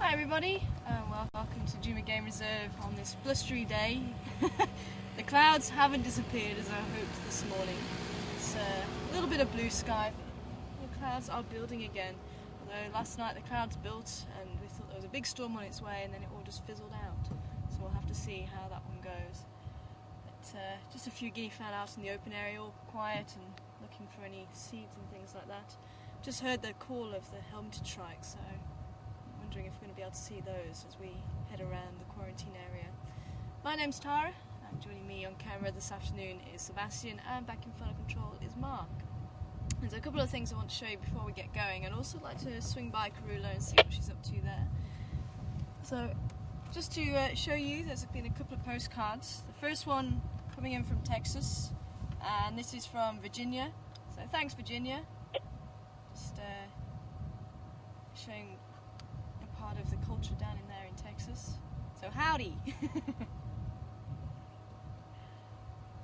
Hi everybody, welcome to Juma Game Reserve on this blustery day. The clouds haven't disappeared as I hoped this morning. It's a little bit of blue sky, but the clouds are building again. Although last night the clouds built and we thought there was a big storm on its way and then it all just fizzled out. So we'll have to see how that one goes. But just a few guinea fowl out in the open area, all quiet and looking for any seeds and things like that. Just heard the call of the helmeted shrike, so I'm wondering if we're going to be able to see those as we head around the quarantine area. My name's Tara, and joining me on camera this afternoon is Sebastian, and back in front of control is Mark. There's a couple of things I want to show you before we get going. I'd also like to swing by Karula and see what she's up to there. So, just to show you, there's been a couple of postcards. The first one coming in from Texas, and this is from Virginia. So thanks, Virginia. Just showing a part of the culture down in there in Texas. So howdy!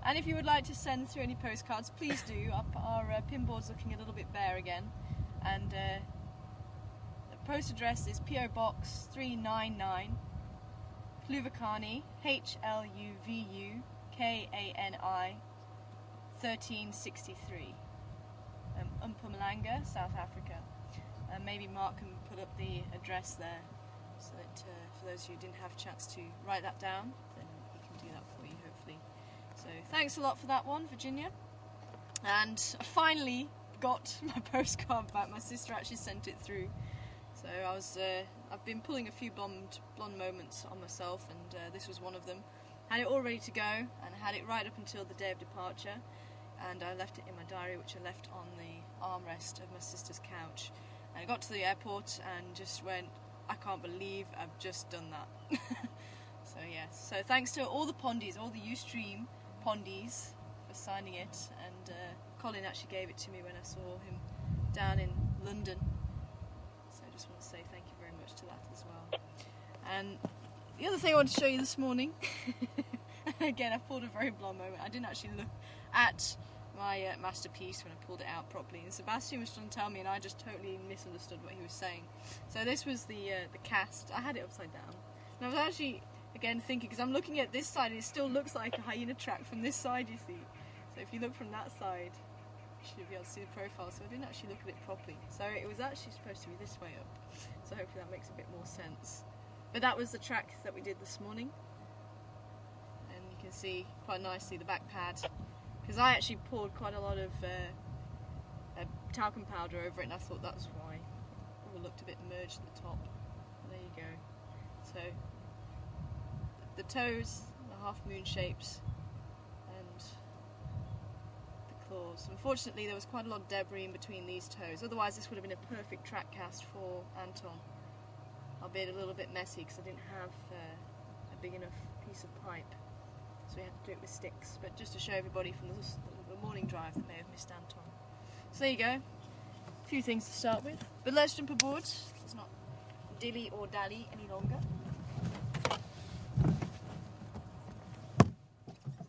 And if you would like to send through any postcards, please do. Our pinboard's looking a little bit bare again. And the post address is PO Box 399, Hluvukani, Hluvukani, 1363. Mpumalanga, South Africa. Maybe Mark can put up the address there so that for those of you who didn't have a chance to write that down, then he can do that for you hopefully. So thanks a lot for that one, Virginia. And I finally got my postcard back. My sister actually sent it through. So I've been pulling a few blonde moments on myself, and this was one of them. Had it all ready to go and had it right up until the day of departure. And I left it in my diary, which I left on the armrest of my sister's couch. And I got to the airport and just went, I can't believe I've just done that. So yes, so thanks to all the Pondies, all the Ustream Pondies for signing it, and Colin actually gave it to me when I saw him down in London. So I just want to say thank you very much to that as well. And the other thing I want to show you this morning, again I pulled a very blonde moment, I didn't actually look at my masterpiece when I pulled it out properly, and Sebastian was trying to tell me and I just totally misunderstood what he was saying. So this was the cast. I had it upside down and I was actually again thinking, because I'm looking at this side and it still looks like a hyena track from this side, you see. So if you look from that side you should be able to see the profile, so I didn't actually look at it properly. So it was actually supposed to be this way up, so hopefully that makes a bit more sense. But that was the track that we did this morning, and you can see quite nicely the back pad, because I actually poured quite a lot of talcum powder over it, and I thought that's why it all looked a bit merged at the top. There you go. So the toes, the half moon shapes, and the claws. Unfortunately there was quite a lot of debris in between these toes, otherwise this would have been a perfect track cast for Anton. Albeit a little bit messy because I didn't have a big enough piece of pipe, so we had to do it with sticks. But just to show everybody from the morning drive that may have missed Anton. So there you go, a few things to start with. But let's jump aboard. Let's not dilly or dally any longer.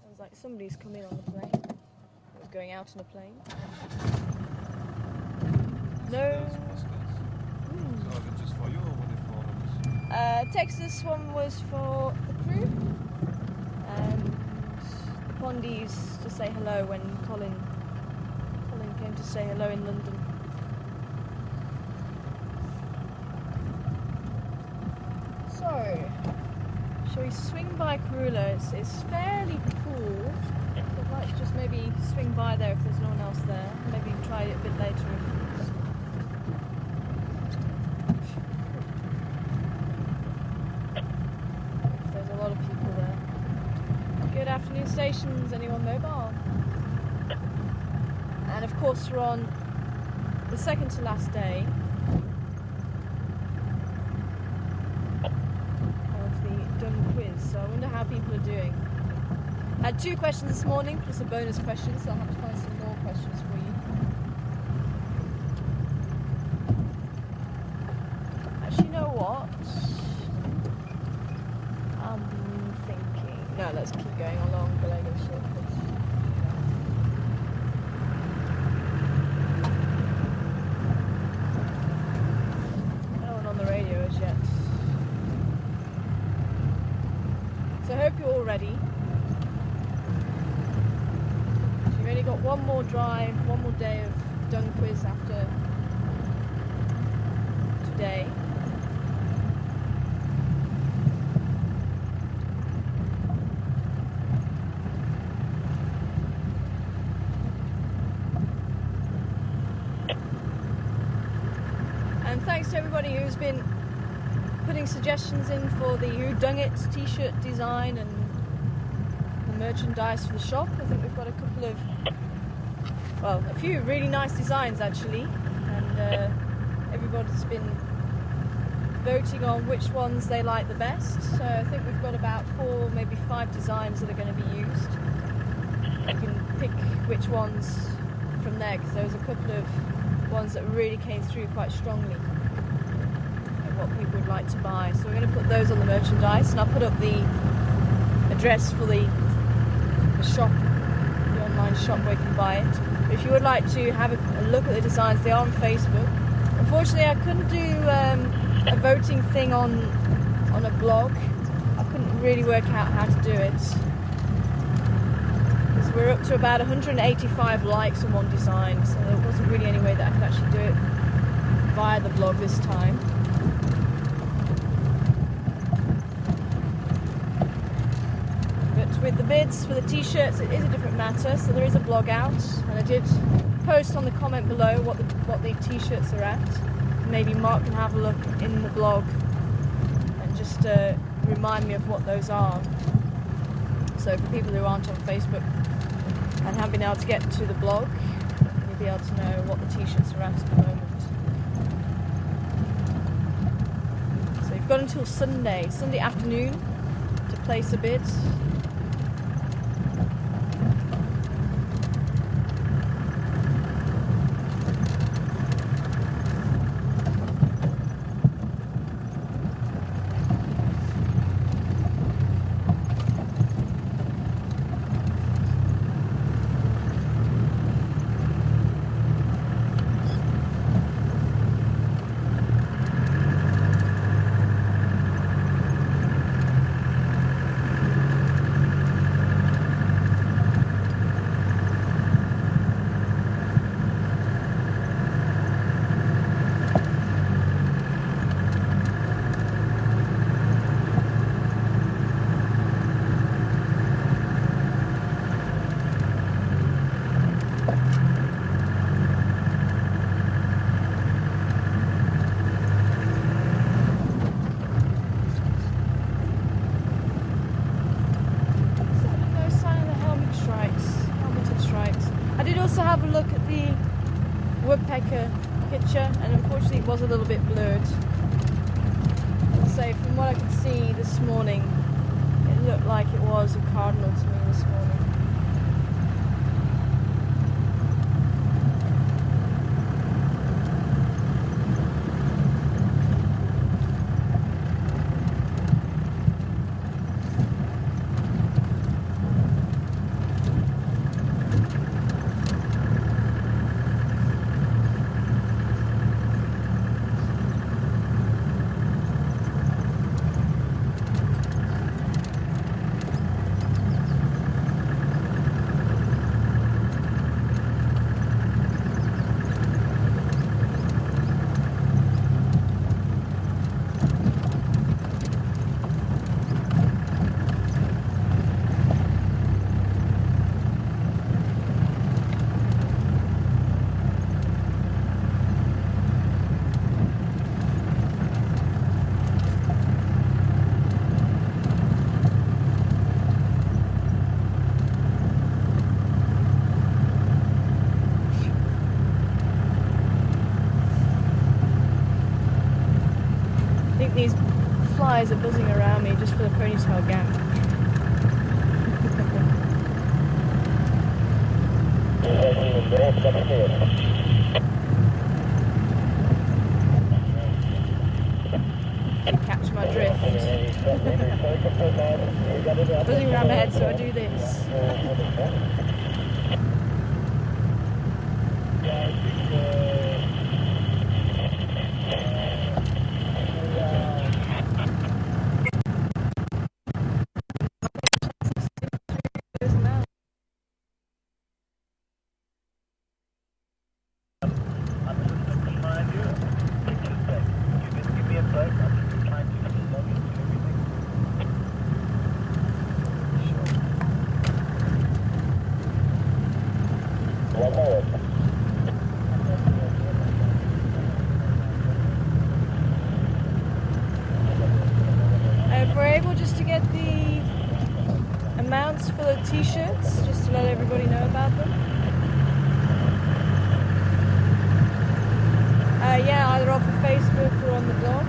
Sounds like somebody's come in on the plane. I was going out on a plane. No. Texas one was for the crew, and the Pondies to say hello when Colin came to say hello in London. So, shall we swing by Karula? It's fairly cool. I'd like to just maybe swing by there if there's no one else there. Maybe try it a bit later if a lot of people there. Good afternoon stations, anyone mobile? And of course we're on the second to last day of the dumb quiz, so I wonder how people are doing. I had 2 questions this morning plus a bonus question, so I'll have to find some more questions for you. Actually, you know what? I'm thinking, no, let's keep going along below the ship. No one on the radio as yet. already. So you've only got one more drive, one more day of dung quiz after today. And thanks to everybody who's been putting suggestions in for the Who Dung It t-shirt design and the merchandise for the shop. I think we've got a couple of, well, a few really nice designs actually, and everybody's been voting on which ones they like the best. So I think we've got about 4, maybe 5 designs that are going to be used. You can pick which ones from there, because there was a couple of ones that really came through quite strongly, what people would like to buy. So we're going to put those on the merchandise, and I'll put up the address for the shop, the online shop where you can buy it. But if you would like to have a look at the designs, they are on Facebook. Unfortunately, I couldn't do a voting thing on a blog. I couldn't really work out how to do it, because we're up to about 185 likes on one design, so there wasn't really any way that I could actually do it via the blog this time. With the bids for the t-shirts, it is a different matter. So there is a blog out, and I did post on the comment below what the t-shirts are at. Maybe Mark can have a look in the blog and just remind me of what those are. So for people who aren't on Facebook and haven't been able to get to the blog, you'll be able to know what the t-shirts are at the moment. So you've got until Sunday afternoon to place a bid. Have a look at the woodpecker picture, and unfortunately it was a little bit blurred. So from what I could see this morning, it looked like it was a cardinal to me this morning. These flies are buzzing around me just for the ponytail gap. Catch my drift. Buzzing around my head, so I do this. discounts for the t-shirts, just to let everybody know about them. Yeah, either off of Facebook or on the blog.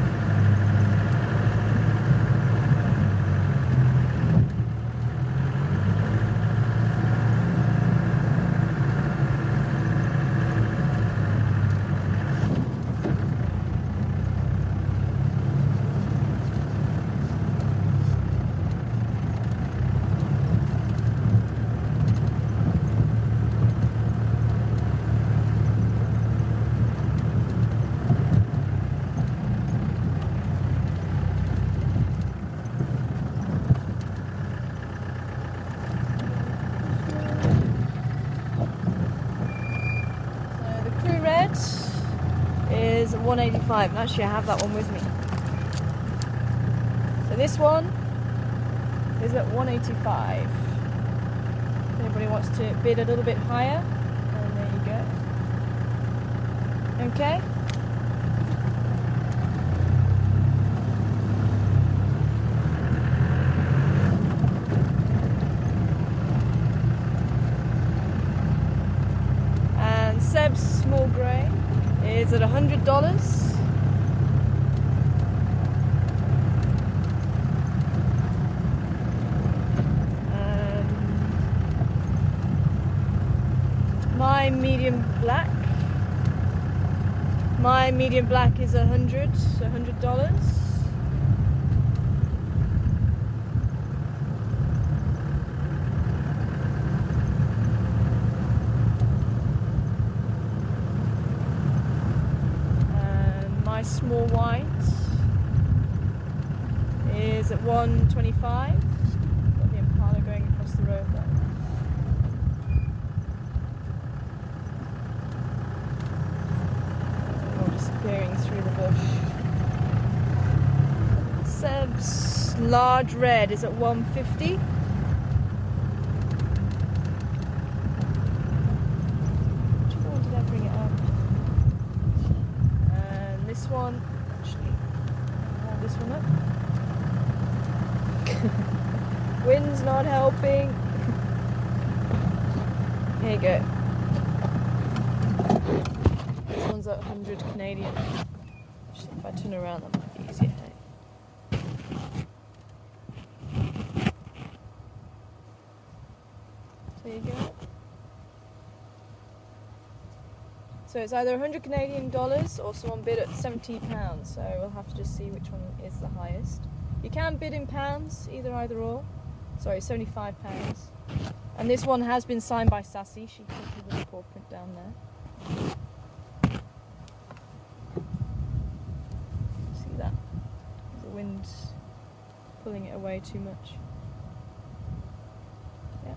Is at 185, and actually I have that one with me. So this one is at 185. If anybody wants to bid a little bit higher, and there you go. Okay. And Seb's small grey is at $100. My medium black is $100. My small white is at 125. Got the Impala going across the road there. All disappearing through the bush. Seb's large red is at 150. This one, actually, hold this one up. Wind's not helping. Here you go. This one's at 100 Canadian. Actually, if I turn around, that might be easier. There you go. So it's either 100 Canadian dollars or someone bid at £70, so we'll have to just see which one is the highest. You can bid in pounds, either or. Sorry, £75. And this one has been signed by Sassy. She put the paw print down there. See that? The wind's pulling it away too much. Yeah.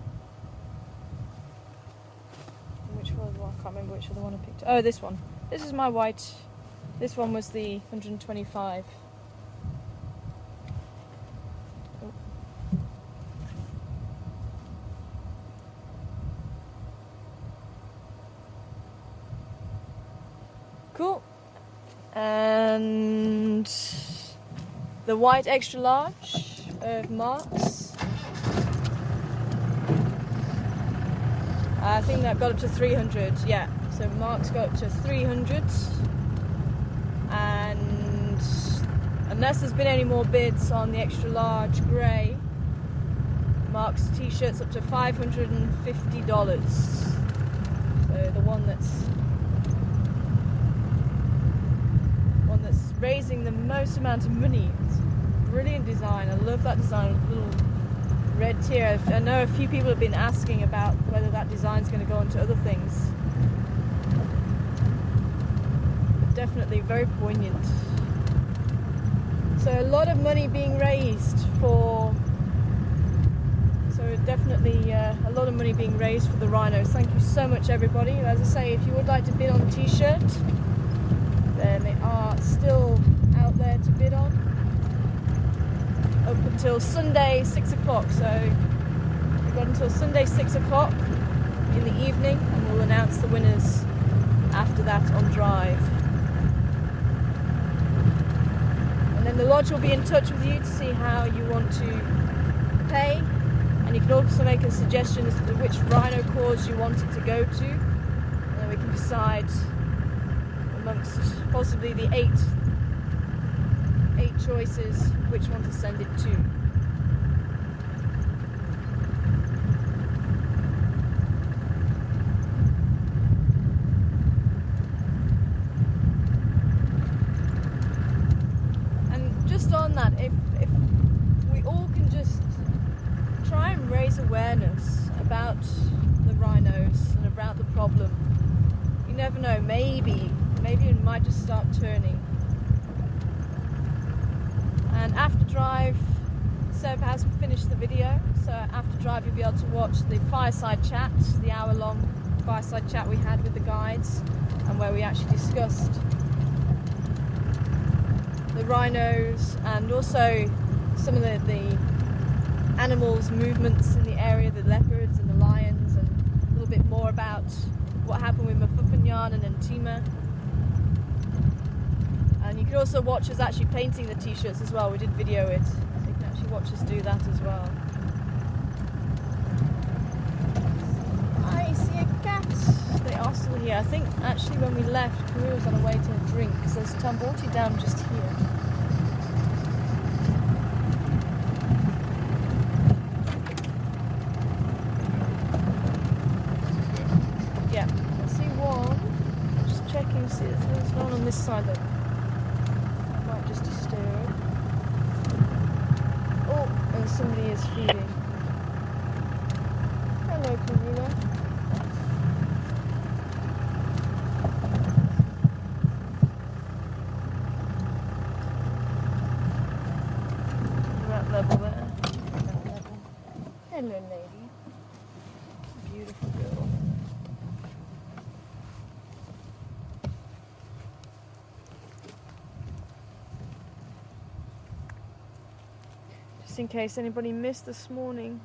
Which one? Well, I can't remember which other one I picked. Oh, this one. This is my white. This one was the 125. Oh. Cool. And the white extra large of Marks. I think that got up to 300, yeah. So Mark's got up to 300, and unless there's been any more bids on the extra large grey, Mark's t-shirt's up to $550. So the one that's raising the most amount of money. It's brilliant design. I love that design. Little red tier. I know a few people have been asking about whether that design's going to go onto other things. But definitely very poignant. So a lot of money being raised for. So definitely a lot of money being raised for the rhinos. Thank you so much, everybody. As I say, if you would like to bid on a t-shirt, then they are still out there to bid on. Up until Sunday 6 o'clock, so we've got until Sunday 6 o'clock in the evening, and we'll announce the winners after that on Drive. And then the lodge will be in touch with you to see how you want to pay, And you can also make a suggestion as to which rhino cause you want it to go to. And then we can decide amongst possibly the eight choices which one to send it to. And just on that, if we all can just try and raise awareness about the rhinos and about the problem, you never know, maybe it might just start turning. And after drive, Sept has finished the video, so after drive you'll be able to watch the fireside chat, the hour-long fireside chat we had with the guides, and where we actually discussed the rhinos and also some of the animals' movements in the area, the leopards and the lions, and a little bit more about what happened with Mafufenyan and Ntima. And you can also watch us actually painting the t-shirts as well. We did video it, so you can actually watch us do that as well. I see a cat. They are still here. I think actually when we left, Karua was on her way to a drink, because there's Tamboti down just here. Yeah, I see one. Just checking, see if there's no one on this side though. Just disturb. Oh, and somebody is feeding. Hello, Karua. That level there. That level. Hello, lady. Beautiful girl. Just in case anybody missed this morning.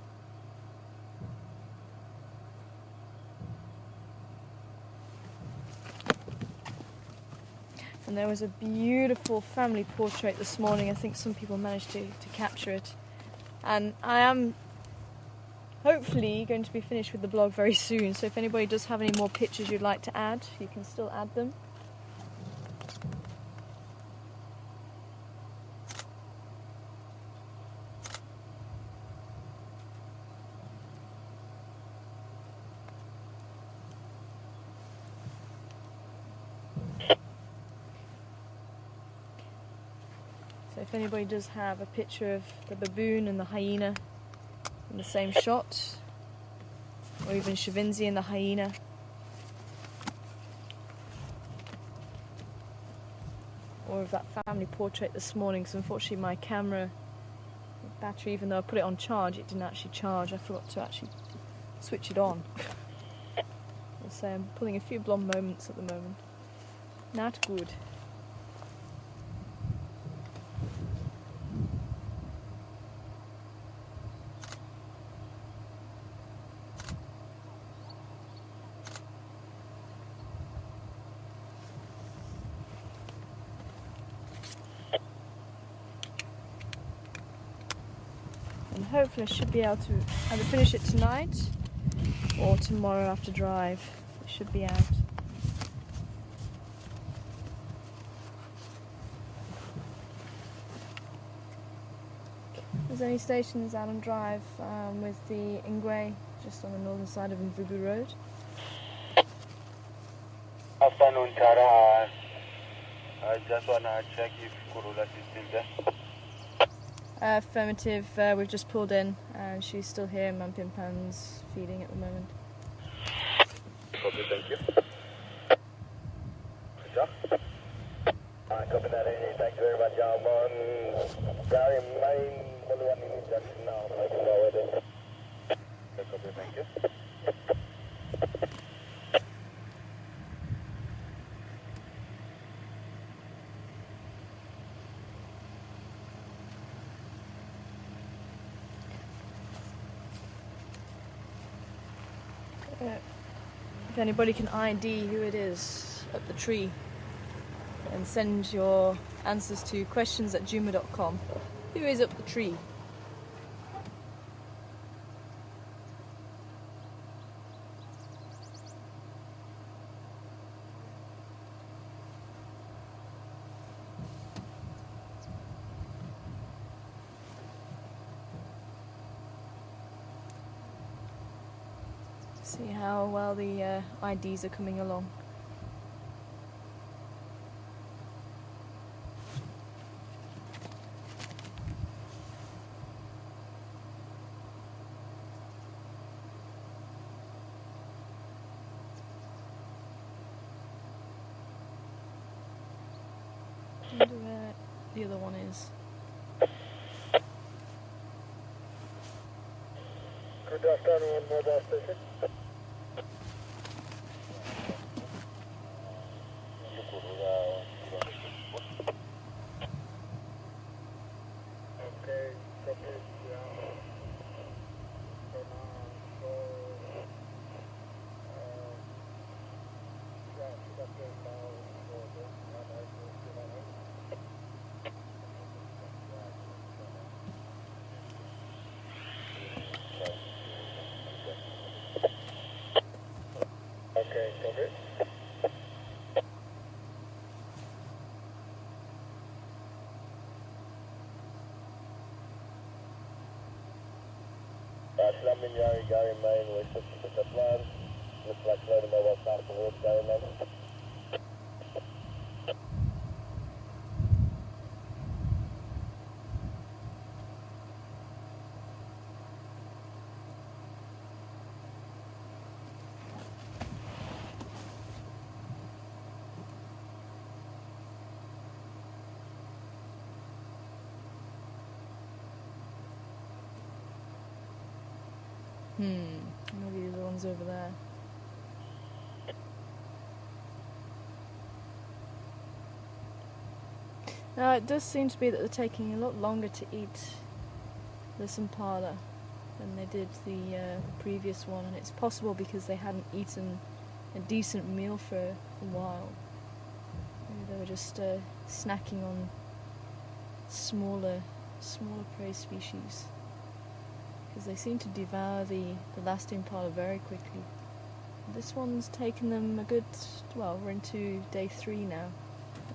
And there was a beautiful family portrait this morning. I think some people managed to capture it. And I am hopefully going to be finished with the blog very soon. So if anybody does have any more pictures you'd like to add, you can still add them. So if anybody does have a picture of the baboon and the hyena in the same shot, or even Shavinzi and the hyena, or of that family portrait this morning, because unfortunately my camera battery, even though I put it on charge, it didn't actually charge. I forgot to actually switch it on. I'll say I'm pulling a few blonde moments at the moment. Not good. And hopefully I should be able to either finish it tonight or tomorrow after drive. It should be out. There's any stations out on drive with the Ingwe just on the northern side of Mvubu Road. Afternoon, Tara. I just want to check if Kurula is still there. Affirmative, we've just pulled in and she's still here. Mum Pimpan's feeding at the moment. Copy, thank you. Good job. Copy that, thank you very much. Gary, main one minute just now. I can go with it. Copy, thank you. If anybody can ID who it is up the tree, and send your answers to questions@juma.com. Who is up the tree? See how well the IDs are coming along. I wonder where the other one is. Good afternoon, mobile station. Okay, copy. Yeah. So now, yeah, should have been now for this one. I will see that out. Okay, copy. Slamming Gary Main, we're switching to the plan. Looks like loading mobile car towards Gary Main. Maybe the one's over there. Now it does seem to be that they're taking a lot longer to eat this impala than they did the previous one, and it's possible because they hadn't eaten a decent meal for a while. Maybe they were just snacking on smaller prey species. Because they seem to devour the last impala very quickly. This one's taken them a good, well, we're into day 3 now.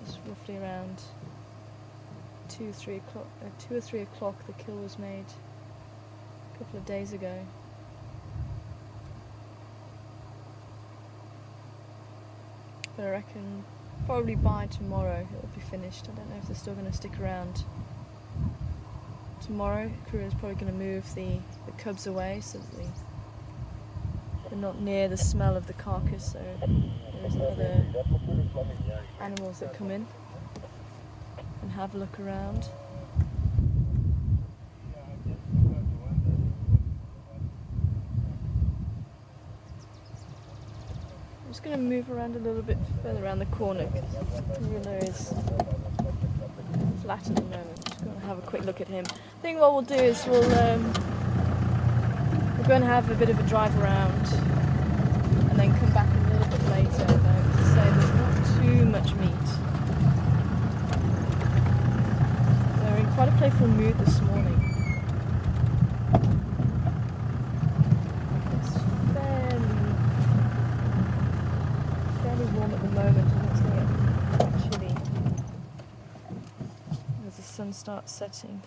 It's roughly around 2 or 3 o'clock the kill was made a couple of days ago. But I reckon probably by tomorrow it'll be finished. I don't know if they're still going to stick around. Tomorrow, crew is probably going to move the cubs away so that they're not near the smell of the carcass, so there isn't other animals that come in and have a look around. I'm just going to move around a little bit further around the corner because the ruler is flat at the moment. Just going to have a quick look at him. I think what we'll do is we're going to have a bit of a drive around and then come back a little bit later. To say there's not too much meat. They're in quite a playful mood this morning. It's fairly warm at the moment, and it's going to get quite chilly as the sun starts setting.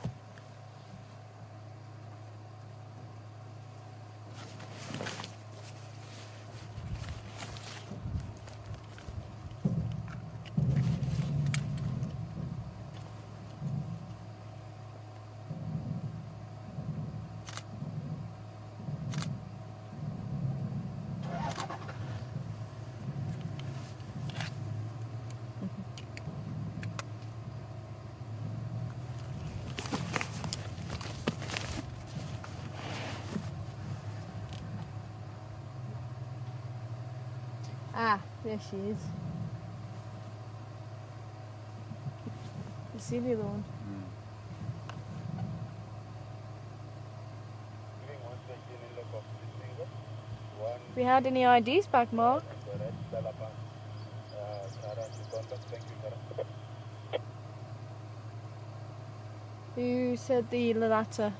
Ah, there she is. You see the other one? We had any IDs back, Mark? Who said the latter?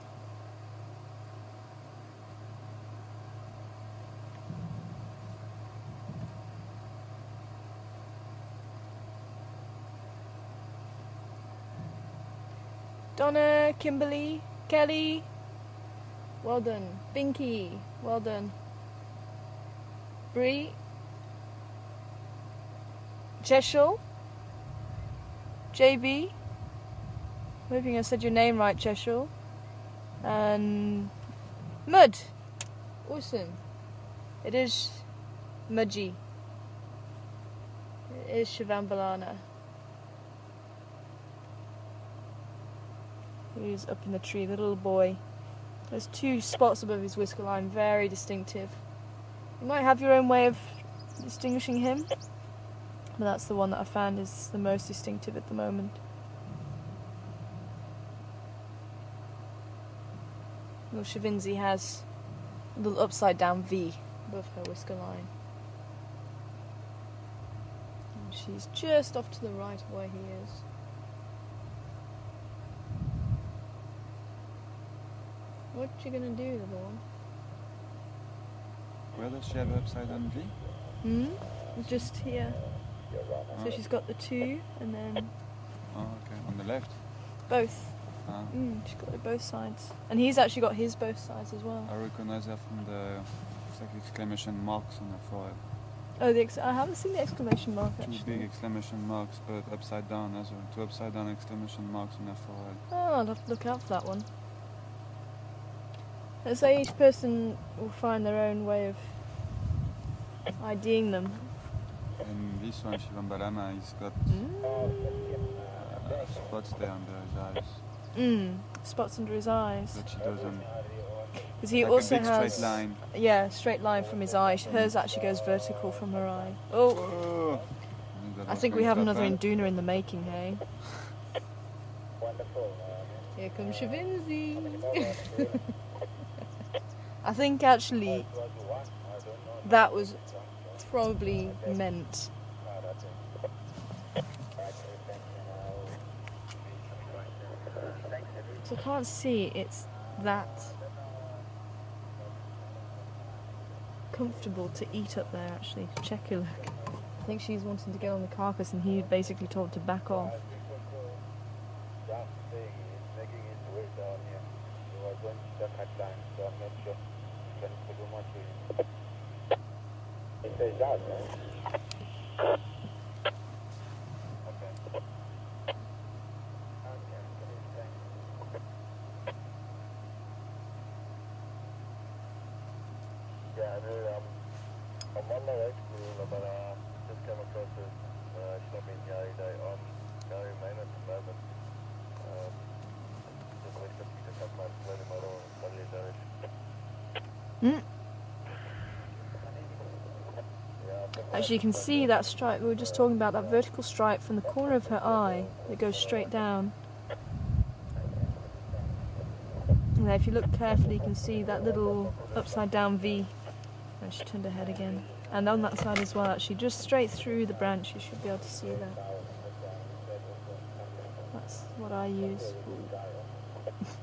Donna, Kimberly, Kelly, well done. Binky, well done. Bree, Jeshul, JB, hoping I said your name right, Jeshul, and Mud. Awesome. It is Mudgy. It is Shivambalana. He's up in the tree, the little boy. There's 2 spots above his whisker line, very distinctive. You might have your own way of distinguishing him, but that's the one that I found is the most distinctive at the moment. Little Shavinzi has a little upside down V above her whisker line. And she's just off to the right of where he is. What you gonna do, little one? Where does she have an upside down V? Just here. So she's got the 2 and then Oh, okay. On the left? both. She's got it both sides. And he's actually got his both sides as well. I recognize her from the exclamation marks on her forehead. Oh, I haven't seen the exclamation mark actually. 2 big exclamation marks, but upside down as well. 2 upside down exclamation marks on her forehead. Oh, I'll have to look out for that one. Let's say each person will find their own way of IDing them. And this one, Shivambalana, he's got spots there under his eyes. Spots under his eyes. But she doesn't. Because he like also a big has straight line. Yeah, straight line from his eye. Hers actually goes vertical from her eye. Oh, I think we have another Induna in the making, hey? Here comes Shavinzi. I think actually that was probably meant. So I can't see it's that comfortable to eat up there actually. Check your look. I think she's wanting to get on the carcass and he basically told her to back off. I'm on my way to but just came across this shopping yard. I'm going main at the moment. Just wait to pick up my bloody model and Actually, you can see that stripe. We were just talking about that vertical stripe from the corner of her eye that goes straight down. And there, if you look carefully, you can see that little upside down V. And she turned her head again. And on that side as well, actually, just straight through the branch, you should be able to see that. That's what I use.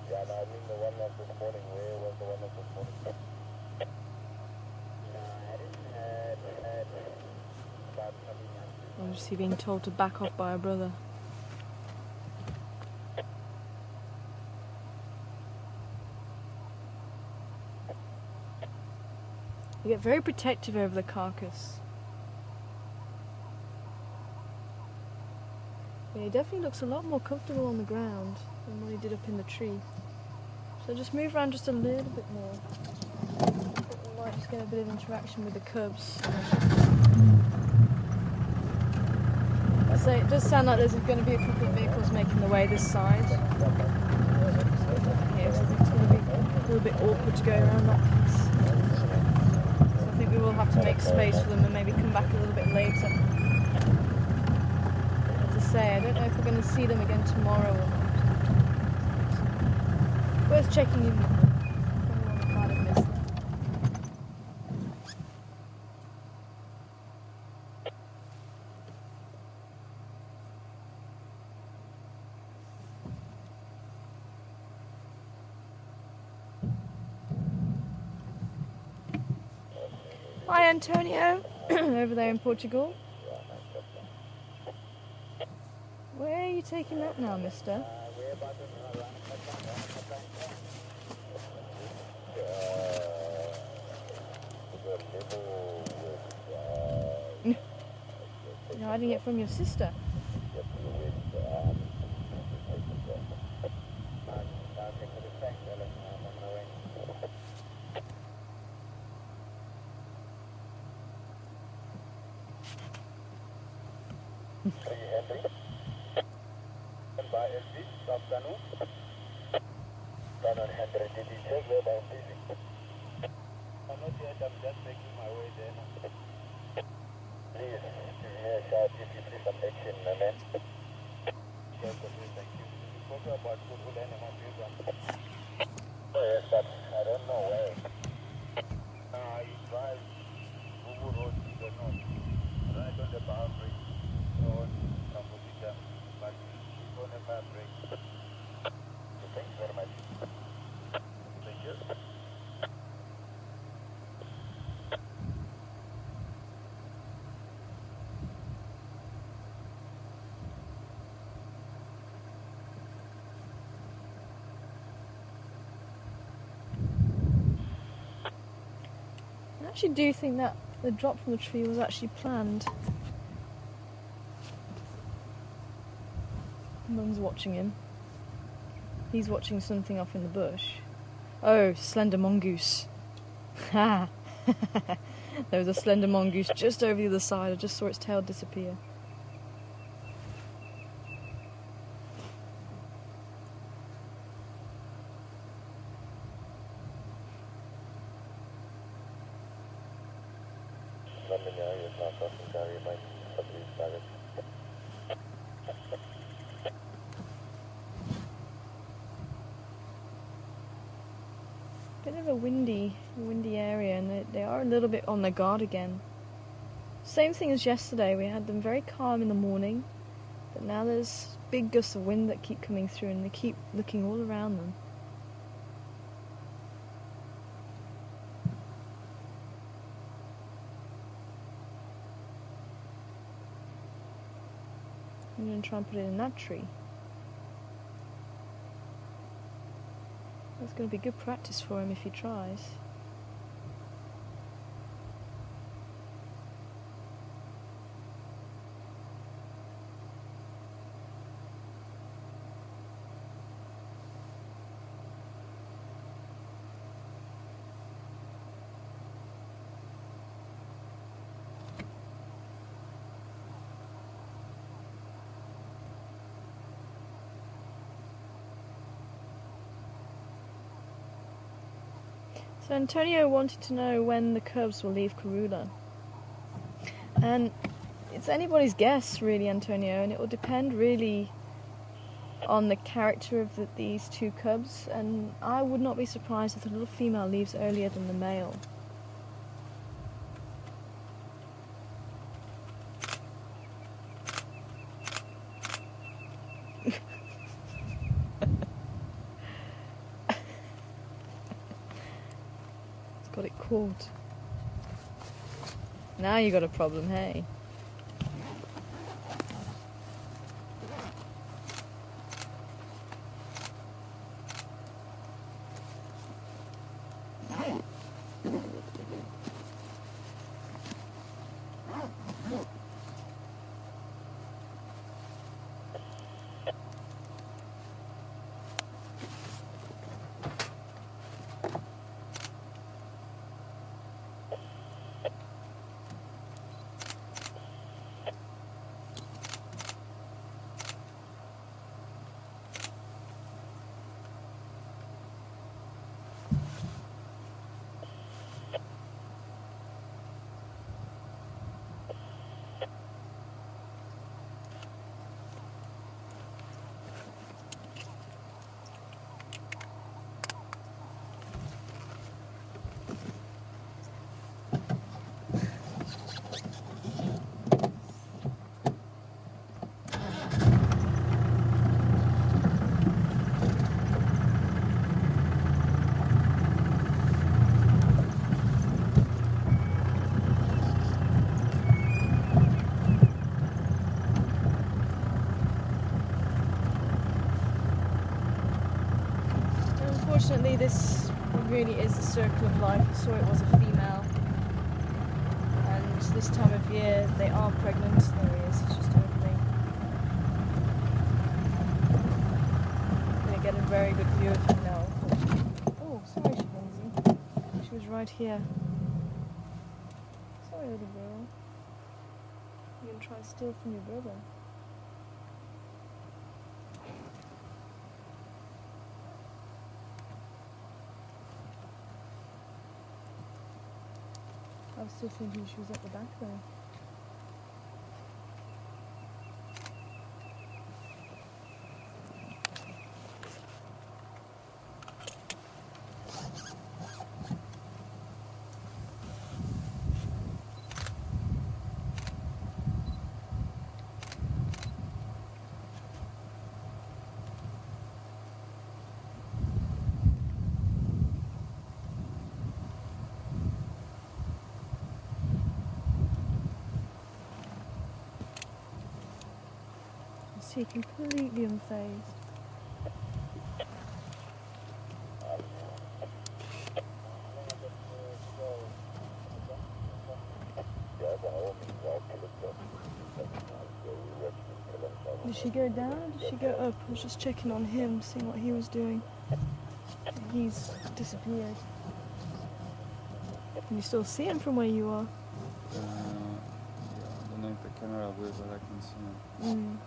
Yeah, no, I mean the one that this morning. Where was the one that this morning? Or is he being told to back off by her brother? You get very protective over the carcass. Yeah, he definitely looks a lot more comfortable on the ground than what he did up in the tree. So just move around just a little bit more. I think we might just get a bit of interaction with the cubs. So it does sound like there's going to be a couple of vehicles making their way this side. Here, so I think it's going to be a little bit awkward to go around that piece. So I think we will have to make space for them and maybe come back a little bit later. As I say, I don't know if we're going to see them again tomorrow or not. Worth checking in. Anyone might have missed them. Hi Antonio, over there in Portugal. Where are you taking that now, mister? You're hiding it from your sister. I actually do think that the drop from the tree was actually planned. Mum's watching him. He's watching something off in the bush. Oh, slender mongoose. Ha! There was a slender mongoose just over the other side. I just saw its tail disappear. Bit of a windy area, and they are a little bit on their guard again. Same thing as yesterday. We had them very calm in the morning, but now there's big gusts of wind that keep coming through, and they keep looking all around them. I'm going to try and put it in that tree. That's going to be good practice for him if he tries. So Antonio wanted to know when the cubs will leave Karula. And it's anybody's guess, really, Antonio, and it will depend really on the character of these two cubs, and I would not be surprised if the little female leaves earlier than the male. Got it caught. Now you got a problem, hey? Unfortunately, this really is the circle of life. You saw it was a female, and this time of year they are pregnant. There he is, he's just opening. I'm going to get a very good view of him now. Oh, sorry, Lindsay. She was right here. Sorry, little girl. You're going to try and steal from your brother. I was still thinking she was at the back there. See, completely unfazed. Did she go down or did she go up? I was just checking on him, seeing what he was doing. He's disappeared. Can you still see him from where you are? Yeah, I don't know if the camera will, but I can see him.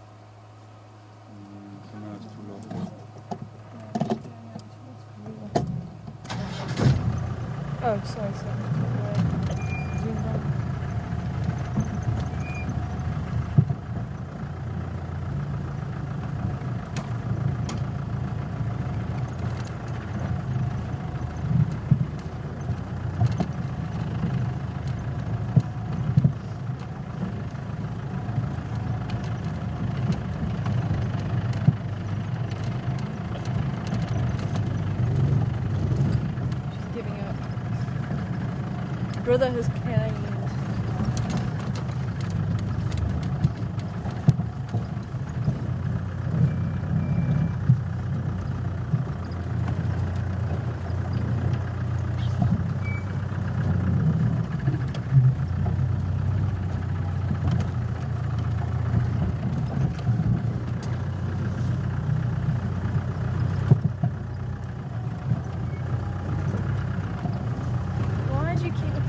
The camera is too low. Oh, sorry. Zoom down. Brother has claimed.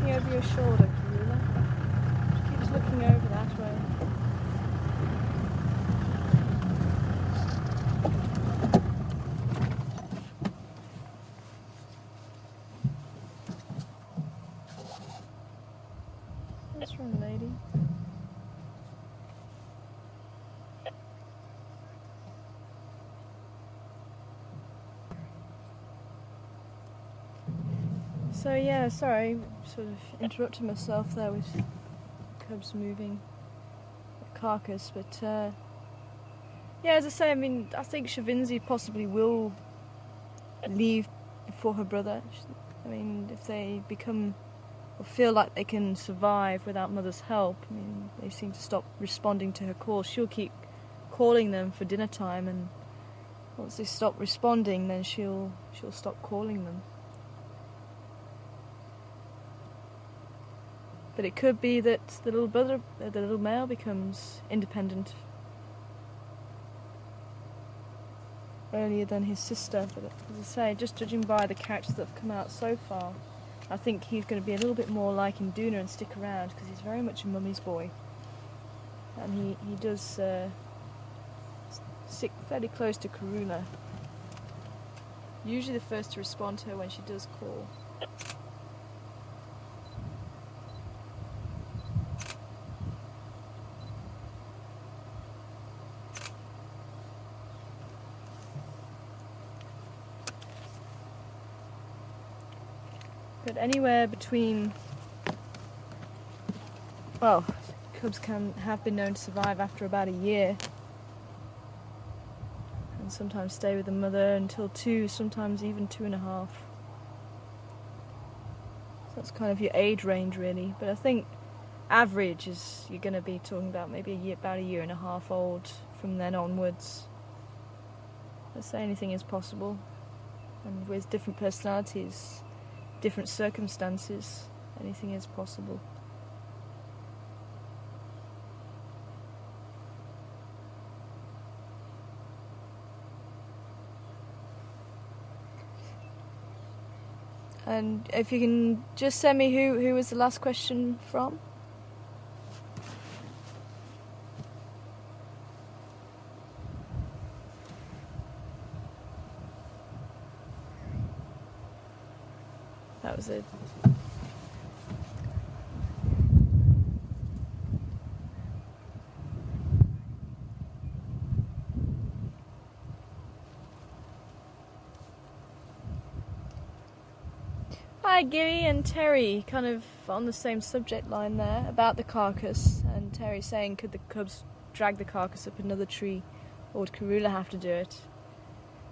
Over your shoulder, Karula. She keeps looking over that way. What's wrong, lady? So yeah, sorry, sort of interrupted myself there with cubs moving the carcass, but yeah, as I say, I mean, I think Shavinzi possibly will leave before her brother. I mean, if they become or feel like they can survive without mother's help, I mean, they seem to stop responding to her calls. She'll keep calling them for dinner time, and once they stop responding, then she'll stop calling them. But it could be that the little brother, the little male, becomes independent earlier than his sister. But as I say, just judging by the characters that have come out so far, I think he's going to be a little bit more like Induna and stick around, because he's very much a mummy's boy. And he does stick fairly close to Karula. Usually the first to respond to her when she does call. But anywhere between, well, cubs have been known to survive after about a year, and sometimes stay with the mother until 2, sometimes even 2.5. So that's kind of your age range, really. But I think average is you're going to be talking about maybe about a year and a half old from then onwards. Let's say anything is possible, and with different personalities, different circumstances, anything is possible. And if you can just send me who was the last question from? That was it. Hi Gilly and Terry, kind of on the same subject line there about the carcass, and Terry saying could the cubs drag the carcass up another tree or would Karula have to do it?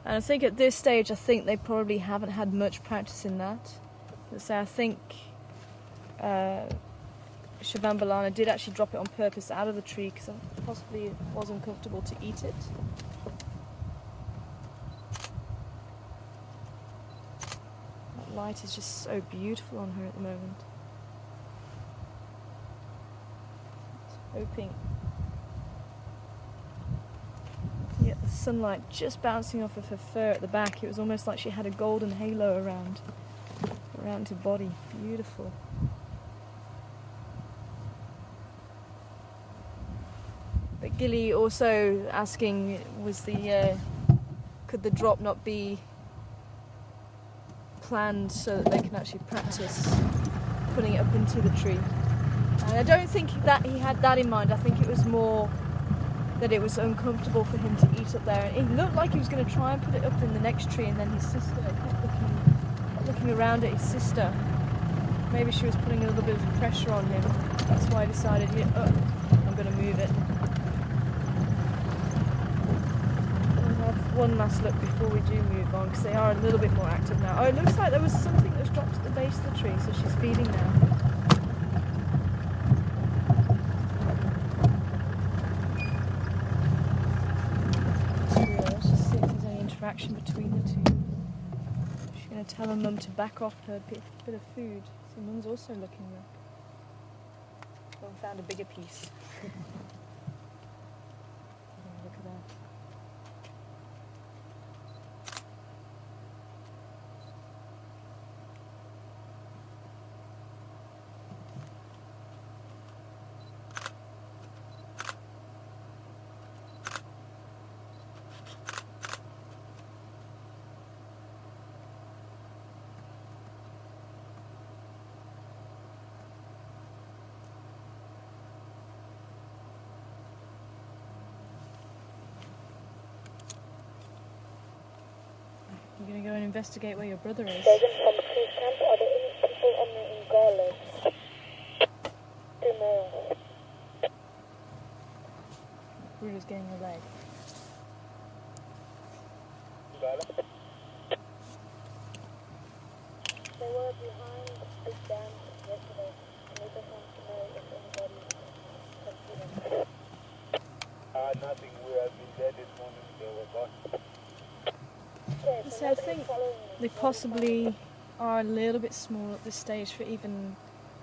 And I think at this stage I think they probably haven't had much practice in that. So I think Shivambalana did actually drop it on purpose out of the tree because possibly it was uncomfortable to eat it. That light is just so beautiful on her at the moment. Hoping to get the sunlight just bouncing off of her fur at the back. It was almost like she had a golden halo around her body. Beautiful. But Gilly also asking, could the drop not be planned so that they can actually practice putting it up into the tree? And I don't think that he had that in mind. I think it was more that it was uncomfortable for him to eat up there. And it looked like he was going to try and put it up in the next tree, and then his sister kept looking around at his sister. Maybe she was putting a little bit of pressure on him. That's why I decided, I'm going to move it. We'll have one last look before we do move on, because they are a little bit more active now. Oh, it looks like there was something that was dropped at the base of the tree, so she's feeding now. Let's just see if there's any interaction between the two. She's going to tell her mum to back off her bit of food. So mum's also looking up. Mum found a bigger piece. Look at that. You're going to go and investigate where your brother is. From the police camp, are there any people on the Ingala? 2 more. Bruno's getting a leg. They were behind the big dam yesterday, and they just want to know if anybody has seen them. Nothing. We have been there this morning. They were gone. So I think they possibly are a little bit small at this stage for even...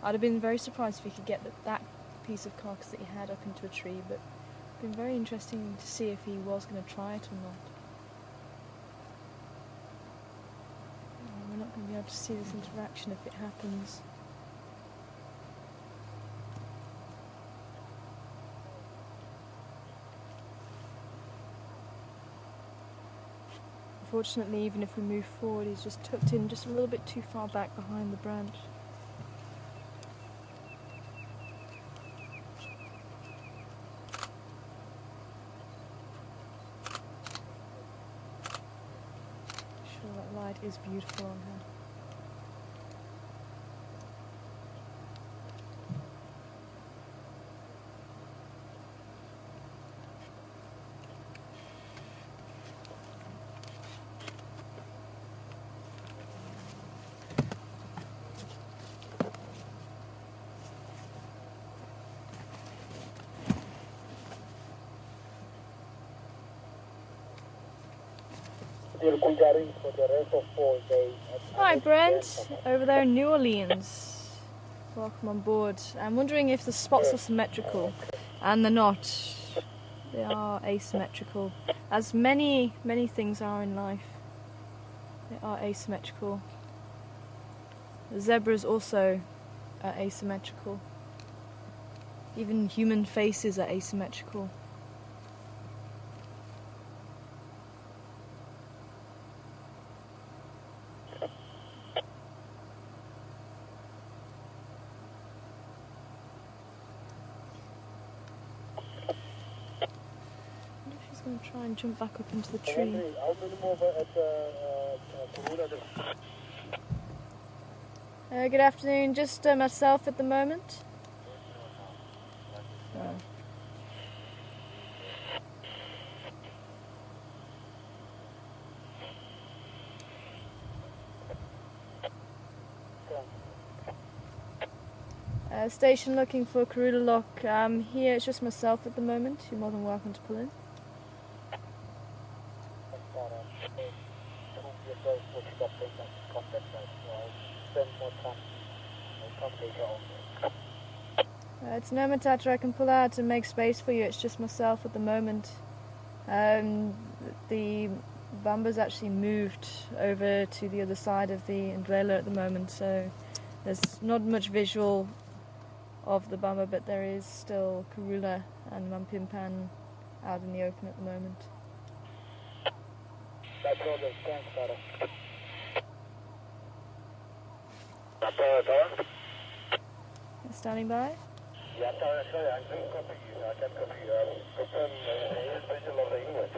I'd have been very surprised if we could get that piece of carcass that he had up into a tree, but it's been very interesting to see if he was going to try it or not. We're not going to be able to see this interaction if it happens. Unfortunately, even if we move forward, he's just tucked in just a little bit too far back behind the branch. Sure, that light is beautiful on her. For the rest of 4 days. Hi Brent, over there in New Orleans. Welcome on board. I'm wondering if the spots are symmetrical, and they're not. They are asymmetrical, as many things are in life. They are asymmetrical. Zebras also are asymmetrical. Even human faces are asymmetrical. She's going to try and jump back up into the tree. How many more at Corona? Good afternoon, just myself at the moment. Station looking for Karula Lock. Here it's just myself at the moment. You're more than welcome to pull in. It's no Matata, I can pull out and make space for you. It's just myself at the moment. The Bumba's actually moved over to the other side of the Ndlela at the moment, so there's not much visual of the Bumba, but there is still Karula and Mampimpan out in the open at the moment. Standing by? Yeah, sorry, I couldn't copy you. I can't copy you. Confirm here's visual of the English.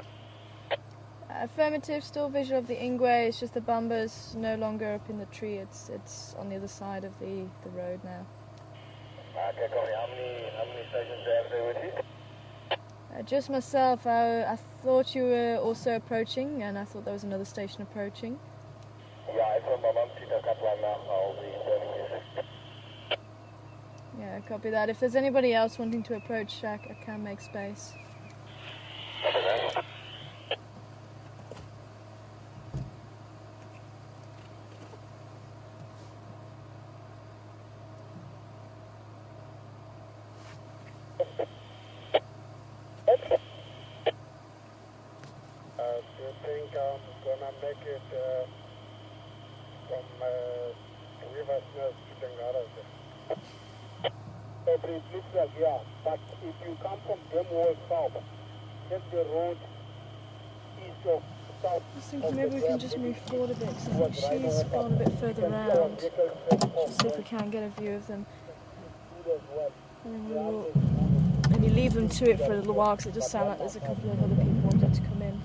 Affirmative, still visual of the Ingwe. It's just the Bumba's no longer up in the tree. It's on the other side of the road now. Okay, copy. How many stations do you have there with you? Just myself. I thought you were also approaching, and I thought there was another station approaching. Yeah, I from my mum to the Kaplan now. I'll be joining you. Yeah, copy that. If there's anybody else wanting to approach, I can make space. Copy that. Do you think I'm gonna make it from River Smith to Tengara? It looks like, yeah, but if you come from Demwall South, take the road east of South. I was thinking maybe we can just move forward a bit, because I think she's gone a bit further around. Just see if we can get a view of them. And then we will maybe leave them to it for a little while, because it does sound like there's a couple of other people wanting to come in.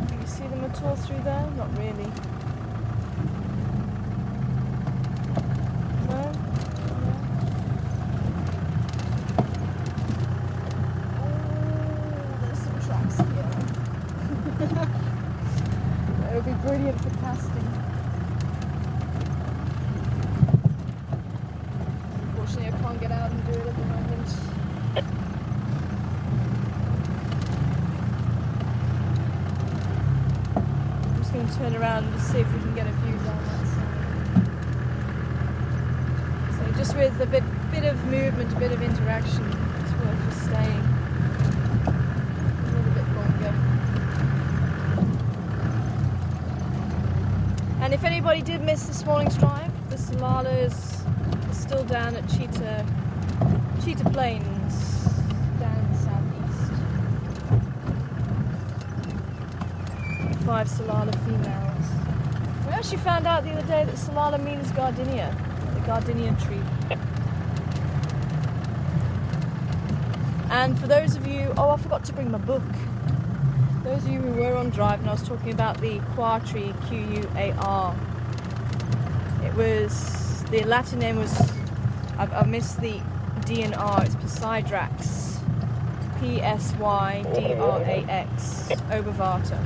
Can you see them at all through there? Not really. No? Oh, there's some tracks here. That would be brilliant for casting. Unfortunately, I can't get out and do it at the moment. I'm just going to turn around and just see if we can get a view down that side. So just with a bit of movement, a bit of interaction, it's worth just staying a little bit longer. And if anybody did miss this morning's drive, the Salalas is still down at Cheetah Plains, down in the southeast. 5 Salala females. We actually found out the other day that Salala means gardenia, the gardenia tree. And for those of you, I forgot to bring my book. Those of you who were on drive, and I was talking about the Quar tree, Quar. It was, the Latin name was, I've missed the D and R, it's Psydrax. Psydrax, Obervata.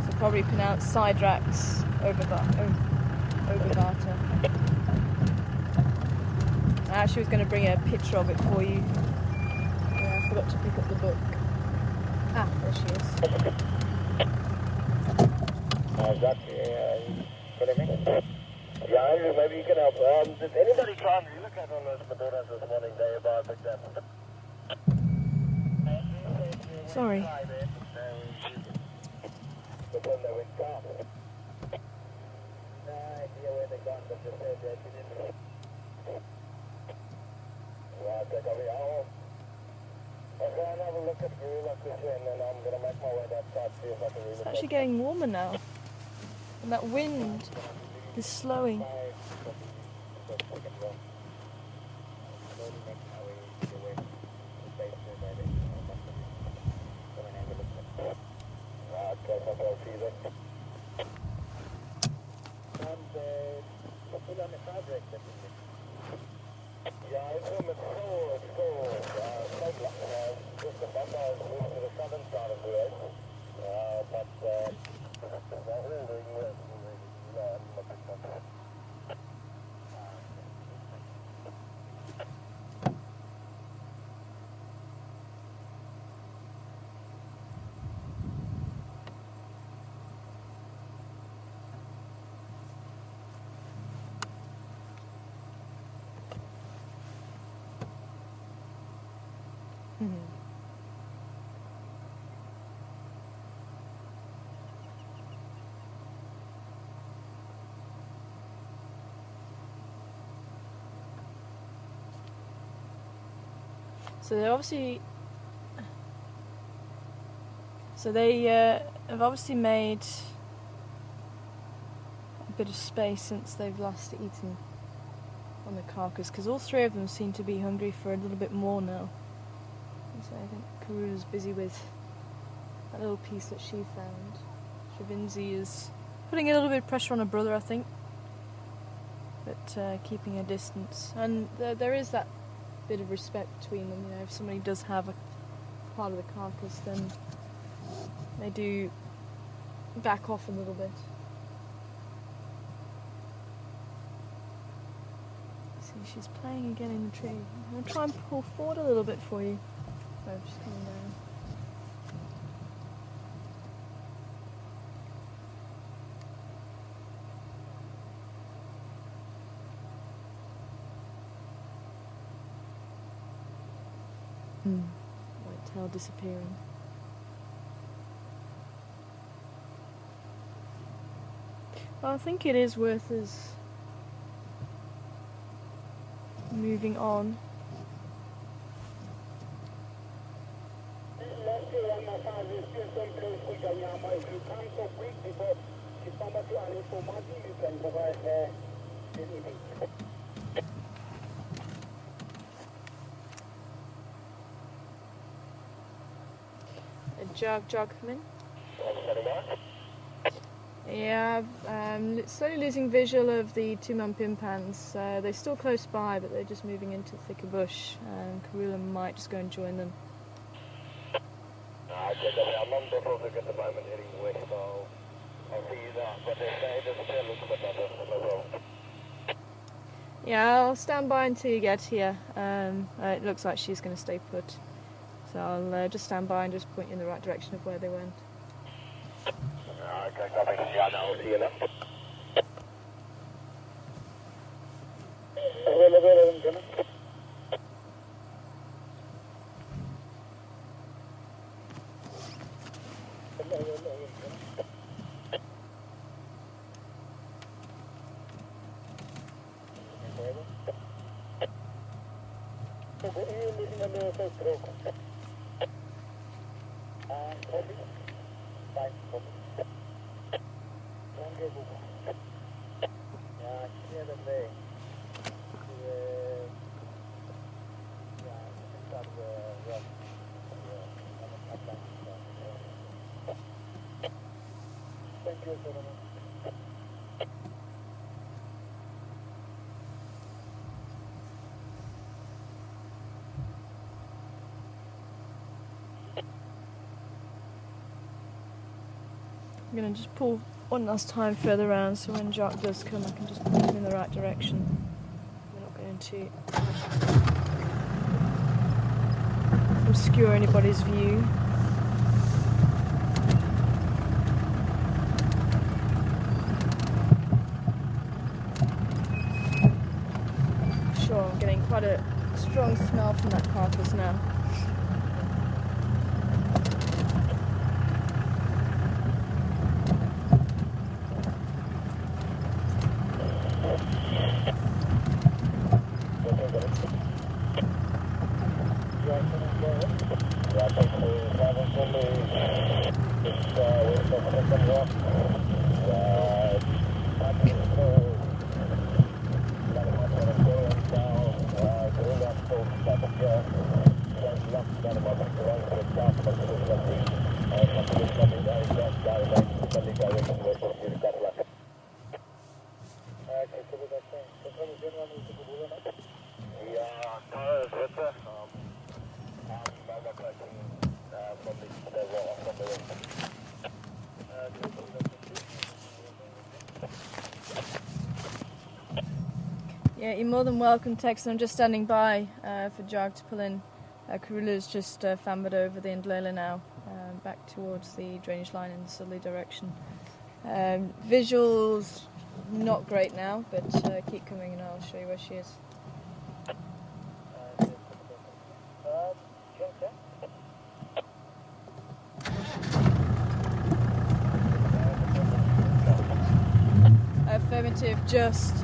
So probably pronounced Psydrax, Obervata. I actually was going to bring a picture of it for you. Yeah. forgot to pick up the book. Ah, there she is. Zach, follow me? Yeah, Andrew, maybe you can help. Did anybody try and look at on those Madonas this morning? They about picked up. Sorry. But when they went down, no idea where they got, but just said that she didn't. Right, take over your home. I'll go and have a look at Gorilla quickly, and then I'm going to make my way outside, see if I can It's actually getting warmer now. And that wind is slowing. Yeah, it's room is just above us, moved to the southern side of the road. But they're all doing well. So they obviously, have obviously made a bit of space since they've last eaten on the carcass, because all three of them seem to be hungry for a little bit more now. And so I think Karula's busy with that little piece that she found. Shavinzi is putting a little bit of pressure on her brother, I think, but keeping a distance. And there is that bit of respect between them. You know, if somebody does have a part of the carcass, then they do back off a little bit. See, she's playing again in the tree. I'm going to try and pull forward a little bit for you. Oh, she's coming down. White tail disappearing. Well, I think it is worth us moving on. Jog come in. Yeah, slowly losing visual of the two mum pimpans. They're still close by, but they're just moving into thicker bush, and Karula might just go and join them. I'm on the road at the moment heading west, so I'll see you there. But they just still look a bit on the road. Yeah, I'll stand by until you get here. It looks like she's going to stay put. So I'll just stand by and just point you in the right direction of where they went. Okay, copy. Yeah, no, I'll see you now. I'm going to just pull one last time further around, so when Jock does come I can just point him in the right direction. We're not going to... I'm obscure anybody's view. Sure, I'm getting quite a strong smell from that carcass now. Yeah, you're more than welcome, Tex. I'm just standing by for Jog to pull in. Karula's just fambered over the Ndlela now, back towards the drainage line in the southerly direction. Visuals not great now, but keep coming and I'll show you where she is. Affirmative, just.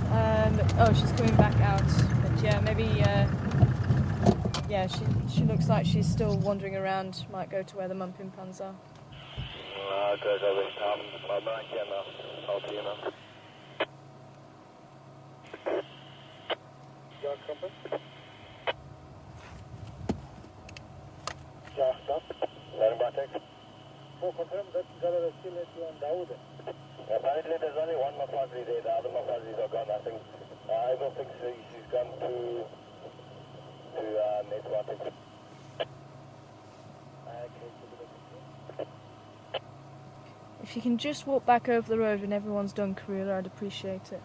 Oh, she's coming back out. But yeah, maybe. Yeah, she looks like she's still wandering around. Might go to where the mumpin puns are. Okay, I'm back here now. I'll see you now. Jog compass. Jog stop. Learning about text. Oh, confirm that Gala is still at you on Dawood. Apparently there's only one Mafazli there. The other Mafazlis are gone. I don't think she's gone to Network. If you can just walk back over the road when everyone's done, Karula, I'd appreciate it.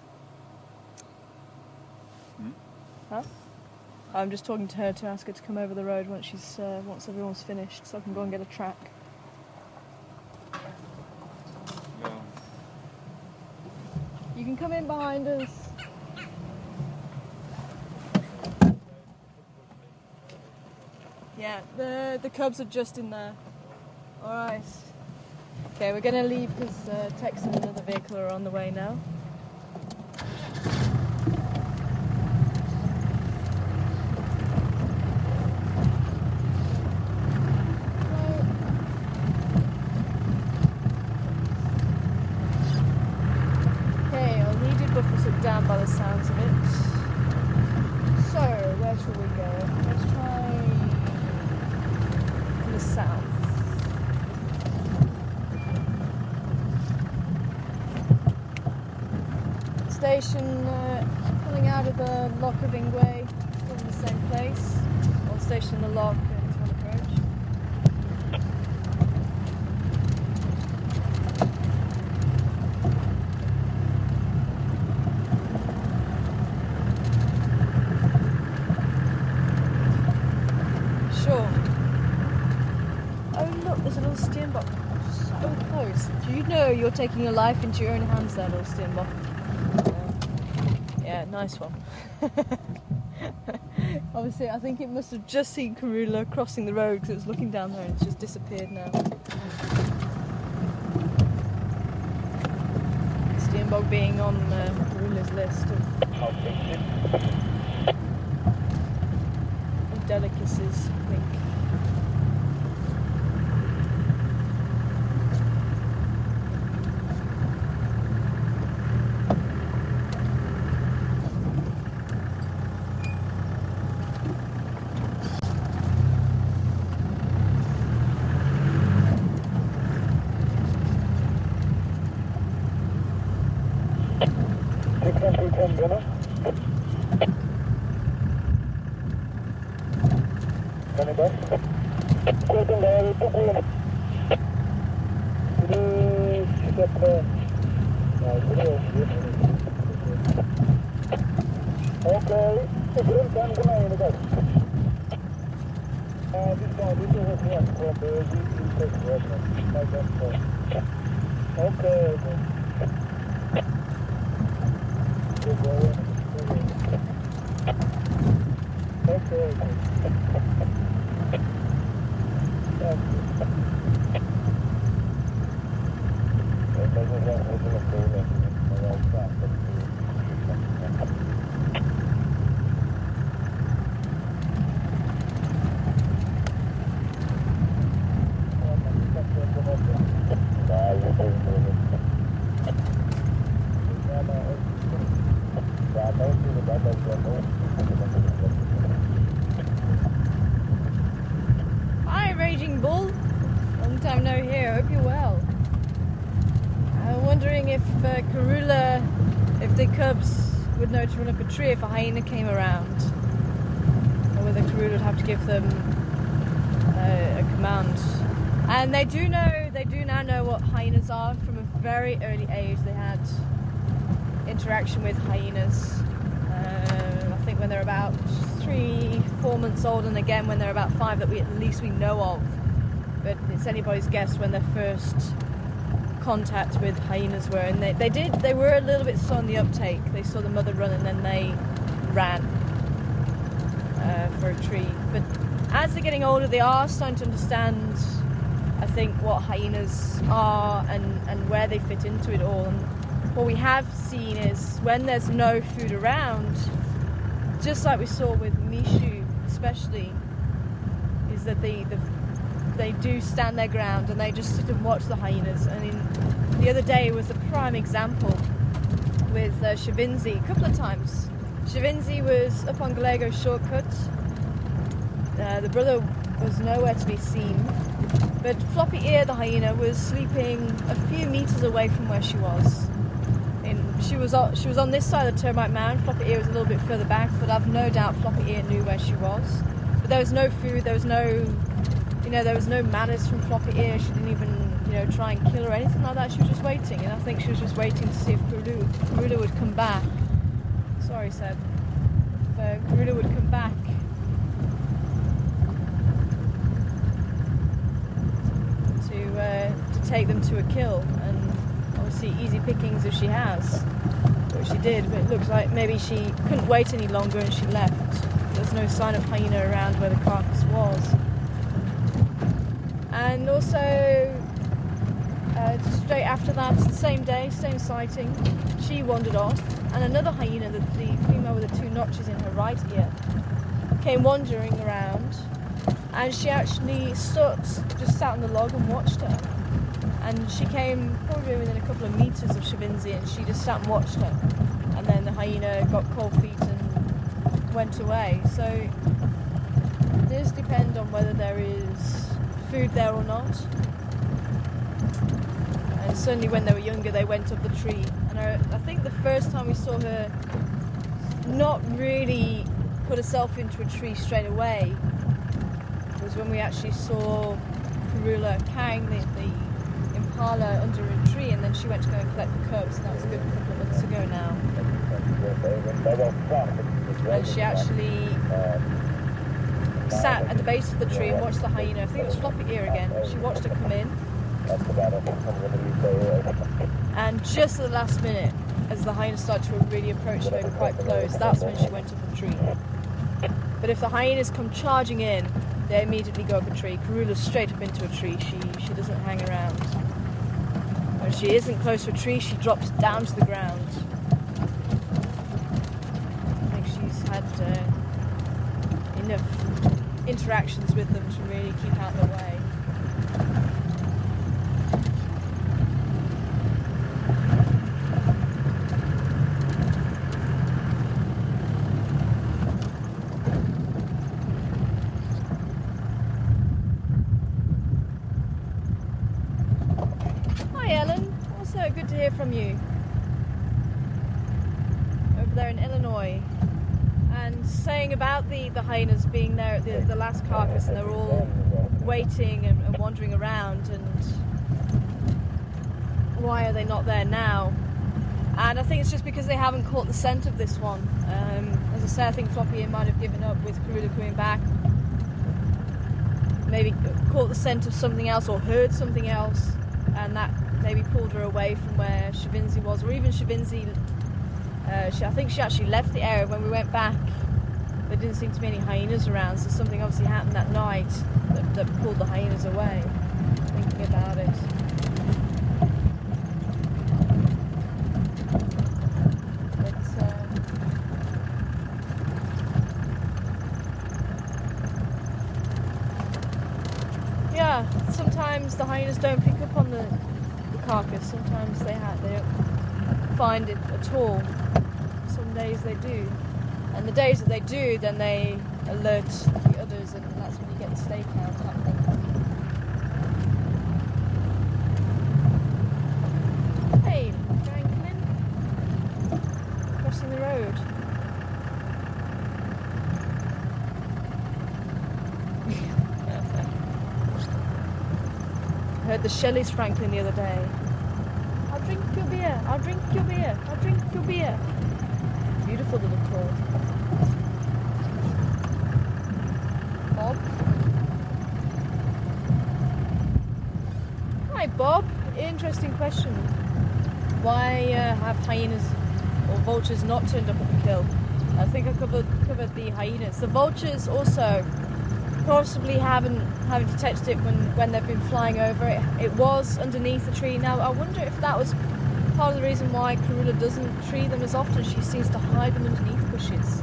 Huh? I'm just talking to her to ask her to come over the road once once everyone's finished, so I can go and get a track. Yeah. You can come in behind us. Yeah, the cubs are just in there. Alright. Okay, we're going to leave because Tex and another vehicle are on the way now. Okay, I'll need your buffer sit down by the sounds of it. So, where shall we go? Let's try the south. Station pulling out of the lock of Ingwe, still in the same place. Or station in the lock and on approach. Sure. Oh look, there's a little Steenbok. So close. Do you know you're taking your life into your own hands there, little Steenbok? Yeah, nice one. Obviously, I think it must have just seen Karula crossing the road because it was looking down there and it's just disappeared now. Steenbok being on Karula's list of delicacies, I think. Okay, this is what from the insect problem. Okay. We'll go in. Okay. Hi, Raging Bull. Long time no hear. Hope you're well. I'm wondering if Karula, if the cubs would know to run up a tree if a hyena came around, or whether Karula would have to give them a command. And they do now know what hyenas are from a very early age. They had interaction with hyenas. I think when they're about 3-4 months old, and again when they're about 5, that we at least we know of. But it's anybody's guess when their first contact with hyenas were, and they were a little bit slow on the uptake. They saw the mother run and then they ran for a tree. But as they're getting older, they are starting to understand, I think, what hyenas are and where they fit into it all. And what we have seen is when there's no food around, just like we saw with Mishu especially, is that they do stand their ground and they just sit and watch the hyenas. I mean, the other day was a prime example with Shavinzi a couple of times. Shavinzi was up on Gallego shortcut. The brother was nowhere to be seen, but Floppy Ear, the hyena, was sleeping a few meters away from where she was. She was on this side of the termite mound. Floppy Ear was a little bit further back, but I've no doubt Floppy Ear knew where she was. But there was no food, there was no manners from Floppy Ear. She didn't even, try and kill her or anything like that. She was just waiting, and I think she was just waiting to see if Karula would come back. Sorry, Sept. If Karula would come back to take them to a kill, and obviously easy pickings if she has, which she did, but it looks like maybe she couldn't wait any longer and she left. There's no sign of hyena around where the carcass was. And also, straight after that, the same day, same sighting, she wandered off, and another hyena, the female with the 2 notches in her right ear, came wandering around, and she actually just sat on the log and watched her. And she came probably within a couple of meters of Shavinzi, and she just sat and watched her. And then the hyena got cold feet and went away. So it does depend on whether there is food there or not. And certainly when they were younger, they went up the tree. And I think the first time we saw her not really put herself into a tree straight away was when we actually saw Karula carrying the impala under a tree, and then she went to go and collect the cubs, and that was a good couple of months ago now. And she actually sat at the base of the tree and watched the hyena. I think it was Floppy Ear again. She watched her come in, and just at the last minute, as the hyena started to really approach her quite close, that's when she went up the tree. But if the hyenas come charging in, they immediately go up a tree. Karula's straight up into a tree. She doesn't hang around. When she isn't close to a tree, she drops down to the ground. I think she's had enough interactions with them to really keep out of their way. Good to hear from you over there in Illinois. And saying about the hyenas being there at the last carcass, and they're all waiting and wandering around, and why are they not there now? And I think it's just because they haven't caught the scent of this one. As I say, I think Floppy Ear might have given up with Karula coming back. maybe caught the scent of something else or heard something else, and that maybe pulled her away from where Shavinzi was, or even Shavinzi, I think she actually left the area when we went back. There didn't seem to be any hyenas around, so something obviously happened that night that pulled the hyenas away, thinking about it. Yeah, sometimes the hyenas don't pick up on the carcass, sometimes they don't find it at all. Some days they do. And the days that they do, then they alert the others, and that's when you get the stakeout happening. Hey, Franklin. Crossing the road. I heard the Shelleys Franklin the other day. I'll drink your beer, I'll drink your beer, I'll drink your beer. Beautiful little call. Bob? Hi Bob, interesting question. Why have hyenas or vultures not turned up at the kill? I think I covered the hyenas. The vultures also possibly haven't detected it when they've been flying over it. It was underneath the tree. Now I wonder if that was part of the reason why Karula doesn't tree them as often. She seems to hide them underneath bushes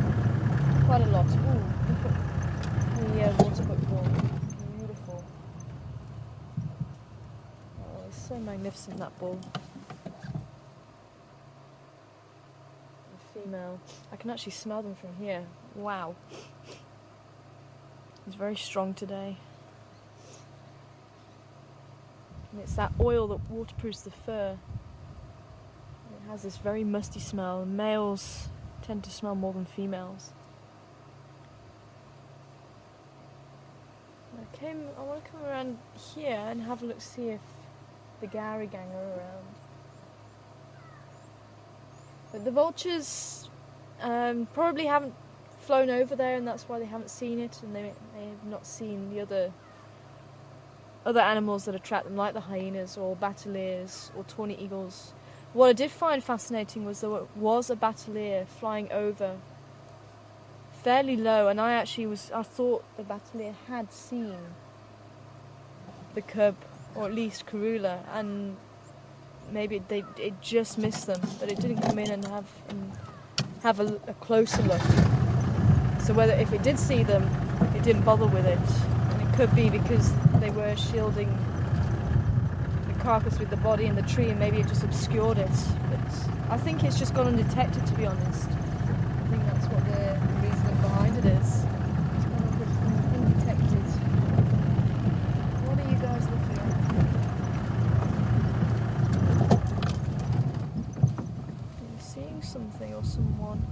quite a lot. Ooh, look at the waterbuck bull. Beautiful. Oh, it's so magnificent, that bull. The female. I can actually smell them from here. Wow. It's very strong today. And it's that oil that waterproofs the fur. It has this very musty smell. Males tend to smell more than females. I want to come around here and have a look, see if the Gowrie gang are around. But the vultures probably haven't flown over there, and that's why they haven't seen it, and they have not seen the other animals that attract them, like the hyenas or bataliers or tawny eagles. What I did find fascinating was there was a batalier flying over fairly low, and I thought the batalier had seen the cub, or at least Karula, and maybe it just missed them, but it didn't come in and have a closer look. So if it did see them, it didn't bother with it, and it could be because they were shielding the carcass with the body in the tree, and maybe it just obscured it. But I think it's just gone undetected, to be honest. I think that's what the reasoning behind it is. It's gone undetected. What are you guys looking at? Are you seeing something or someone?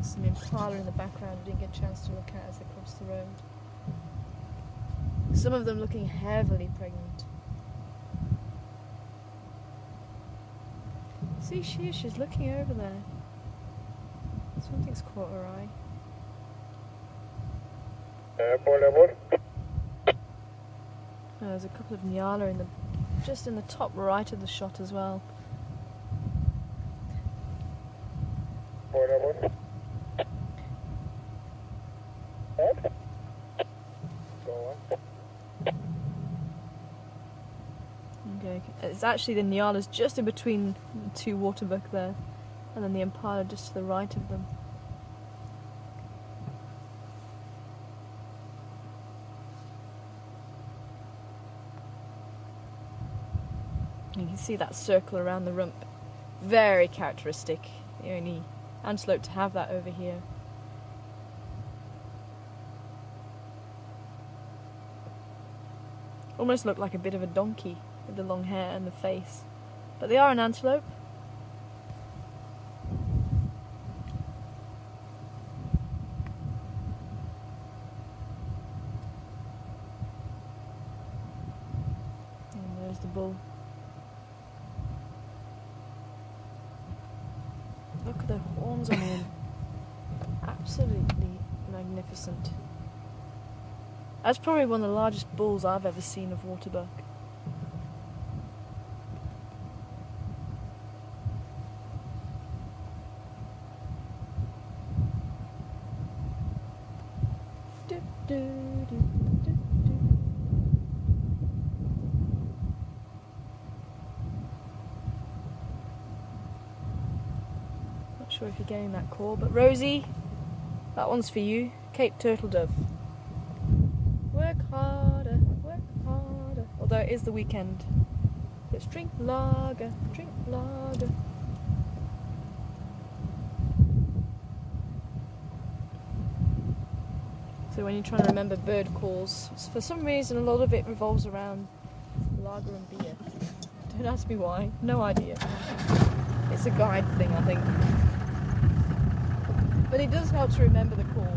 Some impala in the background I didn't get a chance to look at as they crossed the road. Some of them looking heavily pregnant. See, she's looking over there. Something's caught her eye. Oh, there's a couple of nyala just in the top right of the shot as well. Okay, it's actually the nyalas just in between the two waterbuck there, and then the impala just to the right of them. You can see that circle around the rump, very characteristic. The only antelope to have that over here. Almost look like a bit of a donkey with the long hair and the face. But they are an antelope. And there's the bull. Look at the horns on him. Absolutely magnificent. That's probably one of the largest bulls I've ever seen of waterbuck. Not sure if you're getting that call, but Rosie, that one's for you. Cape Turtle Dove. Work harder, work harder. Although it is the weekend. Let's drink lager, drink lager. So when you're trying to remember bird calls, for some reason a lot of it revolves around lager and beer. Don't ask me why, no idea. It's a guide thing, I think. But it does help to remember the calls.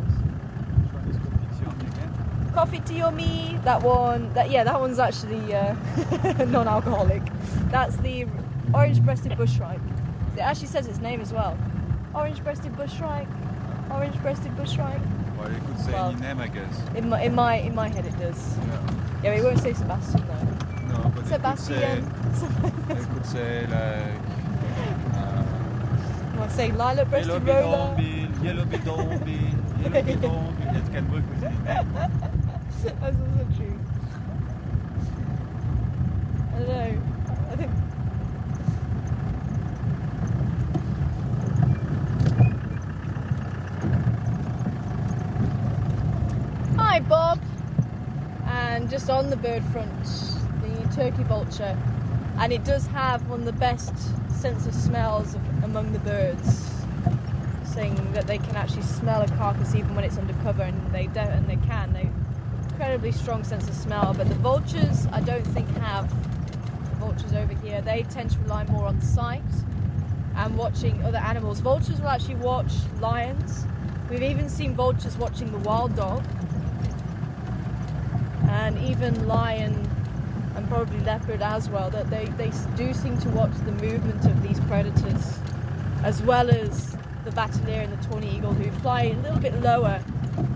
Coffee to yummy. That one, that one's actually non-alcoholic. That's the orange-breasted bushshrike. It actually says its name as well. Orange-breasted bushshrike. Orange-breasted bushshrike. Well, you could say any name, I guess. In my head it does. Yeah, we won't say Sebastian though. No, but Sebastian. They could say like. You want to say lilac-breasted roller? Yellow-billed hornbill, yellow-billed hornbill. It can work with it. That's also true. I don't know. I think. Hi, Bob. And just on the bird front, the turkey vulture, and it does have one of the best sense of smells among the birds, saying that they can actually smell a carcass even when it's undercover, and they can. They incredibly strong sense of smell. But the vultures, I don't think have. The vultures over here, they tend to rely more on sight and watching other animals. Vultures will actually watch lions. We've even seen vultures watching the wild dog. And even lion and probably leopard as well, that they do seem to watch the movement of these predators, as well as the bateleur and the tawny eagle, who fly a little bit lower,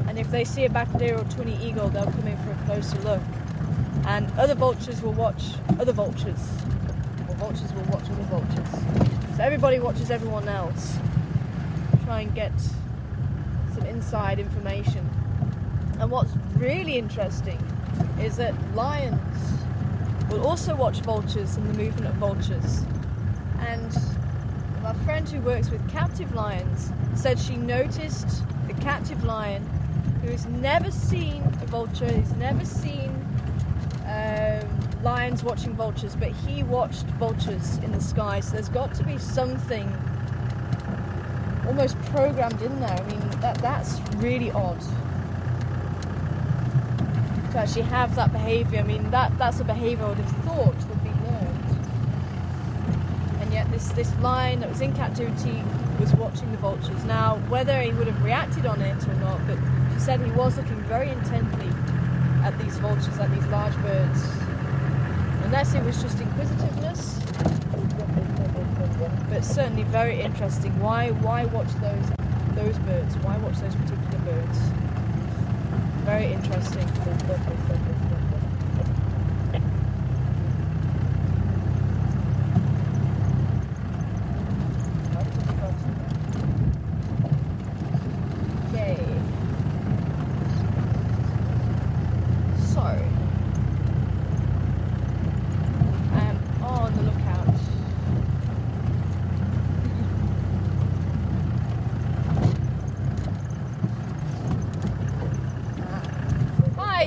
and if they see a bateleur or tawny eagle, they'll come in for a closer look. And other vultures will watch other vultures, or vultures will watch other vultures. So everybody watches everyone else. Try and get some inside information. And what's really interesting is that lions will also watch vultures and the movement of vultures. And my friend who works with captive lions said she noticed the captive lion, who has never seen a vulture, he's never seen lions watching vultures, but he watched vultures in the sky. So there's got to be something almost programmed in there. I mean, that's really odd. To actually have that behaviour. I mean, that's a behaviour I would have thought would be learned. And yet this lion that was in captivity was watching the vultures. Now, whether he would have reacted on it or not, but she said he was looking very intently at these vultures, at these large birds. Unless it was just inquisitiveness. But certainly very interesting. Why watch those birds? Why watch those particular birds? Very interesting. Okay. So, I am on the lookout.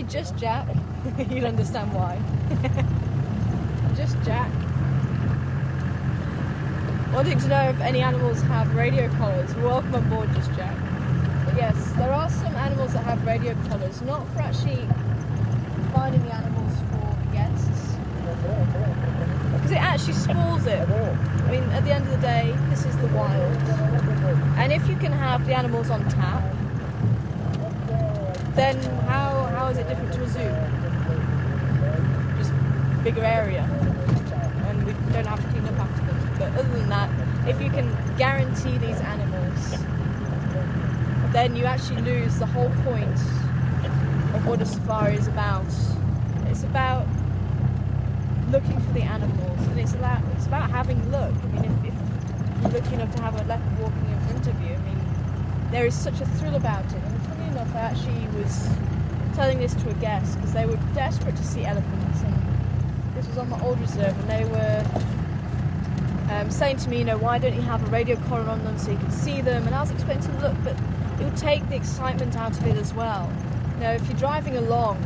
Just Jack. You'll understand why. Just Jack. Wanting to know if any animals have radio collars. Welcome on board, Just Jack. But yes, there are some animals that have radio collars, not for actually finding the animals for the guests, because it actually spoils it. I mean, at the end of the day, this is the wild, and if you can have the animals on tap, then how is it different to a zoo? Just bigger area, and we don't have to clean up after them. But other than that, if you can guarantee these animals, then you actually lose the whole point of what a safari is about. It's about looking for the animals, and it's about having luck. I mean, if you're lucky enough to have a leopard walking in front of you, I mean, there is such a thrill about it. And funny enough, I actually was telling this to a guest because they were desperate to see elephants, and this was on the old reserve, and they were saying to me, you know, why don't you have a radio collar on them so you can see them? And I was explaining to them, look, but it would take the excitement out of it as well. You know, if you're driving along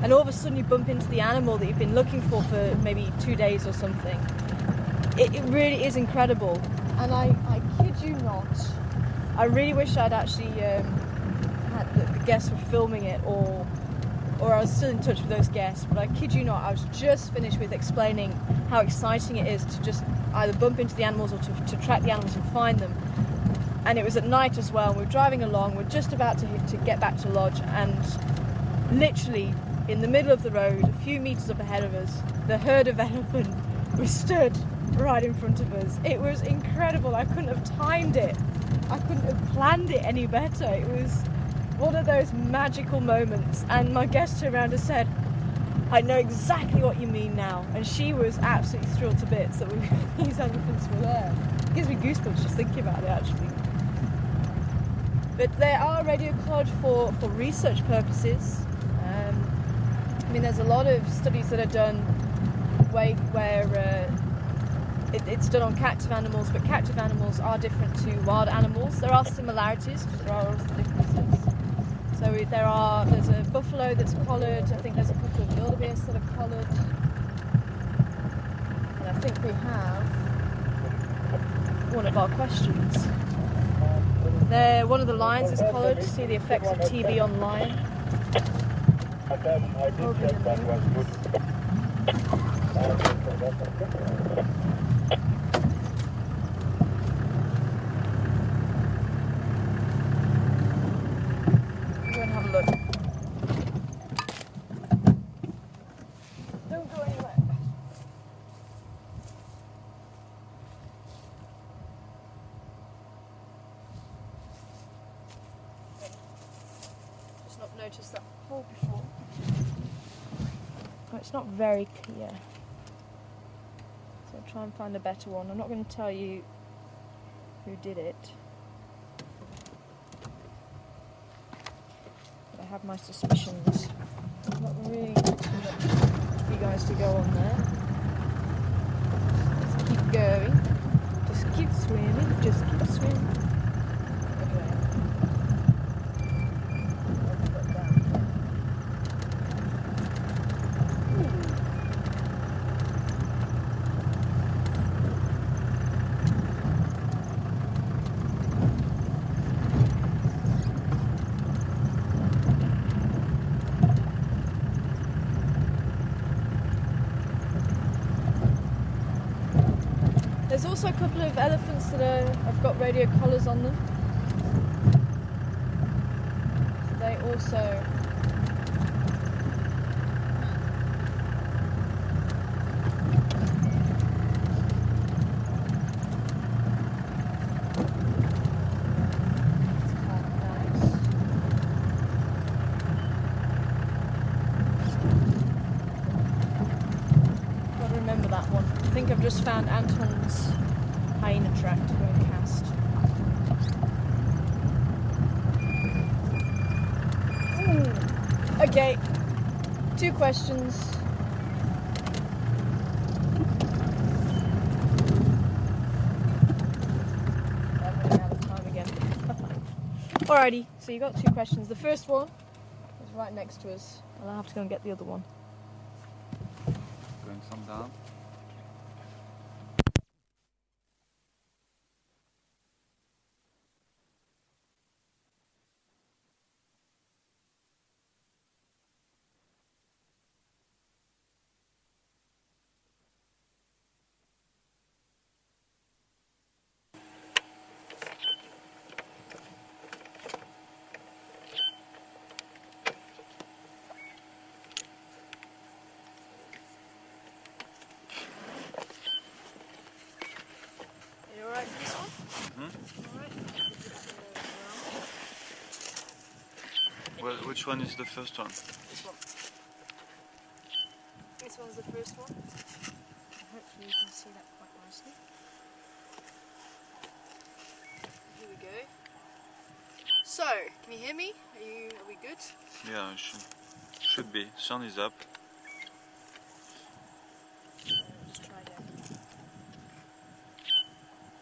and all of a sudden you bump into the animal that you've been looking for maybe 2 days or something, it really is incredible. And I kid you not, I really wish I'd actually had the guests were filming it, or I was still in touch with those guests, but I kid you not, I was just finished with explaining how exciting it is to just either bump into the animals or to track the animals and find them. And it was at night as well, and we were driving along, we're just about to get back to lodge, and literally in the middle of the road, a few metres up ahead of us, the herd of elephant was stood right in front of us. It was incredible. I couldn't have timed it. I couldn't have planned it any better. It was one of those magical moments, and my guest turned around and said, I know exactly what you mean now. And she was absolutely thrilled to bits that these elephants were there. It gives me goosebumps just thinking about it, actually. But they are radio collared for research purposes. I mean, there's a lot of studies that are done where it's done on captive animals, but captive animals are different to wild animals. There are similarities, but there are also differences. So there's a buffalo that's collared, I think there's a couple of wildebeest that are collared, and I think we have one of our questions. One of the lions is collared to see the effects of TB on lion. I did check, that was good. Go and have a look. Don't go anywhere. Just not noticed that hole before. Oh, it's not very clear. So I'll try and find a better one. I'm not going to tell you who did it. I have my suspicions. I'm not really for you guys to go on there. Let's keep going. Just keep swimming. Just keep swimming. Okay. Let's put down there. There's also a couple of elephants that have got radio collars on them. They also that one. I think I've just found Anton's hyena track to go and cast. Ooh. Okay, 2 questions. I'm running out of time again. Alrighty, so you got 2 questions. The first one is right next to us, and I'll have to go and get the other one. Going some down. Alright. Well, which one is the first one? This one. This one's the first one. Hopefully you can see that quite nicely. Here we go. So, can you hear me? Are we good? Yeah, it should be. Sun is up. Let's try again.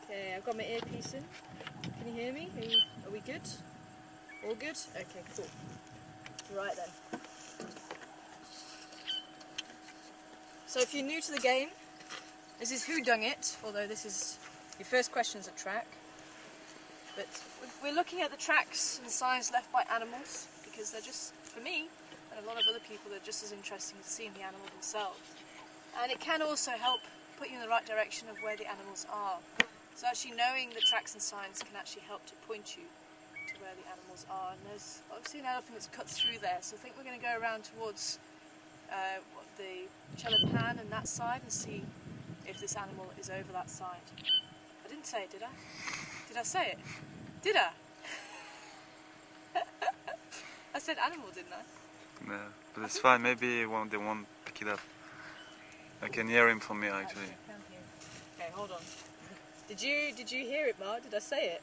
Okay, I've got my earpiece in. Can you hear me? Are we good? All good? Okay, cool. Right then. So if you're new to the game, this is Who Dung It, although this is your first questions at track. But we're looking at the tracks and signs left by animals because they're just, for me, and a lot of other people, they're just as interesting as seeing the animal themselves. And it can also help put you in the right direction of where the animals are. So actually knowing the tracks and signs can actually help to point you to where the animals are. And there's obviously an elephant that's cut through there, so I think we're going to go around towards the Pan and that side and see if this animal is over that side. I didn't say it, did I? Did I say it? Did I? I said animal, didn't I? No, but it's fine. Maybe they won't pick it up. I can hear him from here actually. I can hear. Okay, hold on. Did you hear it, Mark? Did I say it?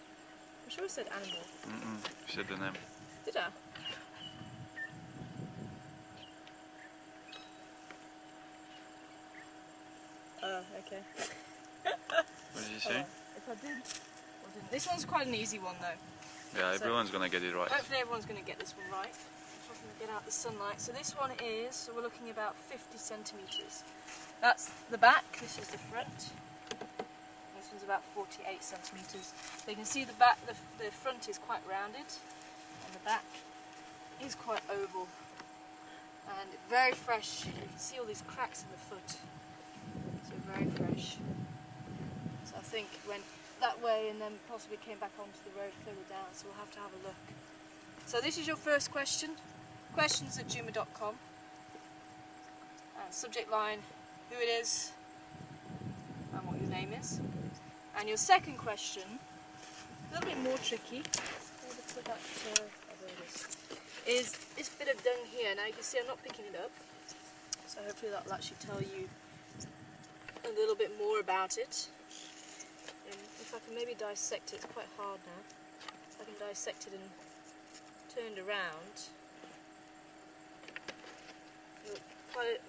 I'm sure I said animal. You said the name. Did I? Oh, okay. What did you say? If I did or didn't. This one's quite an easy one though. Yeah, everyone's gonna get it right. Hopefully everyone's going to get this one right. If I can get out the sunlight. So this one is, so we're looking about 50 centimetres. That's the back, this is the front. This one's about 48 centimetres. So you can see the back, the front is quite rounded and the back is quite oval. And very fresh. You can see all these cracks in the foot. So very fresh. So I think it went that way and then possibly came back onto the road further down, so we'll have to have a look. So this is your first question, questions@juma.com, and subject line, who it is and what your name is. And your second question, a little bit more tricky, where to put that, oh, there it is this bit of dung here. Now you can see I'm not picking it up, so hopefully that will actually tell you a little bit more about it. If I can maybe dissect it, it's quite hard now. If I can dissect it and turn it around. Look,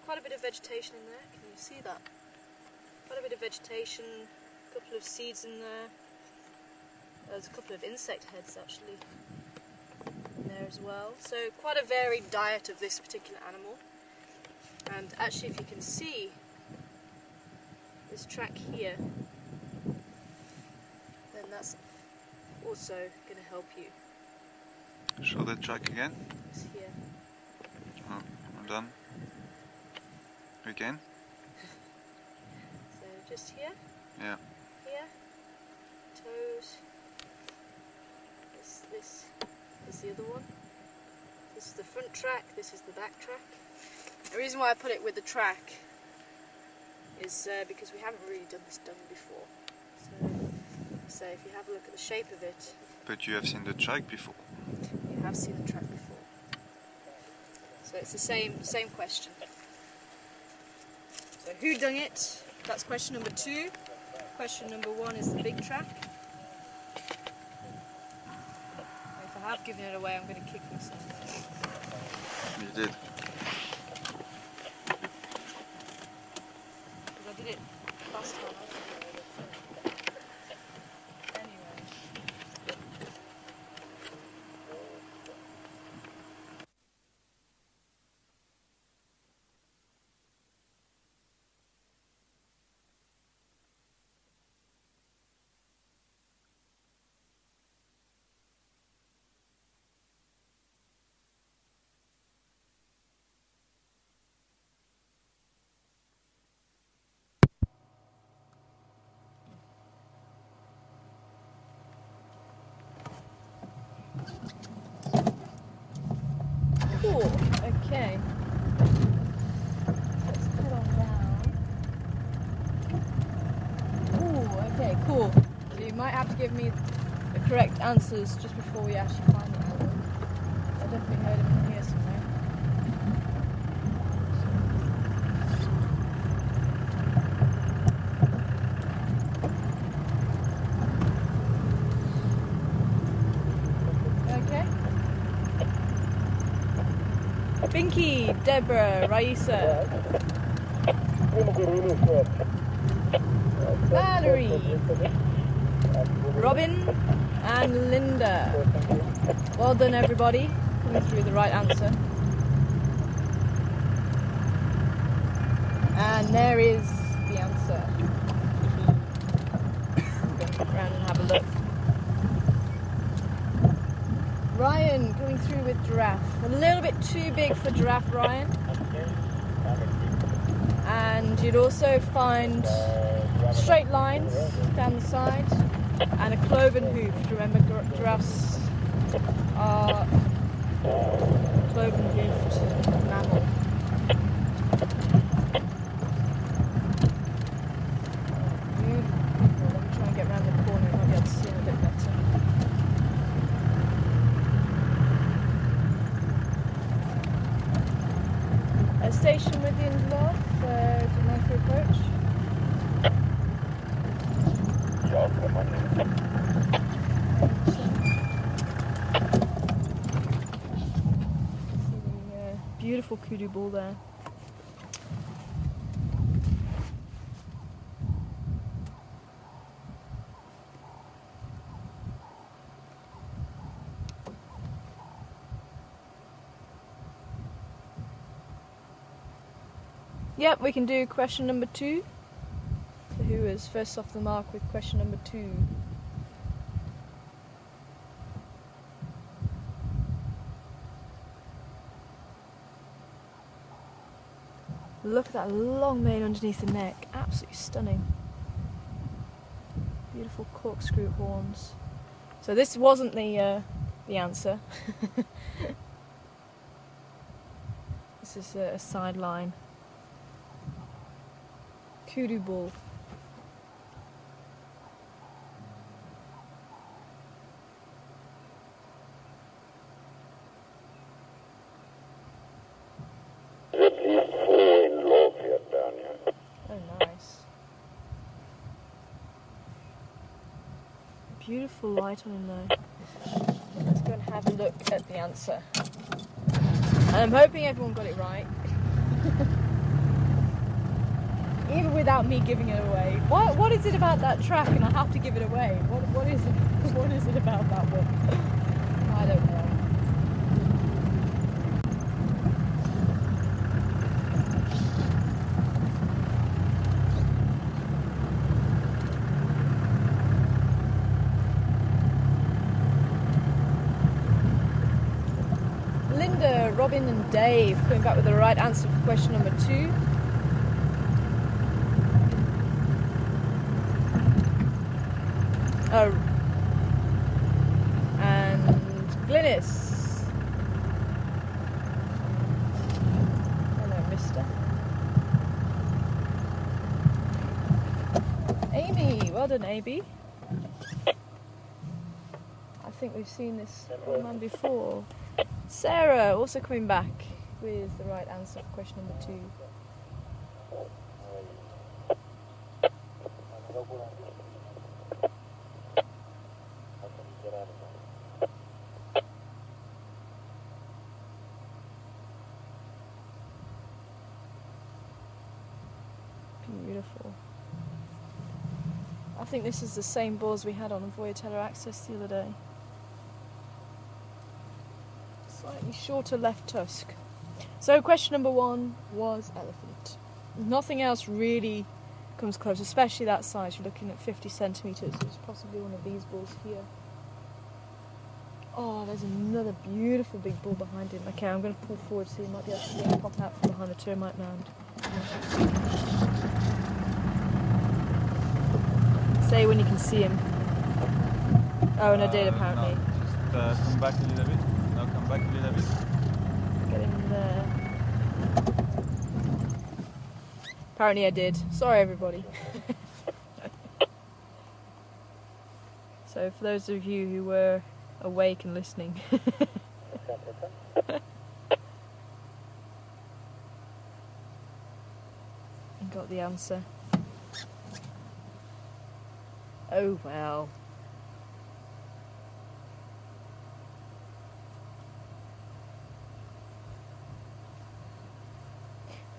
quite a bit of vegetation in there. Can you see that? Quite a bit of vegetation, a couple of seeds in there. There's a couple of insect heads actually in there as well. So quite a varied diet of this particular animal. And actually, if you can see this track here, then that's also going to help you. Show the track again. It's here. Oh, I'm done. Again? So just here. Yeah. Here. Toes. This is the other one. This is the front track. This is the back track. The reason why I put it with the track is because we haven't really done this dung before. So if you have a look at the shape of it. But you have seen the track before. You have seen the track before. So it's the same question. So who dung it? That's question number 2. Question number 1 is the big track. If I have given it away, I'm going to kick myself. You did. Because I did it last time. Cool, okay. Let's head on down. Ooh, okay, cool. So you might have to give me the correct answers just before we actually find the animal. I definitely heard him in here somewhere. Okay. Pinky, Deborah, Raisa, Valerie, Robin and Linda. Well done everybody, coming through the right answer. And there is the answer. Go around and have a look. Ryan coming through with giraffe. A little bit too big for giraffe, Ryan. And you'd also find straight lines down the side and a cloven hoof. Remember, giraffes are cloven hoofed mammal. Beautiful. Let me try and get around the corner. I might be able to see him a bit better. Station with the love. Do you mind to approach? See the beautiful kudu bull there. Yep, we can do question number 2. So who is first off the mark with question number 2? Look at that long mane underneath the neck. Absolutely stunning. Beautiful corkscrew horns. So this wasn't the answer. This is a sideline. Kudu bull. Oh, nice. Beautiful light on him though. Let's go and have a look at the answer. And I'm hoping everyone got it right. Even without me giving it away. What is it about that track and I have to give it away? What is it? What is it about that one? I don't know. Linda, Robin and Dave coming back with the right answer for question number 2. Oh, and Glynis. Hello, mister. Amy, well done, Amy. I think we've seen this man before. Sarah, also coming back with the right answer for question number 2. Beautiful. I think this is the same balls we had on Voyatella Access the other day. Slightly shorter left tusk. So question number 1 was elephant. Nothing else really comes close, especially that size. You're looking at 50 centimetres. It's possibly one of these bulls here. Oh, there's another beautiful big bull behind him. Okay, I'm going to pull forward so you might be able to see him pop out from behind the termite mound. Say when you can see him. Oh, and I did apparently. No, just come back a little bit. Now come back a little bit. Get him there. Apparently I did. Sorry everybody. So for those of you who were awake and listening, and got the answer. Oh well.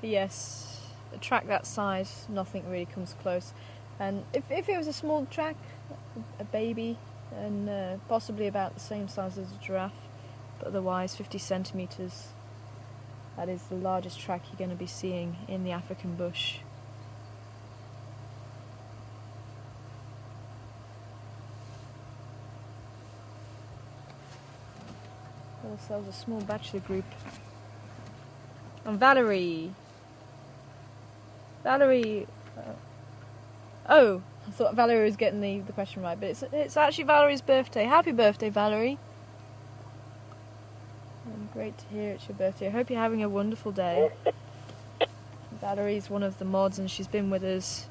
But yes, a track that size, nothing really comes close. And if it was a small track, a baby, and possibly about the same size as a giraffe, but otherwise 50 centimetres, that is the largest track you're going to be seeing in the African bush. Got ourselves a small bachelor group. And Valerie! Oh, I thought Valerie was getting the question right, but it's actually Valerie's birthday. Happy birthday, Valerie! And great to hear it's your birthday. I hope you're having a wonderful day. Valerie's one of the mods, and she's been with us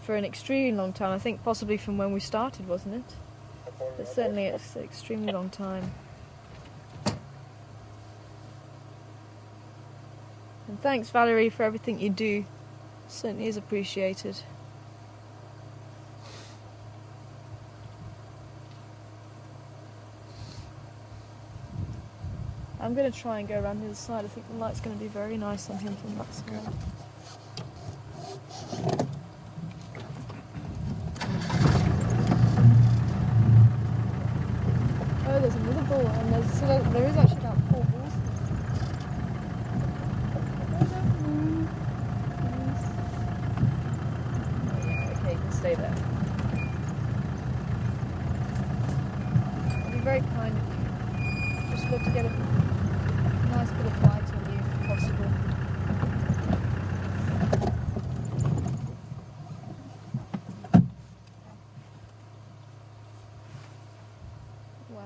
for an extremely long time. I think possibly from when we started, wasn't it? But certainly it's an extremely long time. And thanks, Valerie, for everything you do. Certainly is appreciated. I'm going to try and go around the other side. I think the light's going to be very nice on him from that side. Oh, there's another bull, and there is actually about 4 bulls. Okay, you can stay there. It'll be very kind of you. Just love to get a nice bit of light on you if possible. Wow.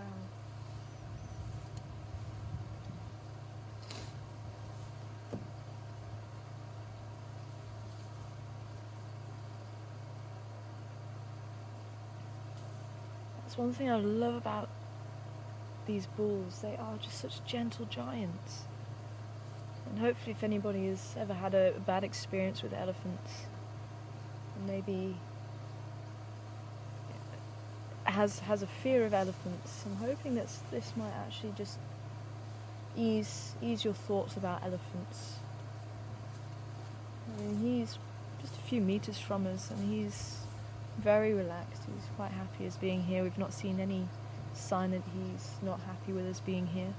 That's one thing I love about these bulls. They are just such gentle giants. And hopefully if anybody has ever had a bad experience with elephants, and maybe has a fear of elephants, I'm hoping that this might actually just ease your thoughts about elephants. I mean, he's just a few meters from us, and he's very relaxed. He's quite happy as being here. We've not seen any sign that he's not happy with us being here.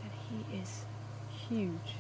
And he is huge.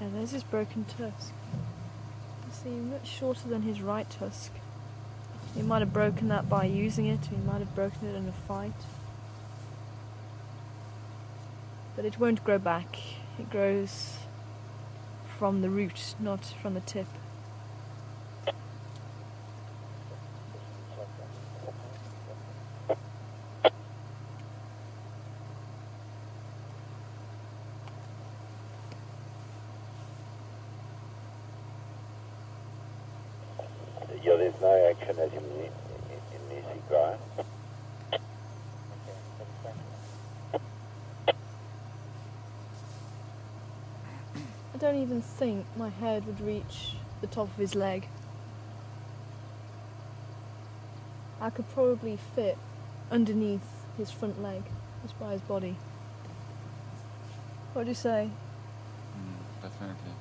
Yeah, there's his broken tusk. You see, much shorter than his right tusk. He might have broken that by using it, or he might have broken it in a fight. But it won't grow back. It grows from the root, not from the tip. Yeah, there's no action as in music, right? I don't even think my head would reach the top of his leg. I could probably fit underneath his front leg, just by his body. What do you say? Definitely.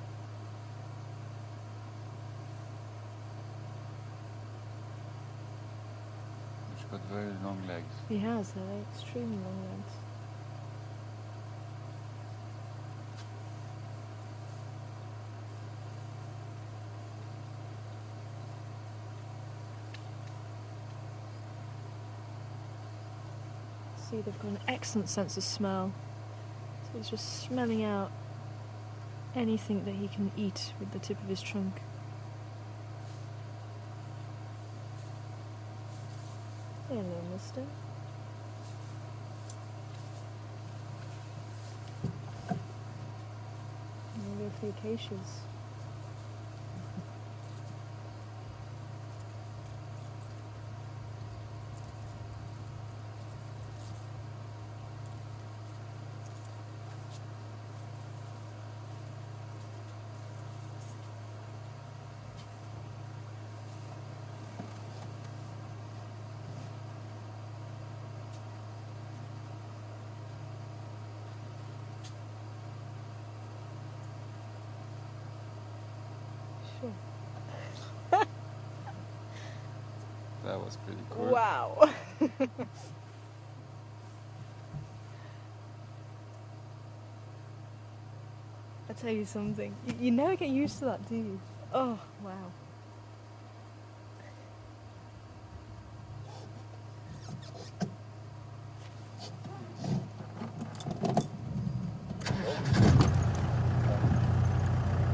He's got very long legs. He has, extremely long legs. see they've got an excellent sense of smell. So he's just smelling out anything that he can eat with the tip of his trunk. Hello, mister. And we'll go for the acacias. That was pretty cool. Wow. I'll tell you something. You never get used to that, do you? Oh, wow.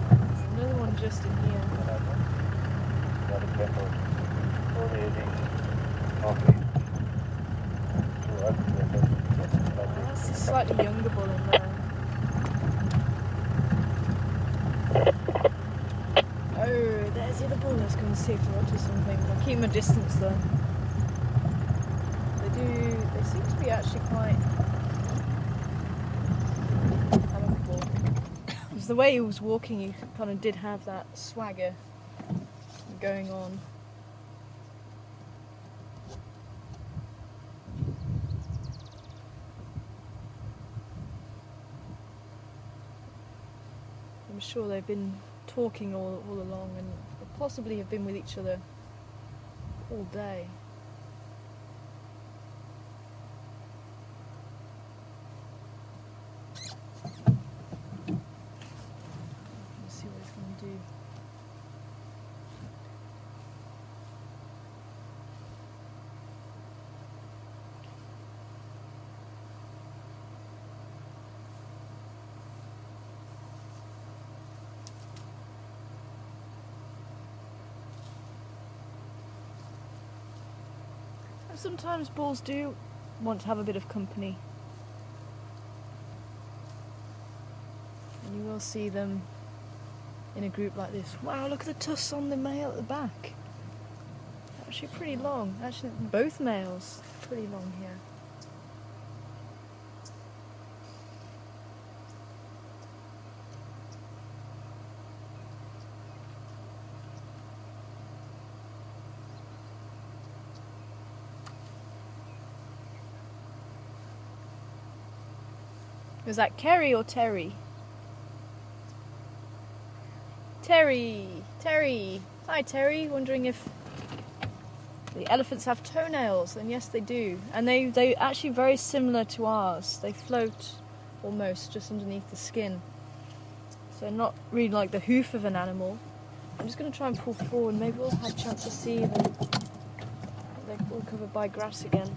There's another one just in here. That's a slightly younger bull in there. Oh, there's the other bull. Let's go and see if they're up to something. I'll keep my distance though. They seem to be actually quite amicable. Because the way he was walking, he kind of did have that swagger going on. I'm sure they've been talking all along and possibly have been with each other all day. Let's see what he's going to do. Sometimes bulls do want to have a bit of company. And you will see them in a group like this. Wow, look at the tusks on the male at the back. Actually pretty long. Actually, both males pretty long here. Was that Kerry or Terry? Terry! Terry! Hi Terry, wondering if the elephants have toenails, and yes they do. And they're actually very similar to ours. They float almost just underneath the skin. So not really like the hoof of an animal. I'm just going to try and pull forward, maybe we'll have a chance to see them. They're all covered by grass again.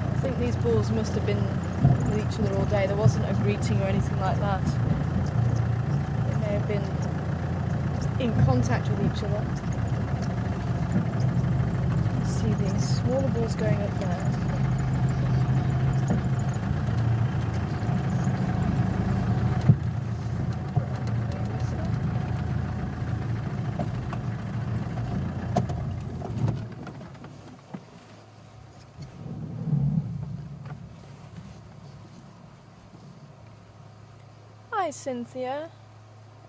I think these bulls must have been with each other all day. There wasn't a greeting or anything like that. They may have been in contact with each other. See these smaller bulls going up there. Hi Cynthia,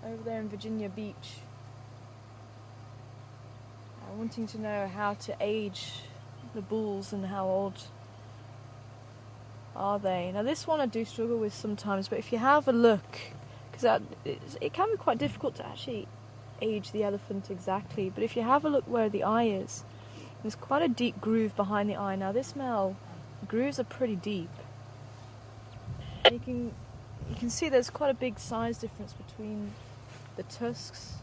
over there in Virginia Beach. Wanting to know how to age the bulls and how old are they. Now this one I do struggle with sometimes, but if you have a look, because it can be quite difficult to actually age the elephant exactly, but if you have a look where the eye is, there's quite a deep groove behind the eye. Now this male, the grooves are pretty deep. And you can see there's quite a big size difference between the tusks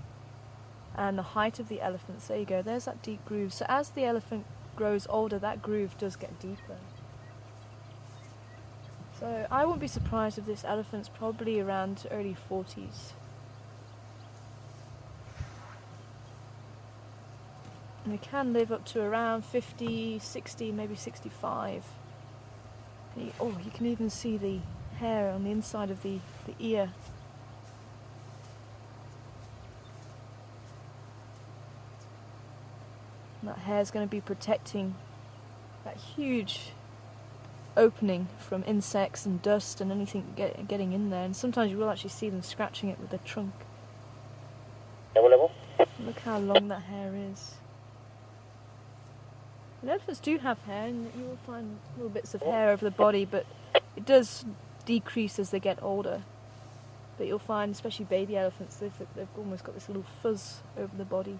and the height of the elephant. There you go, there's that deep groove. So as the elephant grows older, that groove does get deeper. So I wouldn't be surprised if this elephant's probably around early 40s. And they can live up to around 50, 60, maybe 65. You can even see the hair on the inside of the ear. And that hair is going to be protecting that huge opening from insects and dust and anything getting in there. And sometimes you will actually see them scratching it with their trunk. Level. Look how long that hair is. And elephants do have hair, and you will find little bits of hair over the body, but it does decrease as they get older. But you'll find, especially baby elephants, they've almost got this little fuzz over the body.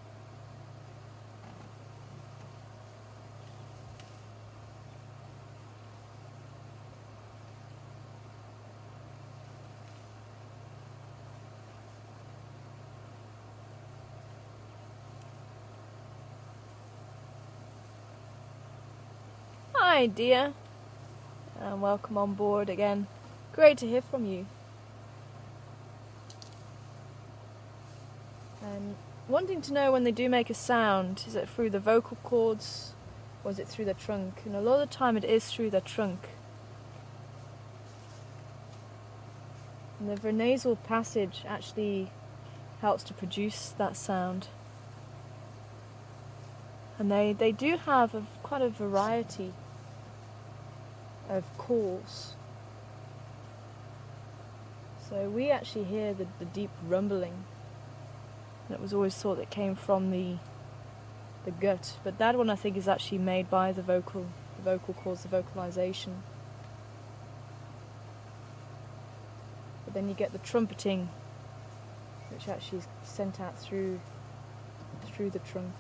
Hi dear, and welcome on board again. Great to hear from you. And wanting to know when they do make a sound, is it through the vocal cords or is it through the trunk? And a lot of the time it is through the trunk. And the vernasal passage actually helps to produce that sound. And they do have quite a variety of calls. So we actually hear the deep rumbling. And it was always thought that came from the gut, but that one I think is actually made by the vocal cords, the vocalization. But then you get the trumpeting, which actually is sent out through the trunk.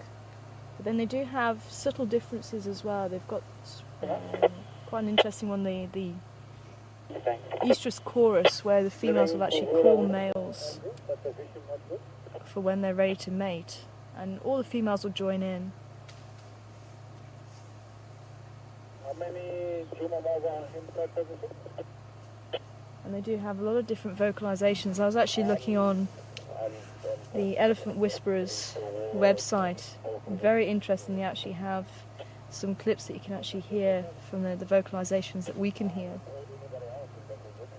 But then they do have subtle differences as well. They've got quite an interesting one, the estrus chorus, where the females will actually call males for when they're ready to mate, and all the females will join in. How many And they do have a lot of different vocalizations. I was actually looking on the Elephant Whisperers website. Very interesting. They actually have some clips that you can actually hear from the vocalizations that we can hear.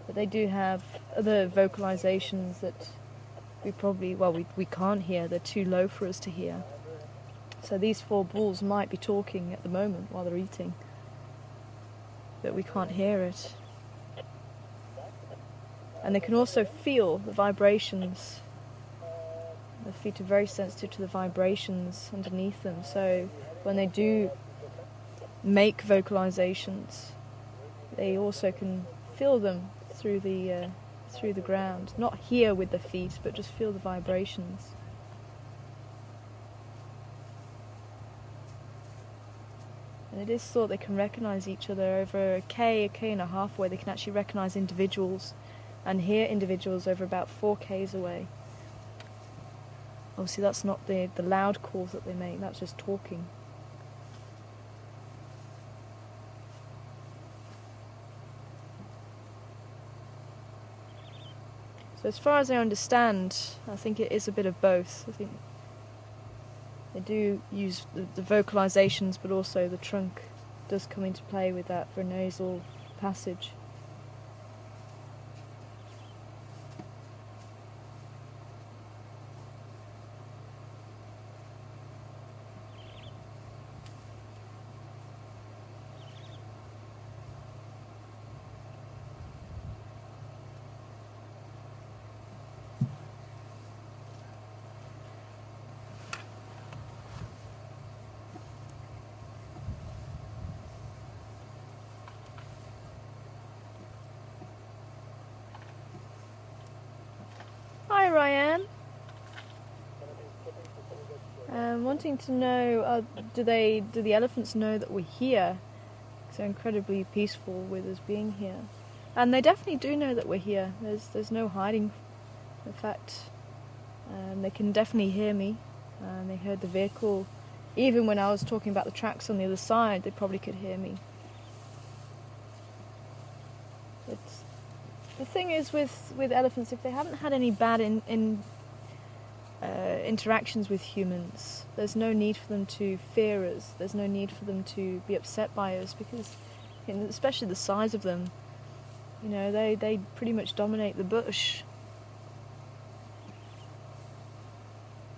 But they do have other vocalizations that we can't hear. They're too low for us to hear. So these four bulls might be talking at the moment while they're eating, but we can't hear it. And they can also feel the vibrations. The feet are very sensitive to the vibrations underneath them, so when they do make vocalizations, they also can feel them through the ground. Not hear with the feet, but just feel the vibrations. And it is thought they can recognize each other over a K and a half away. They can actually recognize individuals and hear individuals over about 4 Ks away. Obviously that's not the loud calls that they make, that's just talking. So as far as I understand, I think it is a bit of both. I think they do use the vocalizations, but also the trunk does come into play with that vernasal passage. Hi Ryan. Wanting to know, do the elephants know that we're here? Because they're incredibly peaceful with us being here, and they definitely do know that we're here. There's no hiding. In fact, they can definitely hear me. They heard the vehicle even when I was talking about the tracks on the other side, they probably could hear me. The thing is with elephants, if they haven't had any bad interactions with humans, there's no need for them to fear us. There's no need for them to be upset by us, because, especially the size of them, they pretty much dominate the bush.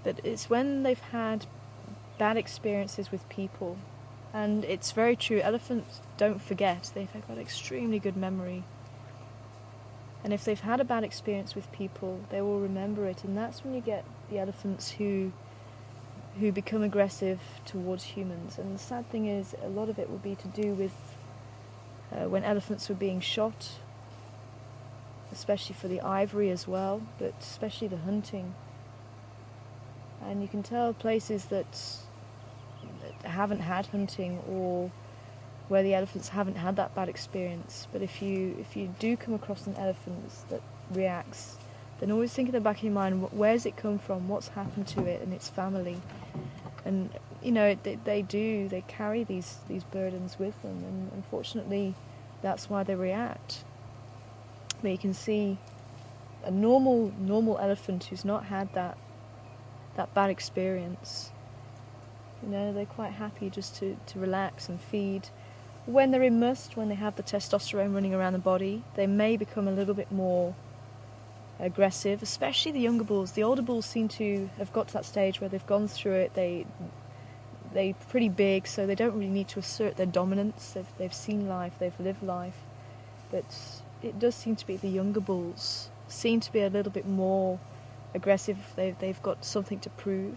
But it's when they've had bad experiences with people, and it's very true, elephants don't forget. They've got extremely good memory. And if they've had a bad experience with people, they will remember it, and that's when you get the elephants who become aggressive towards humans. And the sad thing is, a lot of it will be to do with when elephants were being shot, especially for the ivory as well, but especially the hunting. And you can tell places that haven't had hunting, or where the elephants haven't had that bad experience. But if you do come across an elephant that reacts, then always think in the back of your mind, where's it come from, what's happened to it and its family. And they carry these burdens with them, and unfortunately that's why they react. But you can see a normal elephant who's not had that bad experience, they're quite happy just to relax and feed. When they're in must, when they have the testosterone running around the body, they may become a little bit more aggressive, especially the younger bulls. The older bulls seem to have got to that stage where they've gone through it. They're pretty big, so they don't really need to assert their dominance. They've seen life, they've lived life. But it does seem to be the younger bulls seem to be a little bit more aggressive. They've got something to prove,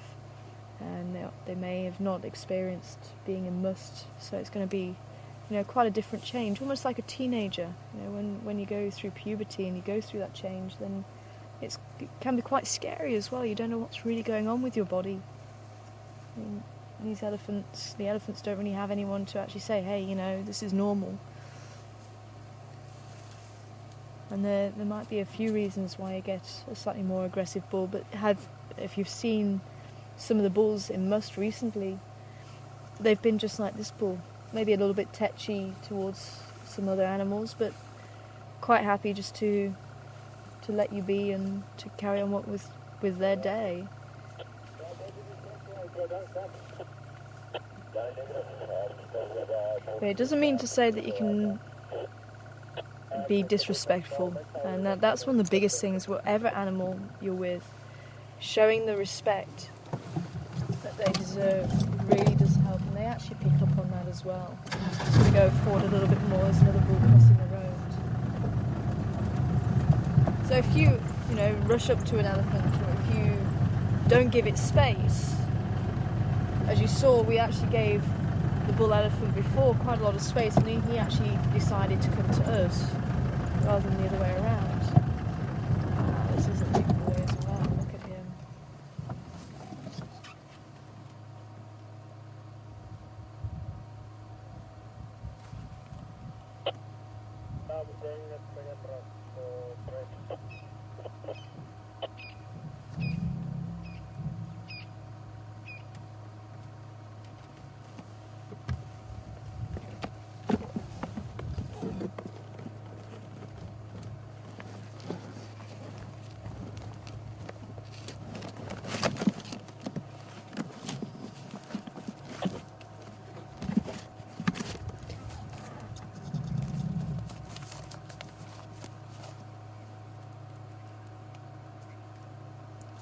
and they may have not experienced being in must, so it's going to be quite a different change, almost like a teenager. When you go through puberty and you go through that change, then it can be quite scary as well. You don't know what's really going on with your body. I mean, the elephants don't really have anyone to actually say, hey, this is normal. And there might be a few reasons why you get a slightly more aggressive bull, but if you've seen some of the bulls in must recently, they've been just like this bull. Maybe a little bit tetchy towards some other animals, but quite happy just to let you be and to carry on with their day. But it doesn't mean to say that you can be disrespectful, and that's one of the biggest things, whatever animal you're with, showing the respect that they deserve really does help, and they actually pick up on that as well. Just going to go forward a little bit more as another bull crossing the road. So if you rush up to an elephant, or if you don't give it space, as you saw, we actually gave the bull elephant before quite a lot of space, and he actually decided to come to us rather than the other way around. This is a big boy as well, look at him.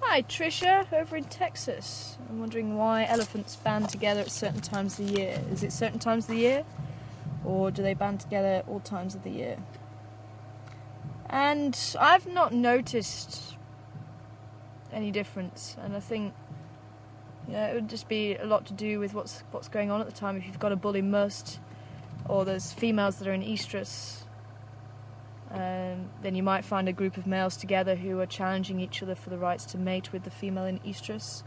Hi Trisha, over in Texas. I'm wondering why elephants band together at certain times of the year. Is it certain times of the year, or do they band together at all times of the year? And I've not noticed any difference, and I think it would just be a lot to do with what's going on at the time. If you've got a bull in must, or there's females that are in estrus, then you might find a group of males together who are challenging each other for the rights to mate with the female in estrus.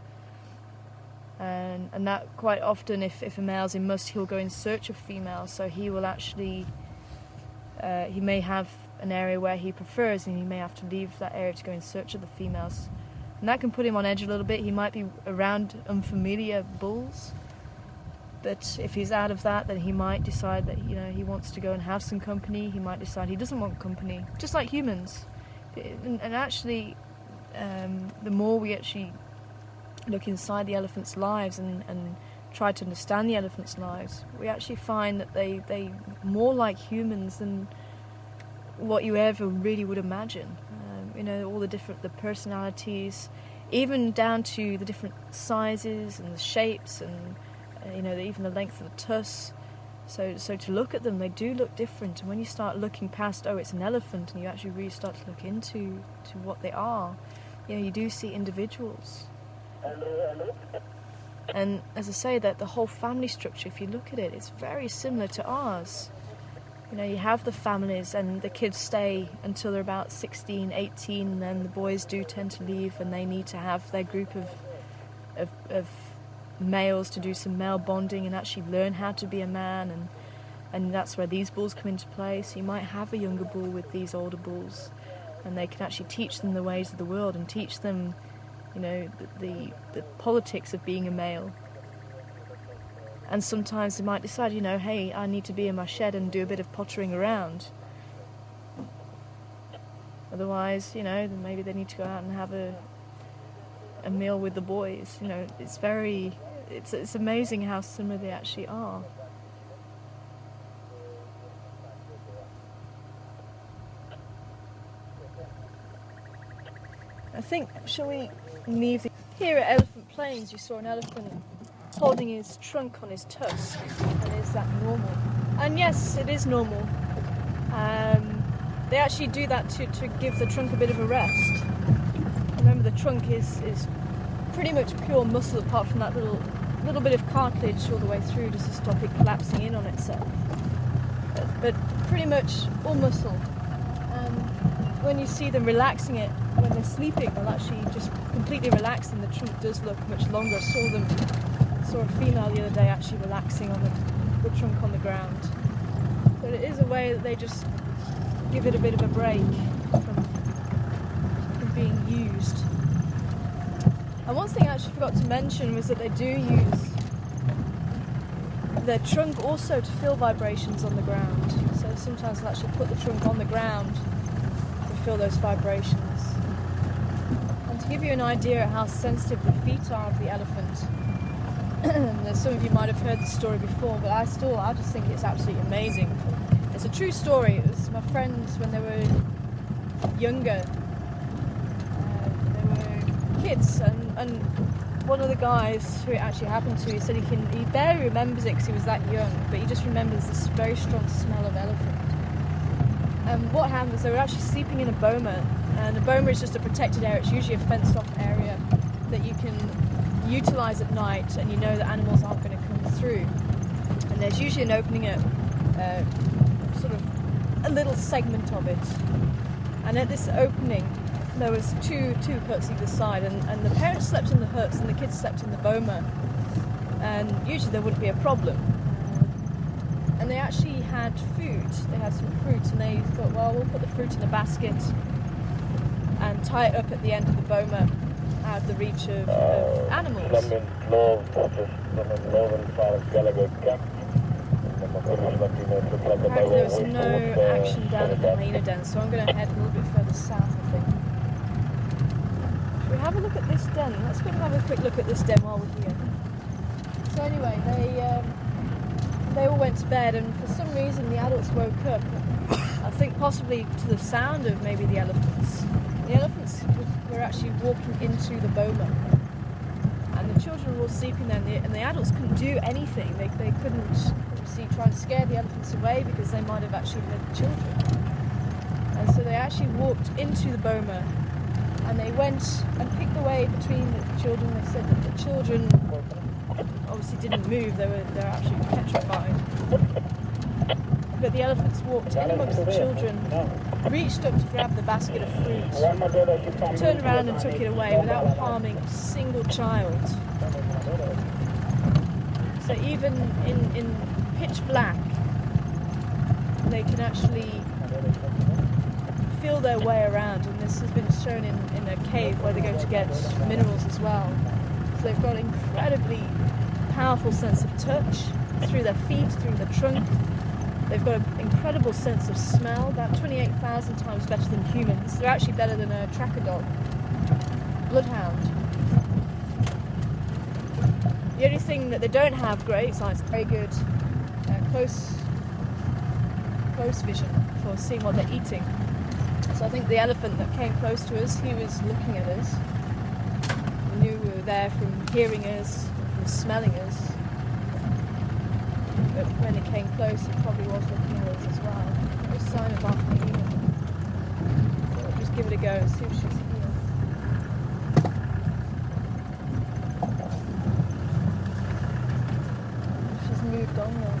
And that quite often, if a male's in must, he'll go in search of females, so he will actually, he may have an area where he prefers, and he may have to leave that area to go in search of the females. And that can put him on edge a little bit. He might be around unfamiliar bulls, But if he's out of that, then he might decide that, you know, he wants to go and have some company. He might decide he doesn't want company, just like humans. And actually, the more we actually look inside the elephants' lives and try to understand the elephants' lives, we actually find that they more like humans than what you ever really would imagine. You know, all the personalities, even down to the different sizes and the shapes, and you know, even the length of the tusks. So to look at them, they do look different. And when you start looking past, oh, it's an elephant, and you actually really start to look into what they are, you know, you do see individuals. And as I say, that the whole family structure, if you look at it, it's very similar to ours. You know, you have the families, and the kids stay until they're about 16, 18, and then the boys do tend to leave, and they need to have their group of males to do some male bonding and actually learn how to be a man, and that's where these bulls come into play. So you might have a younger bull with these older bulls, and they can actually teach them the ways of the world and teach them, you know, the politics of being a male. And sometimes they might decide, you know, hey, I need to be in my shed and do a bit of pottering around. Otherwise, you know, then maybe they need to go out and have a meal with the boys. You know, it's amazing how similar they actually are. I think, shall we leave here at Elephant Plains? You saw an elephant holding his trunk on his tusk, and is that normal? And yes, it is normal. They actually do that to give the trunk a bit of a rest. Remember, the trunk is pretty much pure muscle, apart from that little bit of cartilage all the way through, just to stop it collapsing in on itself. But pretty much all muscle. When you see them relaxing it when they're sleeping, they'll actually just completely relax, and the trunk does look much longer. I saw a female the other day actually relaxing on the trunk on the ground. So it is a way that they just give it a bit of a break from being used. And one thing I actually forgot to mention was that they do use their trunk also to feel vibrations on the ground. So sometimes they'll actually put the trunk on the ground to feel those vibrations. And to give you an idea of how sensitive the feet are of the elephant, some of you might have heard the story before, but I just think it's absolutely amazing. It's a true story. It was my friends when they were younger. They were kids, and one of the guys who it actually happened to, he said he barely remembers it because he was that young, but he just remembers this very strong smell of elephant. And what happened was they were actually sleeping in a boma, and a boma is just a protected area. It's usually a fenced off area that you can utilise at night, and you know that animals aren't going to come through. And there's usually an opening at sort of a little segment of it. And at this opening, there was two huts either side, and the parents slept in the huts and the kids slept in the boma. And usually there wouldn't be a problem. And they actually had food. They had some fruit, and they thought, well, we'll put the fruit in a basket and tie it up at the end of the boma, out of the reach of animals. Apparently there was no action down at the hyena den, so I'm going to head a little bit further south, I think. Should we have a look at this den? Let's go and have a quick look at this den while we're here. So anyway, they all went to bed, and for some reason the adults woke up, I think possibly to the sound of maybe the elephants. The elephants were actually walking into the boma, and the children were all sleeping there, and the adults couldn't do anything. They couldn't obviously try and scare the elephants away because they might have actually hurt the children. And so they actually walked into the boma, and they went and picked away between the children. They said that the children obviously didn't move, they're absolutely petrified. But the elephants walked in amongst the children, reached up to grab the basket of fruit, turned around and took it away without harming a single child. So even in pitch black, they can actually feel their way around, and this has been shown in a cave where they go to get minerals as well. So they've got incredibly powerful sense of touch through their feet, through the trunk. They've got an incredible sense of smell, about 28,000 times better than humans. They're actually better than a tracker dog, bloodhound. The only thing that they don't have great is very good close vision for seeing what they're eating. So I think the elephant that came close to us, he was looking at us. He knew we were there from hearing us, from smelling us. But when it came close, he probably was looking at us as well. No sign of our hyena. So we'll just give it a go and see if she's here. She's moved on now.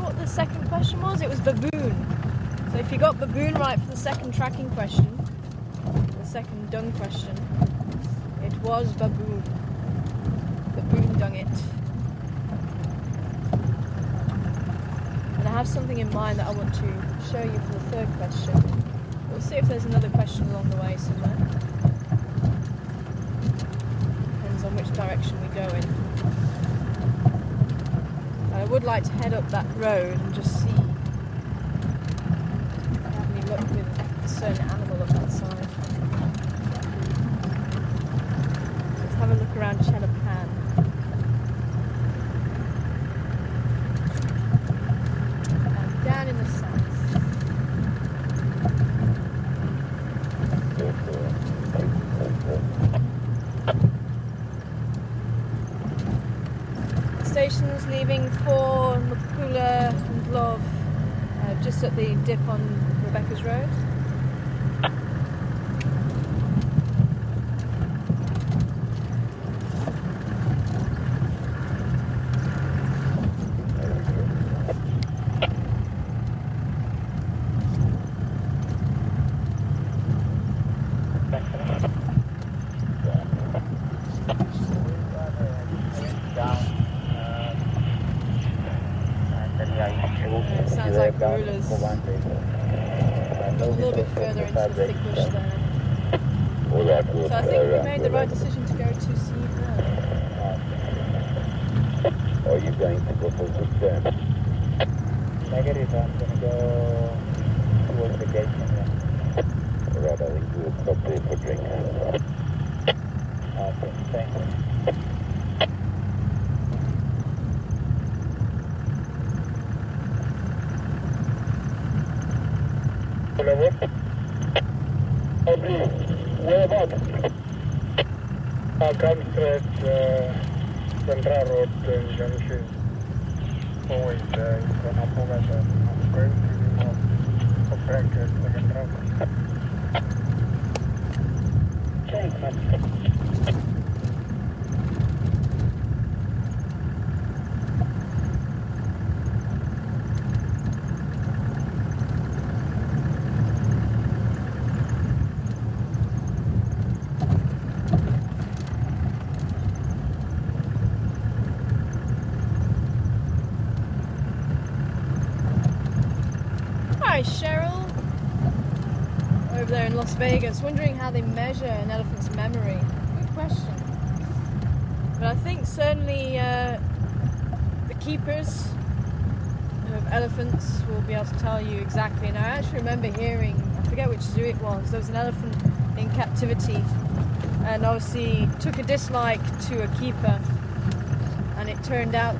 What the second question was? It was baboon. So if you got baboon right for the second tracking question, the second dung question, it was baboon. Baboon dung it. And I have something in mind that I want to show you for the third question. We'll see if there's another question along the way somewhere. Depends on which direction we go in. I would like to head up that road and just see have any luck with a certain animal up that side. Let's have a look around Pan. And down in the south. Stations leaving for Makula and Love, just at the dip on Rebecca's Road. It sounds like gorillas. A little bit further into the thick bush there. So I think we made the right decision to go to see her. Are you going to go for good term? Negative, I'm going to go towards the gate. Right, I think we'll stop there for drink. Okay, thank you. Whereabouts? Come straight Central Road Junction. Always in front of Bogota. I'm going to be more of practice second round. Hi Cheryl, over there in Las Vegas, wondering how they measure an elephant's memory. Good question. But I think certainly the keepers of elephants will be able to tell you exactly. And I actually remember hearing, I forget which zoo it was, there was an elephant in captivity and obviously took a dislike to a keeper, and it turned out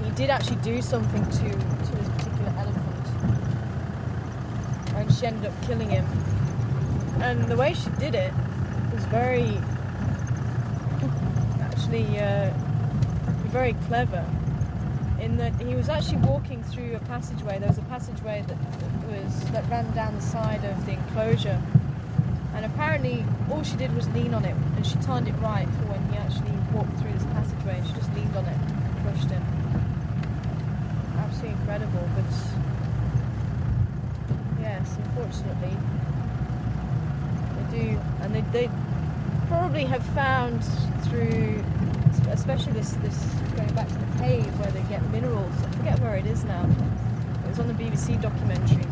he did actually do something to this particular elephant. And she ended up killing him. And the way she did it was very clever, in that he was actually walking through a passageway. There was a passageway that ran down the side of the enclosure, and apparently all she did was lean on it, and she timed it right for when he actually walked through this passageway, and she just leaned on it and crushed him. Absolutely incredible, but yes, unfortunately they do, and they probably have found through, especially this going back to the cave where they get minerals. I forget where it is now. It was on the BBC documentary,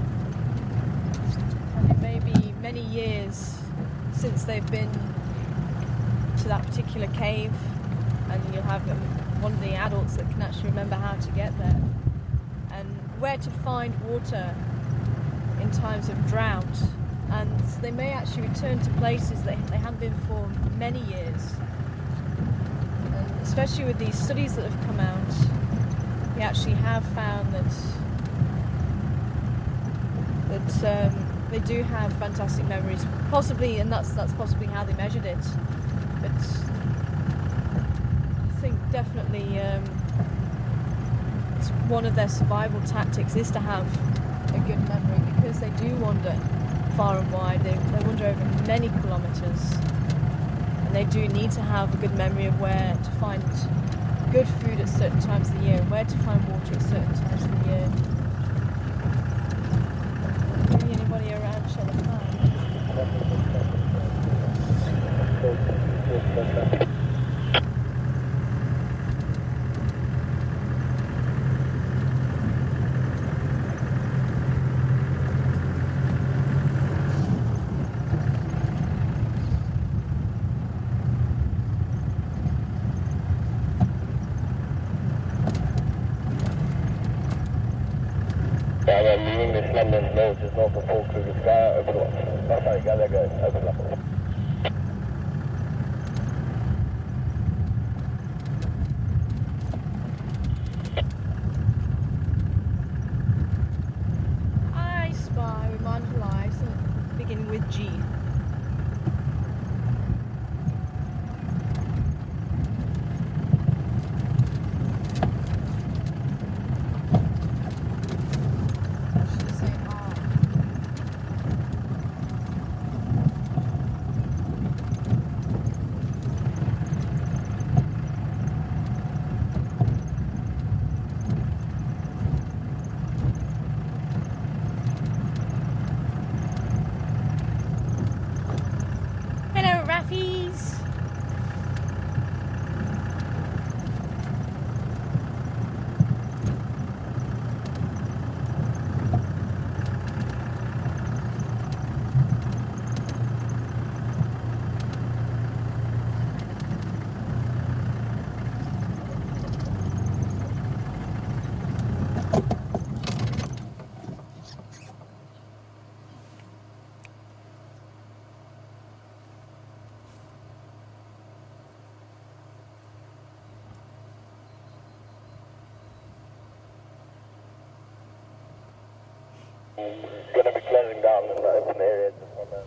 and it may be many years since they've been to that particular cave, and you'll have one of the adults that can actually remember how to get there and where to find water in times of drought. And they may actually return to places that they haven't been for many years. And especially with these studies that have come out, we actually have found that they do have fantastic memories, possibly, and that's possibly how they measured it. But I think definitely it's one of their survival tactics is to have a good memory, because they do wander far and wide. They wander over many kilometres, and they do need to have a good memory of where to find good food at certain times of the year and where to find water at certain times of the year. Maybe anybody around shall have found. Leaving this London Road just north of Falkirk Sky, open up. Oh, sorry, gather go, open up. I spy with mindful eyes, beginning with G. It's going to be closing down in the open area just on the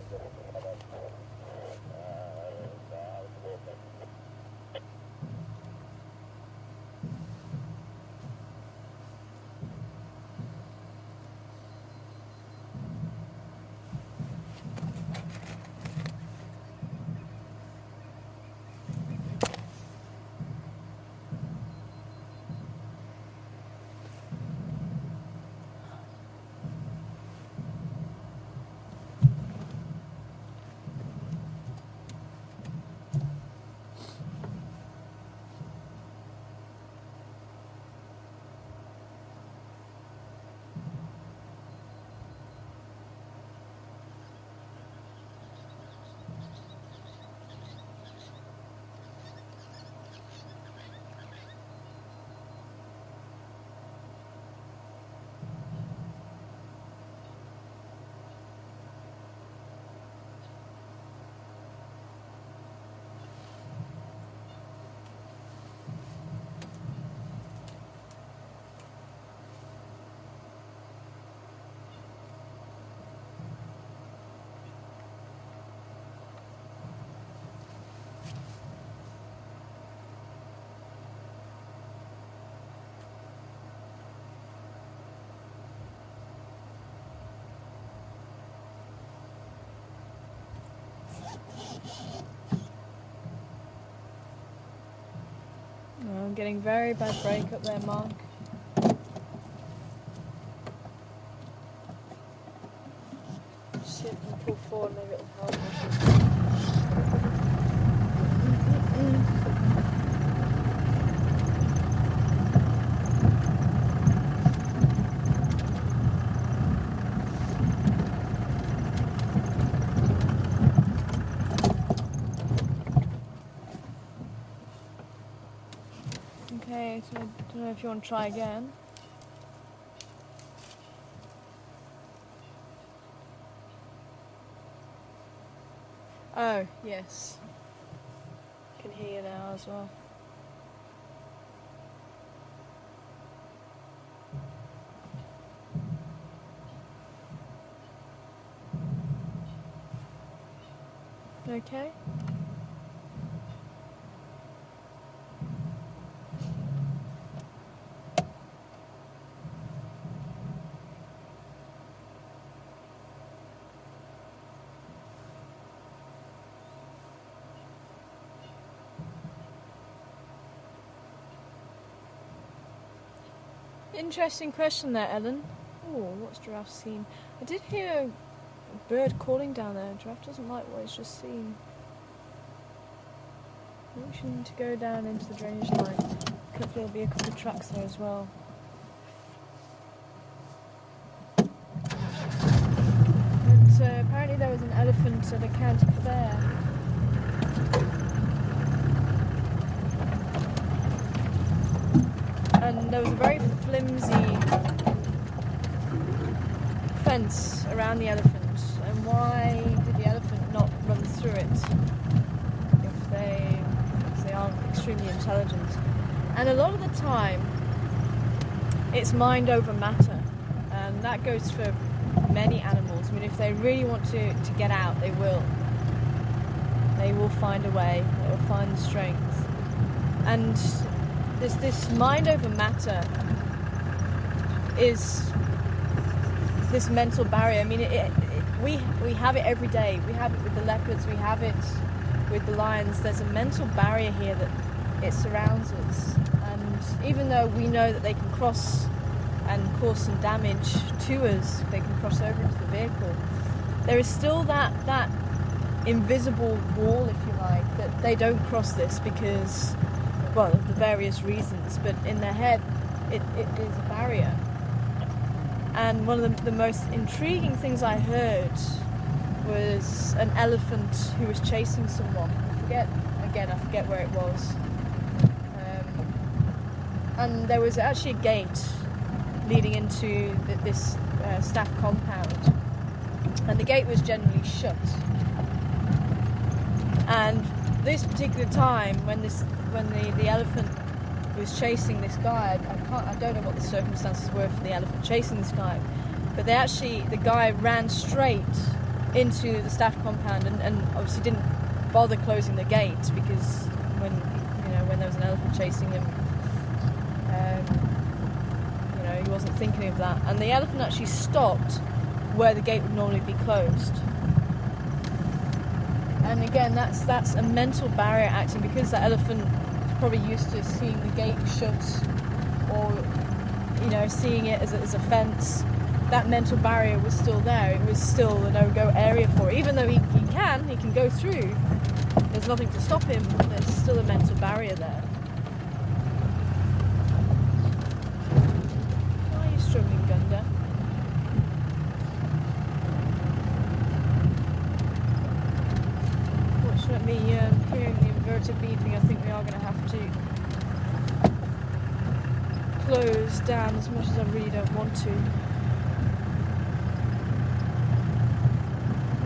I'm getting very bad break up there, Mark. forward, maybe it'll help. Okay, so I don't know if you want to try again. Oh, yes. I can hear you now as well. Okay. Interesting question there, Ellen. Oh, what's Giraffe seen? I did hear a bird calling down there. Giraffe doesn't like what he's just seen. I think we need to go down into the drainage line. Hopefully there'll be a couple of tracks there as well. And apparently there was an elephant at a county fair. And there was a very flimsy fence around the elephant. And why did the elephant not run through it if they aren't extremely intelligent? And a lot of the time, it's mind over matter. And that goes for many animals. I mean, if they really want to get out, they will. They will find a way. They will find the strength. And this mind over matter is this mental barrier. I mean, we have it every day. We have it with the leopards. We have it with the lions. There's a mental barrier here that it surrounds us. And even though we know that they can cross and cause some damage to us, they can cross over into the vehicle, there is still that invisible wall, if you like, that they don't cross this because, well, of the various reasons, but in their head it is a barrier. And one of the most intriguing things I heard was an elephant who was chasing someone. I forget where it was. And there was actually a gate leading into this staff compound, and the gate was generally shut. And this particular time, when the elephant was chasing this guy, I don't know what the circumstances were for the elephant chasing this guy, but the guy ran straight into the staff compound and obviously didn't bother closing the gate, because when there was an elephant chasing him, he wasn't thinking of that. And the elephant actually stopped where the gate would normally be closed. And again, that's a mental barrier acting, because that elephant is probably used to seeing the gate shut, or seeing it as a fence. That mental barrier was still there. It was still a no-go area for it. Even though he can go through, there's nothing to stop him. There's still a mental barrier there. Why are you struggling, Gunda? Fortunately, hearing the inverter beeping, I think we are going to have to close down, as much as I really don't want to.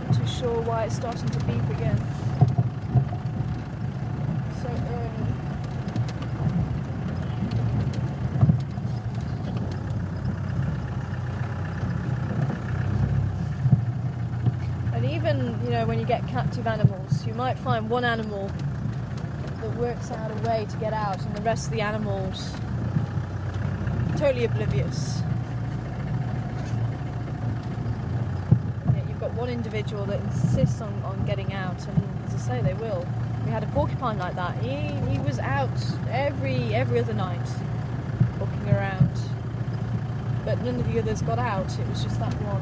Not too sure why it's starting to beep again so early. And even, when you get captive animals, you might find one animal that works out a way to get out, and the rest of the animals totally oblivious. Yeah, you've got one individual that insists on getting out, and as I say, they will. We had a porcupine like that. He was out every other night, walking around, but none of the others got out. It was just that one.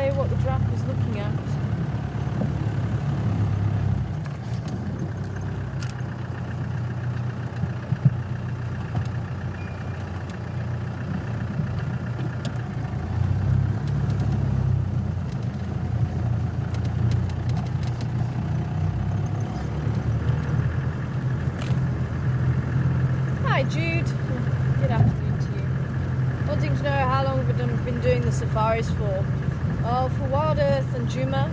say what the draft was looking at. Hi Jude, good afternoon to you. Wanting to know how long we've been doing the safaris for. Well, for Wild Earth and Juma,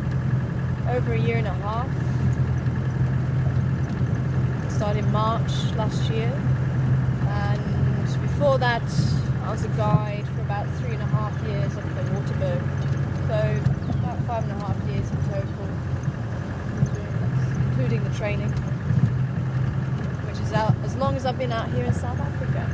over a year and a half. Started in March last year, and before that I was a guide for about 3.5 years up at Waterberg. So about 5.5 years in total, including the training, which is out as long as I've been out here in South Africa.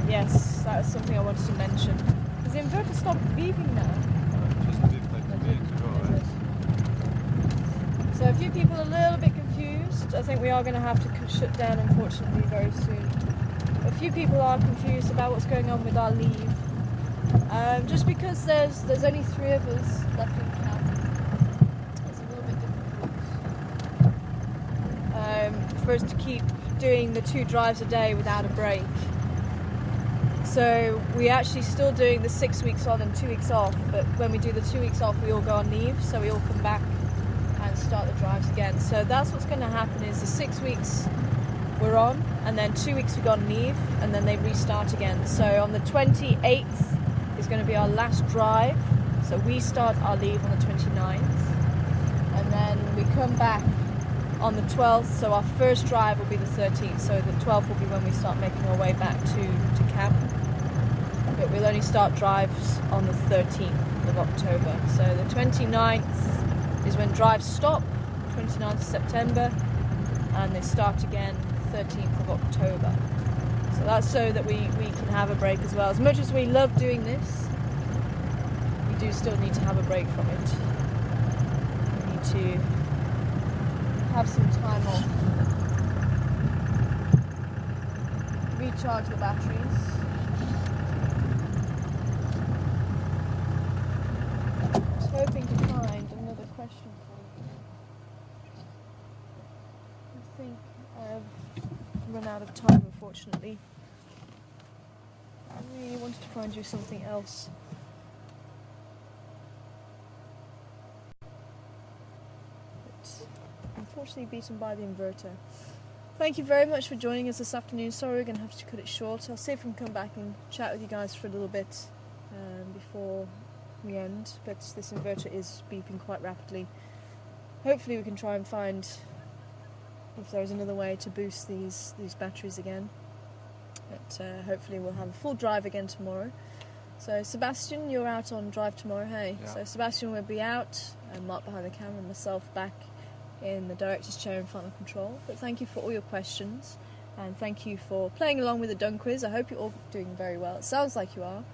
Yes, that was something I wanted to mention. Has the inverter stopped beeping now? Just beeped like 2 minutes ago, right? So a few people are a little bit confused. I think we are going to have to shut down, unfortunately, very soon. A few people are confused about what's going on with our leave. Just because there's only 3 of us left in camp, it's a little bit difficult for us to keep doing the 2 drives a day without a break. So we're actually still doing the 6 weeks on and 2 weeks off, but when we do the 2 weeks off we all go on leave, so we all come back and start the drives again. So that's what's going to happen, is the 6 weeks we're on, and then 2 weeks we go on leave, and then they restart again. So on the 28th is going to be our last drive, so we start our leave on the 29th, and then we come back on the 12th, so our first drive will be the 13th, so the 12th will be when we start making our way back to camp. But we'll only start drives on the 13th of October. So the 29th is when drives stop, 29th of September, and they start again 13th of October. So that's so that we can have a break as well. As much as we love doing this, we do still need to have a break from it. We need to have some time off, recharge the batteries. I was hoping to find another question for you. I think I've run out of time, unfortunately. I really wanted to find you something else. Unfortunately beaten by the inverter. Thank you very much for joining us this afternoon. Sorry we're going to have to cut it short. I'll see if we can come back and chat with you guys for a little bit before we end, but this inverter is beeping quite rapidly. Hopefully we can try and find if there's another way to boost these batteries again, but hopefully we'll have a full drive again tomorrow. So Sebastian, you're out on drive tomorrow, hey? Yeah. So Sebastian will be out, and Mark behind the camera, and myself back in the director's chair in final control. But thank you for all your questions, and thank you for playing along with the Dun quiz. I hope you're all doing very well. It sounds like you are,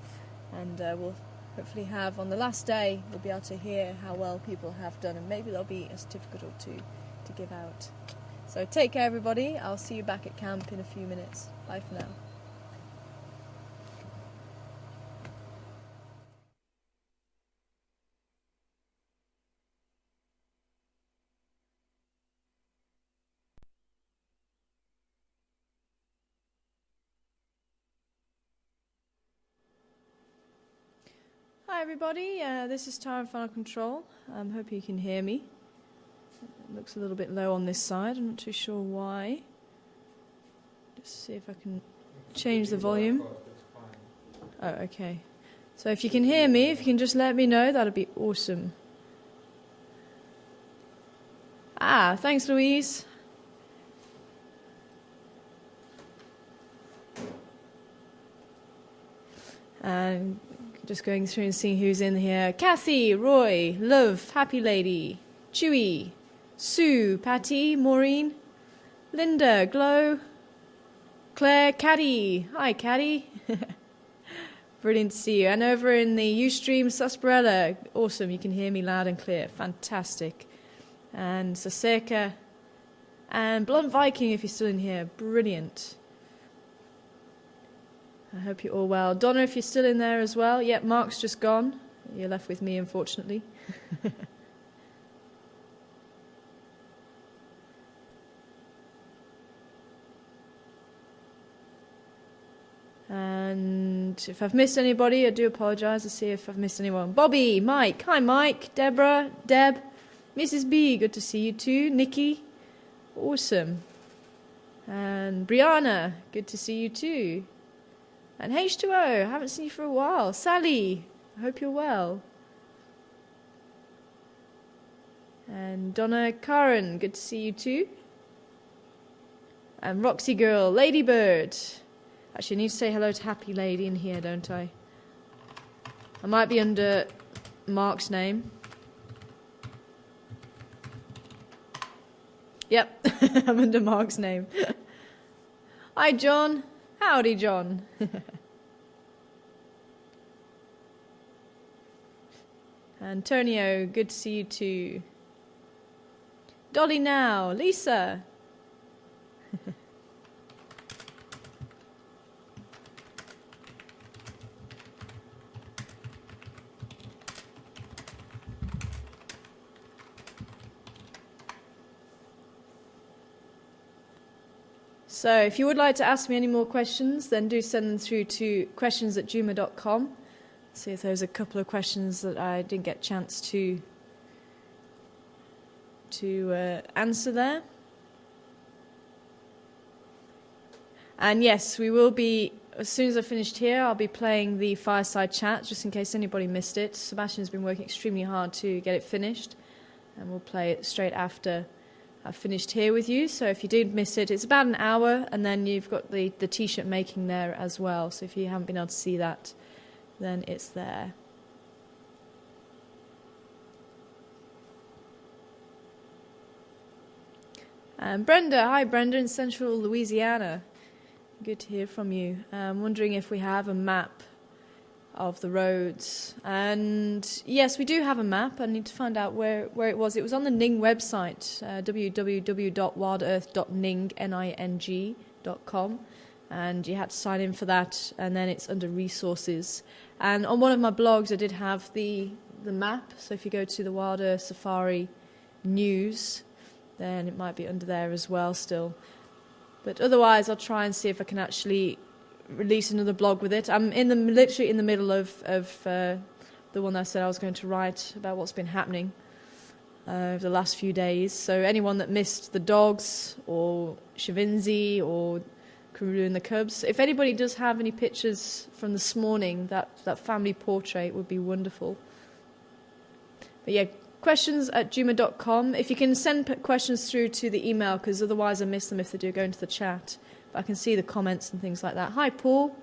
and we'll hopefully have, on the last day, we'll be able to hear how well people have done, and maybe there'll be a certificate or two to give out. So take care everybody, I'll see you back at camp in a few minutes. Bye for now. Hi everybody, this is Tara in Final Control. Hope you can hear me. It looks a little bit low on this side, I'm not too sure why. Just see if I can change the volume. Oh, okay. So if you can hear me, if you can just let me know, that'd be awesome. Ah, thanks, Louise. And just going through and seeing who's in here. Kathy, Roy, Love, Happy Lady, Chewy, Sue, Patty, Maureen, Linda, Glow, Claire, Caddy. Hi, Caddy. Brilliant to see you. And over in the Ustream, Susperella. Awesome, you can hear me loud and clear. Fantastic. And Saseka. And Blunt Viking, if you're still in here. Brilliant. I hope you're all well. Donna, if you're still in there as well. Yep, Mark's just gone. You're left with me, unfortunately. And if I've missed anybody, I do apologise. I'll see if I've missed anyone. Bobby, Mike. Hi, Mike. Deborah, Deb, Mrs. B. Good to see you too. Nikki. Awesome. And Brianna. Good to see you too. And H2O. I haven't seen you for a while. Sally. I hope you're well. And Donna Karen. Good to see you too. And Roxy Girl. Ladybird. Actually, I need to say hello to Happy Lady in here, don't I? I might be under Mark's name. Yep, I'm under Mark's name. Hi, John. Howdy, John. Antonio, good to see you too. Dolly now. Lisa. So if you would like to ask me any more questions, then do send them through to questions@juma.com. See if there's a couple of questions that I didn't get a chance to answer there. And yes, we will be, as soon as I've finished here, I'll be playing the fireside chat, just in case anybody missed it. Sebastian's been working extremely hard to get it finished, and we'll play it straight after I've finished here with you. So if you did miss it, it's about an hour, and then you've got the t-shirt making there as well. So if you haven't been able to see that, then it's there. And Brenda, hi Brenda in Central Louisiana. Good to hear from you. I'm wondering if we have a map of the roads. And yes, we do have a map. I need to find out where it was. It was on the Ning website, www.wildearth.ning.com, and you had to sign in for that, and then it's under resources. And on one of my blogs I did have the map, so if you go to the Wild Earth Safari news, then it might be under there as well still. But otherwise I'll try and see if I can actually release another blog with it. I'm literally in the middle of the one I said I was going to write about what's been happening over the last few days. So anyone that missed the dogs or Shavinzi or Karulu and the Cubs, if anybody does have any pictures from this morning, that family portrait would be wonderful. But yeah, questions@juma.com. If you can send questions through to the email, because otherwise I miss them if they do go into the chat. I can see the comments and things like that. Hi, Paul.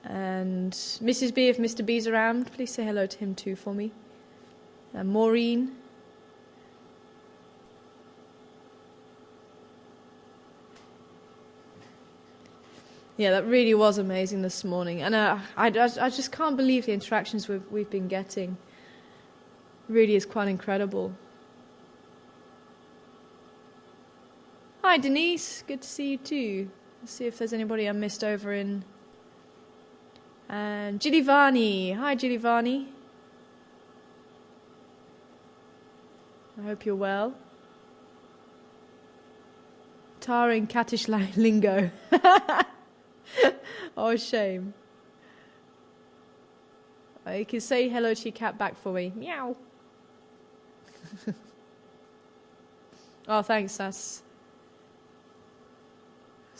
And Mrs. B, if Mr. B's around, please say hello to him too for me. And Maureen. Yeah, that really was amazing this morning. And I just can't believe the interactions we've been getting. Really is quite incredible. Hi Denise, good to see you too. Let's see if there's anybody I missed over in. And Gilivani, hi Gilivani. I hope you're well. Tarring cattish lingo. Oh, shame. You can say hello to your cat back for me. Meow. Oh, thanks, Sass.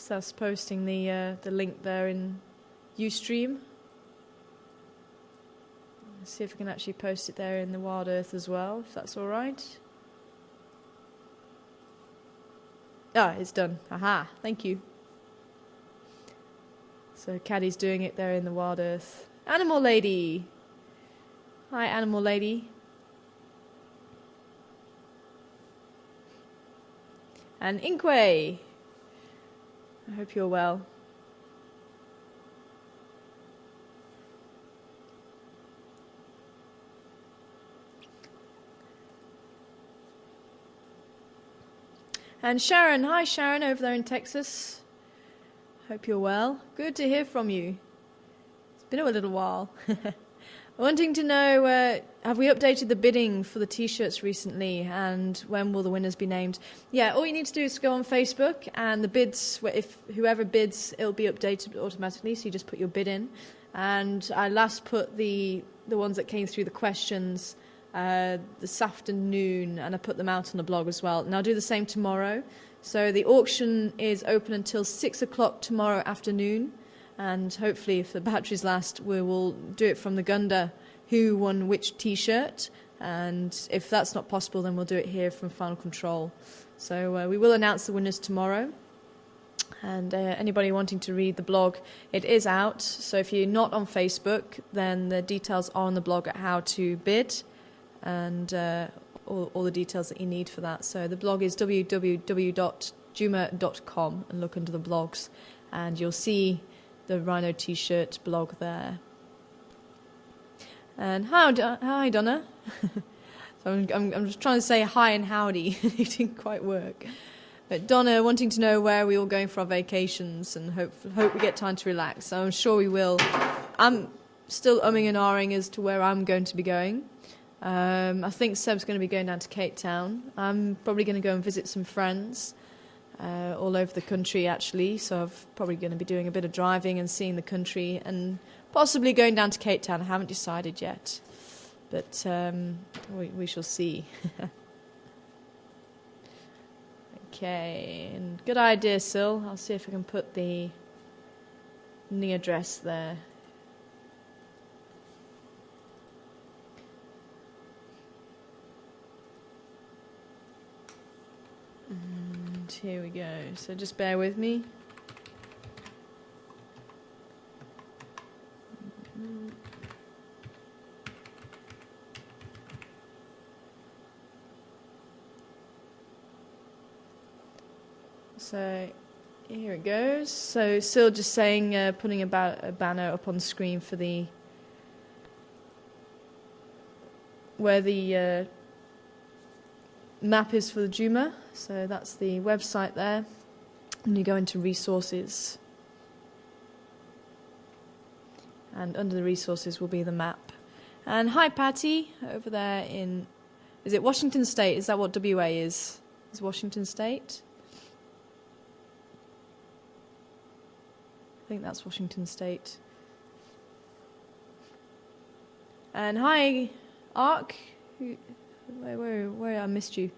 Steph's posting the link there in Ustream. Let's see if we can actually post it there in the Wild Earth as well, if that's all right. Ah, it's done. Aha, thank you. So Caddy's doing it there in the Wild Earth. Animal Lady. Hi, Animal Lady. And Inkway. I hope you're well. And Sharon, hi Sharon over there in Texas. Hope you're well. Good to hear from you. It's been a little while. Wanting to know, have we updated the bidding for the t-shirts recently, and when will the winners be named? Yeah, all you need to do is go on Facebook, and the bids, if whoever bids, it'll be updated automatically, so you just put your bid in. And I last put the ones that came through the questions this afternoon, and I put them out on the blog as well. And I'll do the same tomorrow. So the auction is open until 6 o'clock tomorrow afternoon. And hopefully, if the batteries last, we will do it from the Gunda who won which T-shirt. And if that's not possible, then we'll do it here from Final Control. So we will announce the winners tomorrow. And anybody wanting to read the blog, it is out. So if you're not on Facebook, then the details are on the blog at how to bid. And all the details that you need for that. So the blog is www.juma.com, and look under the blogs. And you'll see the Rhino T-shirt blog there. And hi Donna. So I'm just trying to say hi and howdy. It didn't quite work. But Donna wanting to know where we're all going for our vacations, and hope we get time to relax. So I'm sure we will. I'm still umming and ahhing as to where I'm going to be going. I think Seb's going to be going down to Cape Town. I'm probably going to go and visit some friends. All over the country, actually, so I'm probably going to be doing a bit of driving and seeing the country, and possibly going down to Cape Town. I haven't decided yet, but we shall see. Okay, and good idea, Sil. I'll see if I can put the address there. And here we go. So just bear with me. So here it goes. So Sil just saying, putting a banner up on the screen for where the map is for the Juma. So that's the website there. And you go into resources. And under the resources will be the map. And hi Patty, over there in, is it Washington State? Is that what WA is? Is Washington State? I think that's Washington State. And hi, Ark. Where I missed you.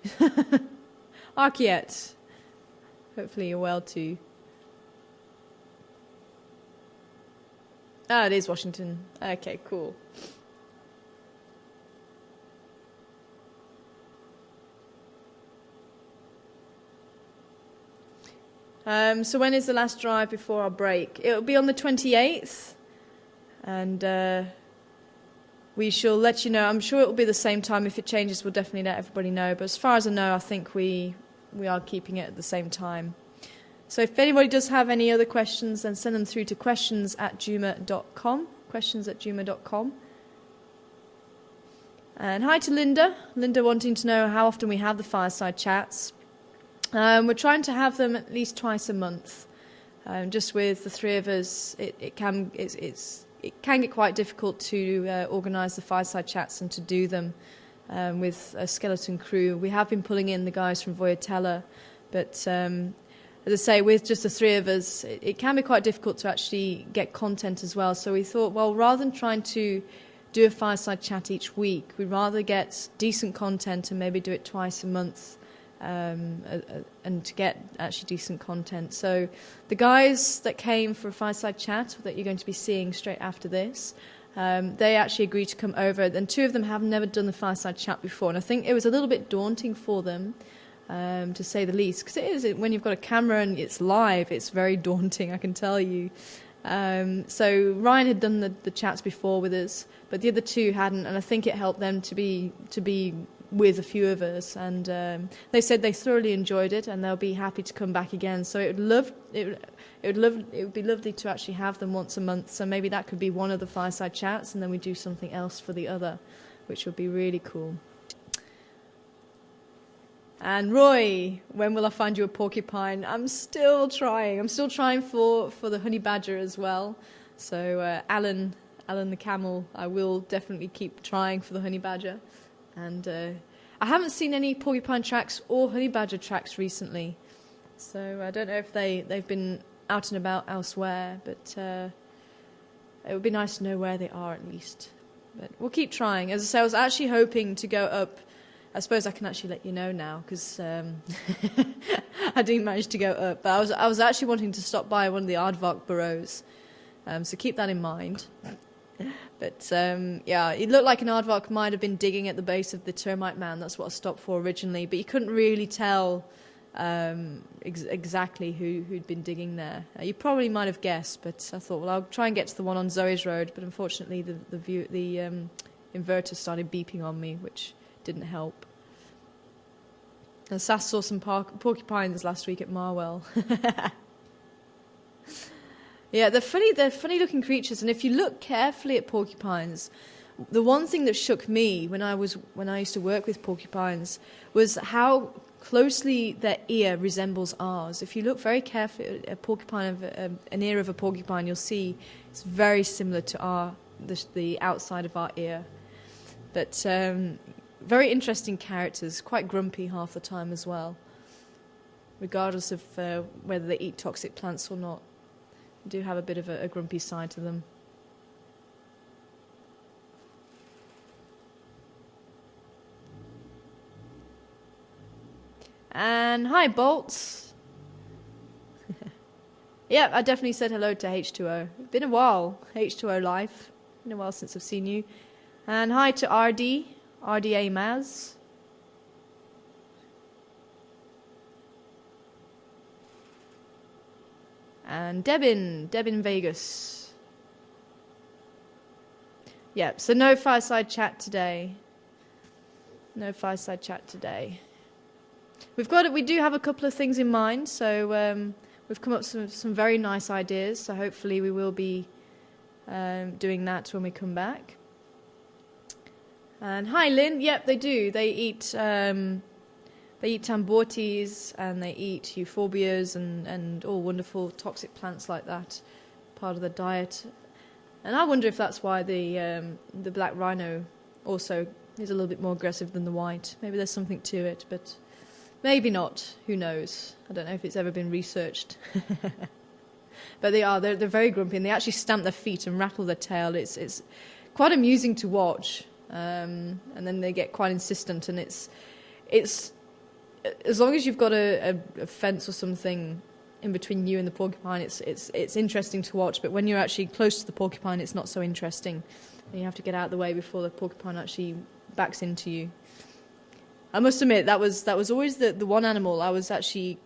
Arkiet. Hopefully you're well too. Ah, it is Washington. Okay, cool. So when is the last drive before our break? It'll be on the 28th, and we shall let you know. I'm sure it will be the same time. If it changes, we'll definitely let everybody know. But as far as I know, I think we are keeping it at the same time. So if anybody does have any other questions, then send them through to questions@juma.com. Questions@juma.com. And hi to Linda. Linda wanting to know how often we have the fireside chats. We're trying to have them at least twice a month. Just with the three of us, it can get quite difficult to organise the fireside chats and to do them with a skeleton crew. We have been pulling in the guys from Voyatella, but as I say, with just the three of us, it can be quite difficult to actually get content as well. So we thought, well, rather than trying to do a fireside chat each week, we'd rather get decent content and maybe do it twice a month. and to get actually decent content. So the guys that came for a fireside chat that you're going to be seeing straight after this, they actually agreed to come over, and 2 of them have never done the fireside chat before, and I think it was a little bit daunting for them, to say the least, because it is, when you've got a camera and it's live, it's very daunting, I can tell you. So Ryan had done the chats before with us, but the other 2 hadn't, and I think it helped them to be with a few of us, and they said they thoroughly enjoyed it, and they'll be happy to come back again. So it would be lovely to actually have them once a month. So maybe that could be one of the fireside chats, and then we do something else for the other, which would be really cool. And Roy, when will I find you a porcupine? I'm still trying. I'm still trying for the honey badger as well. So Alan the camel, I will definitely keep trying for the honey badger. And I haven't seen any porcupine tracks or honey badger tracks recently. So I don't know if they've been out and about elsewhere, but it would be nice to know where they are at least. But we'll keep trying. As I say, I was actually hoping to go up. I suppose I can actually let you know now, because I didn't manage to go up. But I was actually wanting to stop by one of the aardvark burrows. So keep that in mind. But yeah, it looked like an aardvark might have been digging at the base of the termite mound. That's what I stopped for originally. But you couldn't really tell exactly who'd been digging there. You probably might have guessed, but I thought, well, I'll try and get to the one on Zoe's Road. But unfortunately, the inverter started beeping on me, which didn't help. And Sass saw some porcupines last week at Marwell. Yeah, they're funny looking creatures, and if you look carefully at porcupines, the one thing that shook me when I used to work with porcupines was how closely their ear resembles ours. If you look very carefully at a porcupine, an ear of a porcupine, you'll see it's very similar to the outside of our ear. But very interesting characters, quite grumpy half the time as well, regardless of whether they eat toxic plants or not. They do have a bit of a grumpy side to them. And hi, Bolts. Yeah, I definitely said hello to H2O. Been a while, H2O life. Been a while since I've seen you. And hi to RDA Maz. And Debin Vegas. Yeah, so no fireside chat today. No fireside chat today. We do have a couple of things in mind, so we've come up with some very nice ideas, so hopefully we will be doing that when we come back. And hi, Lynn. Yep, they do. They eat tambortis, and they eat euphorbias and all wonderful toxic plants like that, part of the diet. And I wonder if that's why the black rhino also is a little bit more aggressive than the white. Maybe there's something to it, but maybe not. Who knows? I don't know if it's ever been researched. But they're very grumpy, and they actually stamp their feet and rattle their tail. It's quite amusing to watch. And then they get quite insistent, and it's as long as you've got a fence or something in between you and the porcupine, it's interesting to watch. But when you're actually close to the porcupine, it's not so interesting, and you have to get out of the way before the porcupine actually backs into you. I must admit that was always the one animal I was actually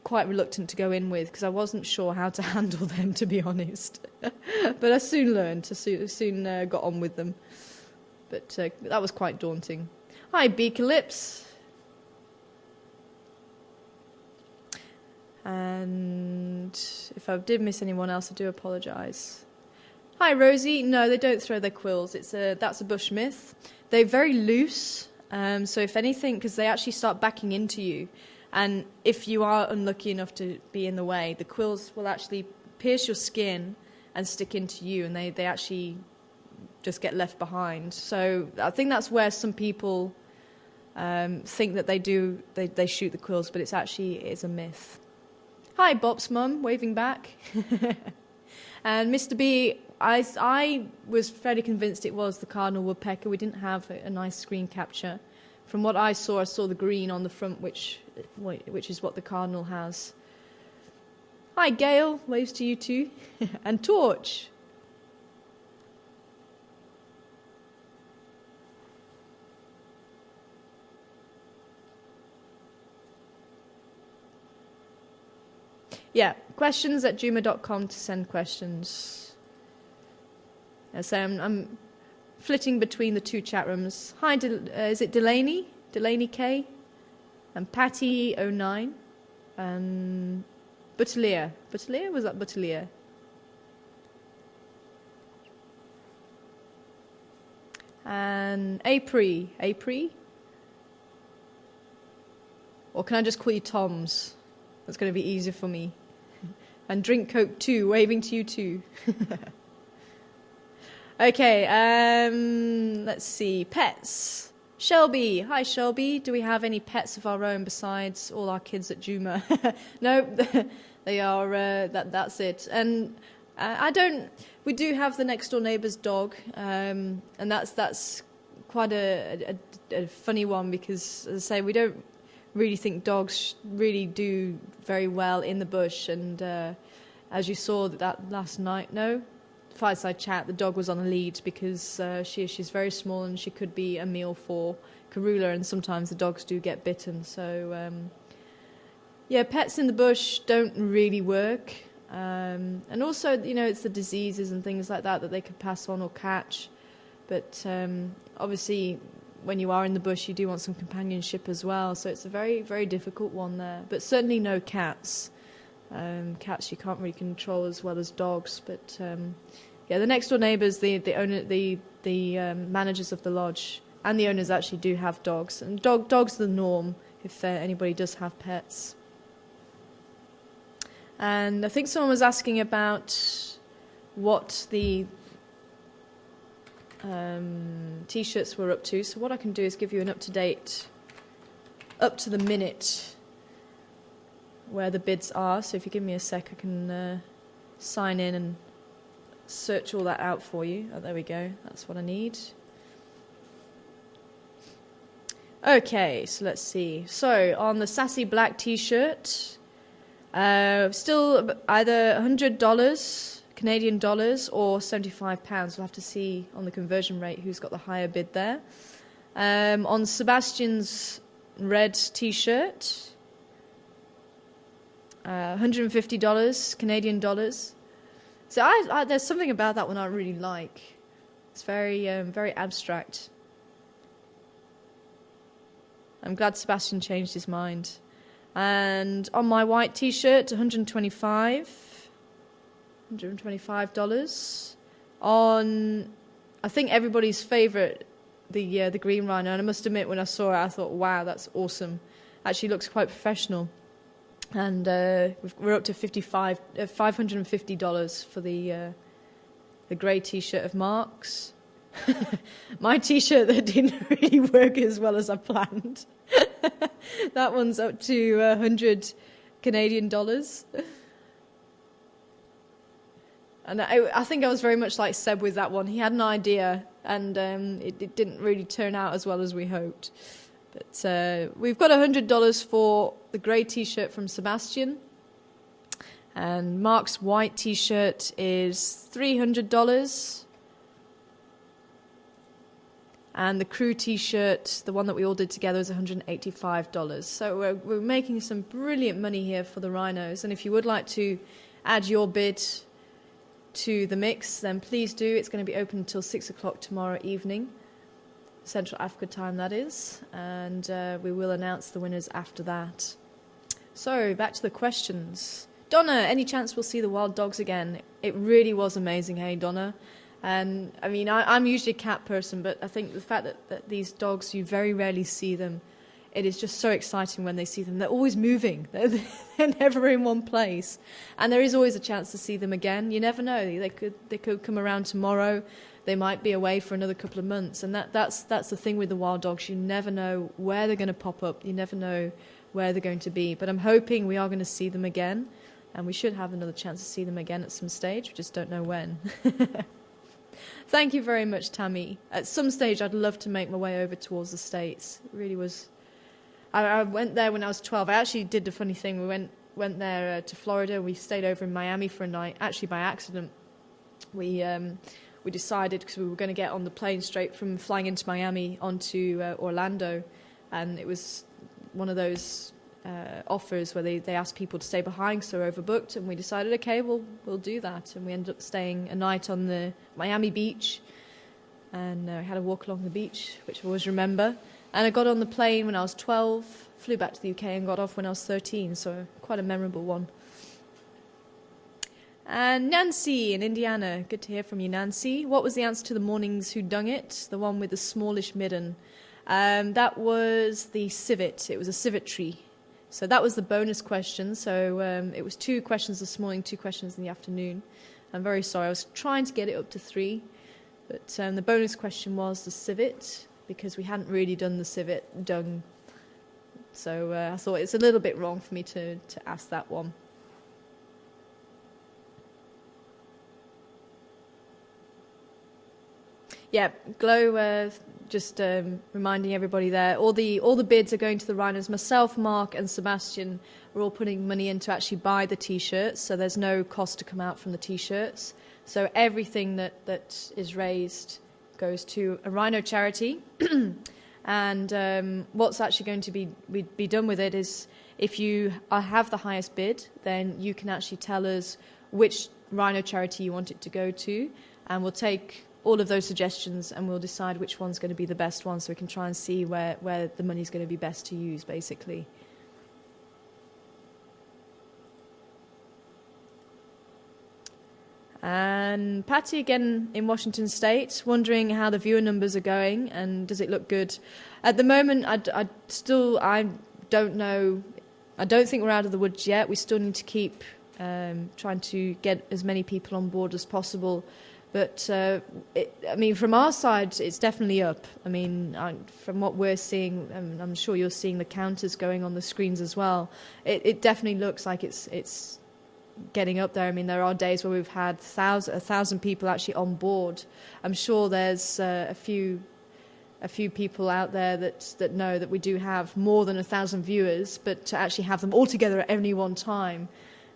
quite reluctant to go in with, because I wasn't sure how to handle them, to be honest. But I soon learned. Soon got on with them. But that was quite daunting. Hi, Beakerlips. And if I did miss anyone else, I do apologise. Hi, Rosie. No, they don't throw their quills. That's a bush myth. They're very loose. So if anything, because they actually start backing into you, and if you are unlucky enough to be in the way, the quills will actually pierce your skin and stick into you, and they actually just get left behind. So I think that's where some people think that they shoot the quills, but it's a myth. Hi, Bop's mum, waving back. And Mr. B, I was fairly convinced it was the cardinal woodpecker. We didn't have a nice screen capture From what I saw the green on the front, which is what the Cardinal has. Hi, Gail. Waves to you too. And Torch. Yeah, questions@juma.com to send questions. So I'm flitting between the two chat rooms. Hi, is it Delaney? Delaney K? And Patty09. Butelier. Butelier? Was that Butelier? And Apri. Apri? Or can I just call you Toms? That's going to be easier for me. And Drink Coke 2, waving to you too. Okay, let's see. Pets. Shelby. Hi, Shelby. Do we have any pets of our own besides all our kids at Juma? No, they are, that's it. And we do have the next door neighbour's dog, and that's quite a funny one because, as I say, we don't really think dogs really do very well in the bush, and as you saw that last night, fireside chat, the dog was on a lead because she's very small and she could be a meal for Karula, and sometimes the dogs do get bitten. So yeah, pets in the bush don't really work, and also it's the diseases and things like that they could pass on or catch, but obviously when you are in the bush, you do want some companionship as well. So it's a very, very difficult one there. But certainly no cats. Cats you can't really control as well as dogs. But yeah, the next door neighbours, the managers of the lodge, and the owners actually do have dogs. And dogs are the norm if anybody does have pets. And I think someone was asking about what the T-shirts we're up to. So what I can do is give you an up-to-date, up-to-the-minute where the bids are. So if you give me a sec, I can sign in and search all that out for you. Oh, there we go. That's what I need. Okay, so let's see. So on the Sassy Black T-shirt, still either $100 Canadian dollars or £75. We'll have to see on the conversion rate who's got the higher bid there. On Sebastian's red T-shirt, $150 Canadian dollars. So there's something about that one I really like. It's very abstract. I'm glad Sebastian changed his mind. And on my white T-shirt, $125. On, I think everybody's favourite, the green rhino. And I must admit, when I saw it, I thought, wow, that's awesome. Actually looks quite professional. And we're up to $550 for the grey T-shirt of Mark's. My T-shirt that didn't really work as well as I planned. That one's up to 100 Canadian dollars. And I think I was very much like Seb with that one. He had an idea, and it didn't really turn out as well as we hoped. But we've got $100 for the grey T-shirt from Sebastian. And Mark's white T-shirt is $300. And the crew T-shirt, the one that we all did together, is $185. So we're making some brilliant money here for the rhinos. And if you would like to add your bid to the mix, then please do. It's going to be open until 6 o'clock tomorrow evening, Central Africa time, that is. And we will announce the winners after that. So back to the questions. Donna, any chance we'll see the wild dogs again? It really was amazing, hey, Donna? And I mean, I'm usually a cat person, but I think the fact that these dogs, you very rarely see them, it is just so exciting when they see them. They're always moving. They're never in one place. And there is always a chance to see them again. You never know. They could come around tomorrow. They might be away for another couple of months. And that's the thing with the wild dogs. You never know where they're going to pop up. You never know where they're going to be. But I'm hoping we are going to see them again. And we should have another chance to see them again at some stage. We just don't know when. Thank you very much, Tammy. At some stage, I'd love to make my way over towards the States. It really was. I went there when I was 12. I actually did the funny thing. We went there to Florida. We stayed over in Miami for a night, actually by accident. We decided, because we were going to get on the plane straight from flying into Miami onto Orlando, and it was one of those offers where they asked people to stay behind, so overbooked, and we decided, okay, we'll do that, and we ended up staying a night on the Miami beach, and had a walk along the beach, which I always remember. And I got on the plane when I was 12, flew back to the UK, and got off when I was 13, so quite a memorable one. And Nancy in Indiana, good to hear from you, Nancy. What was the answer to the morning's Who Dung It? The one with the smallish midden. That was the civet. It was a civet tree. So that was the bonus question. So it was 2 questions this morning, 2 questions in the afternoon. I'm very sorry. I was trying to get it up to 3. But the bonus question was the civet, because we hadn't really done the civet dung. So I thought it's a little bit wrong for me to ask that one. Yeah, Glow, just reminding everybody there, all the bids are going to the Rhinos. Myself, Mark and Sebastian are all putting money in to actually buy the T-shirts, so there's no cost to come out from the T-shirts. So everything that is raised goes to a Rhino charity. And what's actually going to be done with it is, if you have the highest bid, then you can actually tell us which Rhino charity you want it to go to, and we'll take all of those suggestions and we'll decide which one's going to be the best one, so we can try and see where the money's going to be best to use, basically. And Patty again in Washington State, wondering how the viewer numbers are going and does it look good. At the moment, I don't know. I don't think we're out of the woods yet. We still need to keep trying to get as many people on board as possible. But, I mean, from our side, it's definitely up. I mean, from what we're seeing, I'm sure you're seeing the counters going on the screens as well. It definitely looks like it's getting up there. I mean, there are days where we've had 1,000 people actually on board. I'm sure there's a few people out there that know that we do have more than 1,000 viewers, but to actually have them all together at any one time,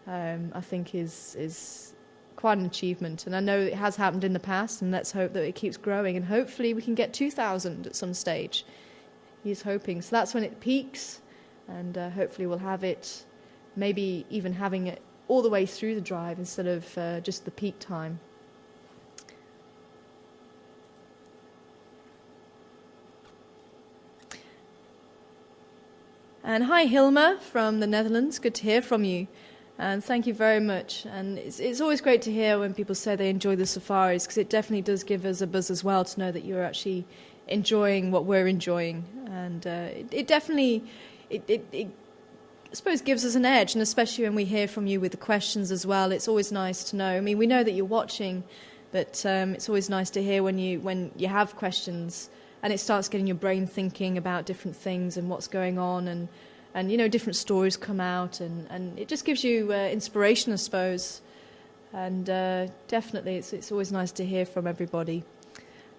I think is quite an achievement. And I know it has happened in the past, and let's hope that it keeps growing, and hopefully we can get 2,000 at some stage. He's hoping. So that's when it peaks, and hopefully we'll have it, maybe even having it all the way through the drive instead of just the peak time. And hi Hilma from the Netherlands, good to hear from you. And thank you very much. And it's always great to hear when people say they enjoy the safaris, because it definitely does give us a buzz as well to know that you're actually enjoying what we're enjoying. And it definitely, I suppose, gives us an edge, and especially when we hear from you with the questions as well. It's always nice to know. I mean, we know that you're watching, but it's always nice to hear when you have questions, and it starts getting your brain thinking about different things and what's going on, and you know, different stories come out, and it just gives you inspiration, I suppose. And definitely, it's always nice to hear from everybody.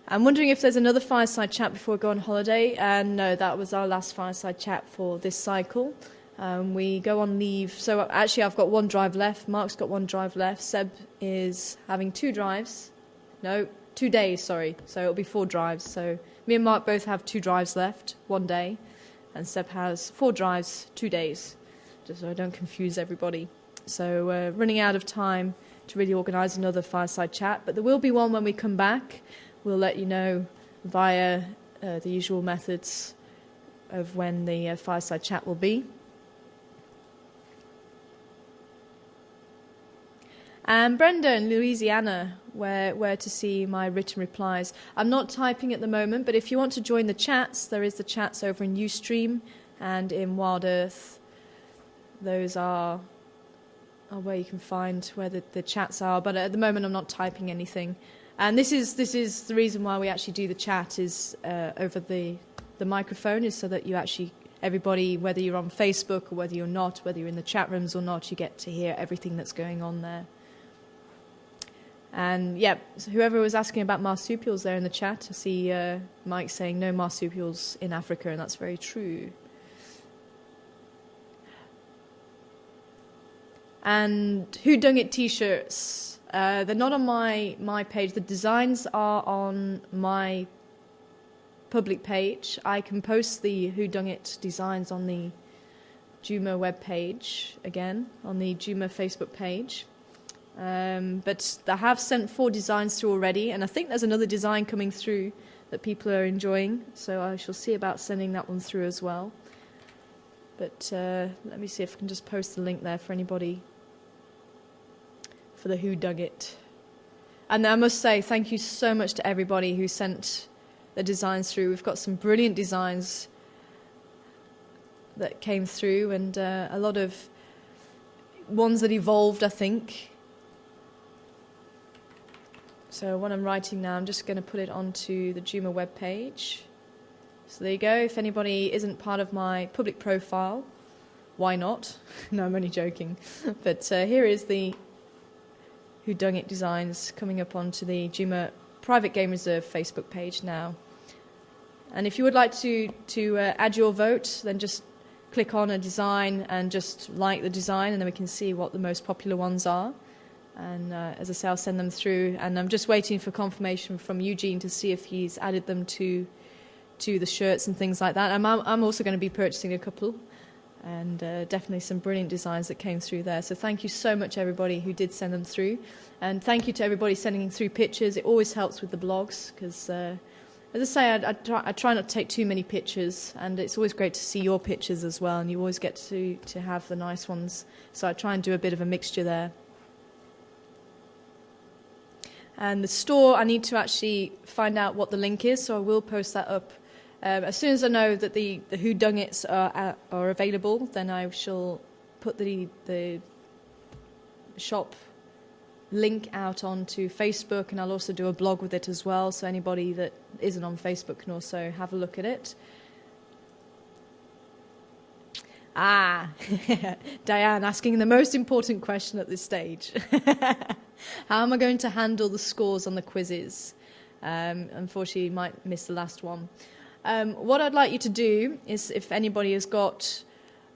I'm wondering if there's another fireside chat before we go on holiday. And no, that was our last fireside chat for this cycle. We go on leave. So actually, I've got 1 drive left. Mark's got 1 drive left. Seb is having 2 drives. No, 2 days, sorry. So it'll be 4 drives. So me and Mark both have 2 drives left, 1 day. And Seb has 4 drives, 2 days, just so I don't confuse everybody. So running out of time to really organise another fireside chat. But there will be one when we come back. We'll let you know via the usual methods of when the fireside chat will be. And Brenda in Louisiana, where to see my written replies. I'm not typing at the moment, but if you want to join the chats, there is the chats over in Ustream and in Wild Earth. Those are where you can find where the chats are. But at the moment, I'm not typing anything. And this is the reason why we actually do the chat is over the microphone, is so that you actually, everybody, whether you're on Facebook or whether you're not, whether you're in the chat rooms or not, you get to hear everything that's going on there. And yeah, so whoever was asking about marsupials there in the chat, I see Mike saying no marsupials in Africa, and that's very true. And Who Dung It t-shirts, they're not on my page. The designs are on my public page. I can post the Who Dung It designs on the Juma web page, again, on the Juma Facebook page. But I have sent 4 designs through already, and I think there's another design coming through that people are enjoying, so I shall see about sending that one through as well. But let me see if I can just post the link there for anybody for the Who Dug It. And I must say thank you so much to everybody who sent the designs through. We've got some brilliant designs that came through, and a lot of ones that evolved, I think. So what I'm writing now, I'm just going to put it onto the Juma web page. So there you go. If anybody isn't part of my public profile, why not? No, I'm only joking. But here is the Who Dung It designs coming up onto the Juma Private Game Reserve Facebook page now. And if you would like to add your vote, then just click on a design and just like the design, and then we can see what the most popular ones are. And as I say, I'll send them through. And I'm just waiting for confirmation from Eugene to see if he's added them to the shirts and things like that. I'm also going to be purchasing a couple, and definitely some brilliant designs that came through there. So thank you so much, everybody who did send them through. And thank you to everybody sending through pictures. It always helps with the blogs because, as I say, I try not to take too many pictures, and it's always great to see your pictures as well, and you always get to have the nice ones. So I try and do a bit of a mixture there. And the store, I need to actually find out what the link is, so I will post that up. As soon as I know that the Who Dung It's are available, then I shall put the shop link out onto Facebook, and I'll also do a blog with it as well, so anybody that isn't on Facebook can also have a look at it. Diane asking the most important question at this stage. How am I going to handle the scores on the quizzes? Unfortunately, you might miss the last one. What I'd like you to do is, if anybody has got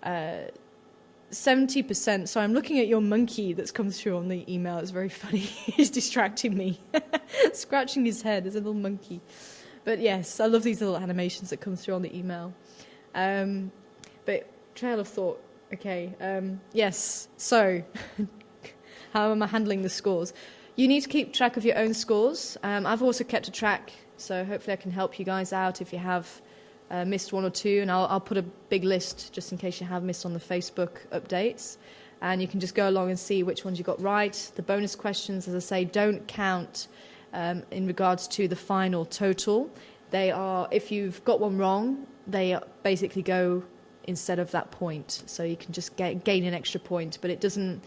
70%, so I'm looking at your monkey that's come through on the email. It's very funny. He's distracting me. Scratching his head. There's a little monkey. But yes, I love these little animations that come through on the email. But trail of thought. Okay. Yes. So how am I handling the scores? You need to keep track of your own scores. I've also kept a track, so hopefully I can help you guys out if you have missed one or two, and I'll put a big list just in case you have missed on the Facebook updates, and you can just go along and see which ones you got right. The bonus questions, as I say, don't count in regards to the final total. They are, if you've got one wrong, they basically go instead of that point, so you can just gain an extra point, but it doesn't.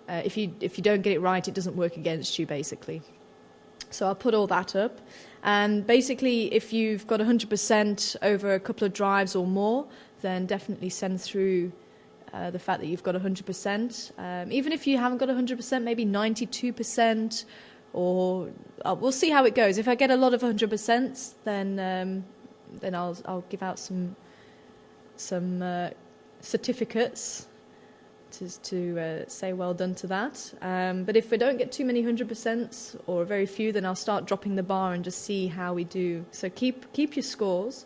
If you don't get it right, it doesn't work against you, basically. So I'll put all that up. And basically, if you've got 100% over a couple of drives or more, then definitely send through the fact that you've got 100%. Even if you haven't got 100%, maybe 92%, or we'll see how it goes. If I get a lot of 100%, then I'll give out some certificates to say well done to that. But if we don't get too many 100% or very few, then I'll start dropping the bar and just see how we do. So keep your scores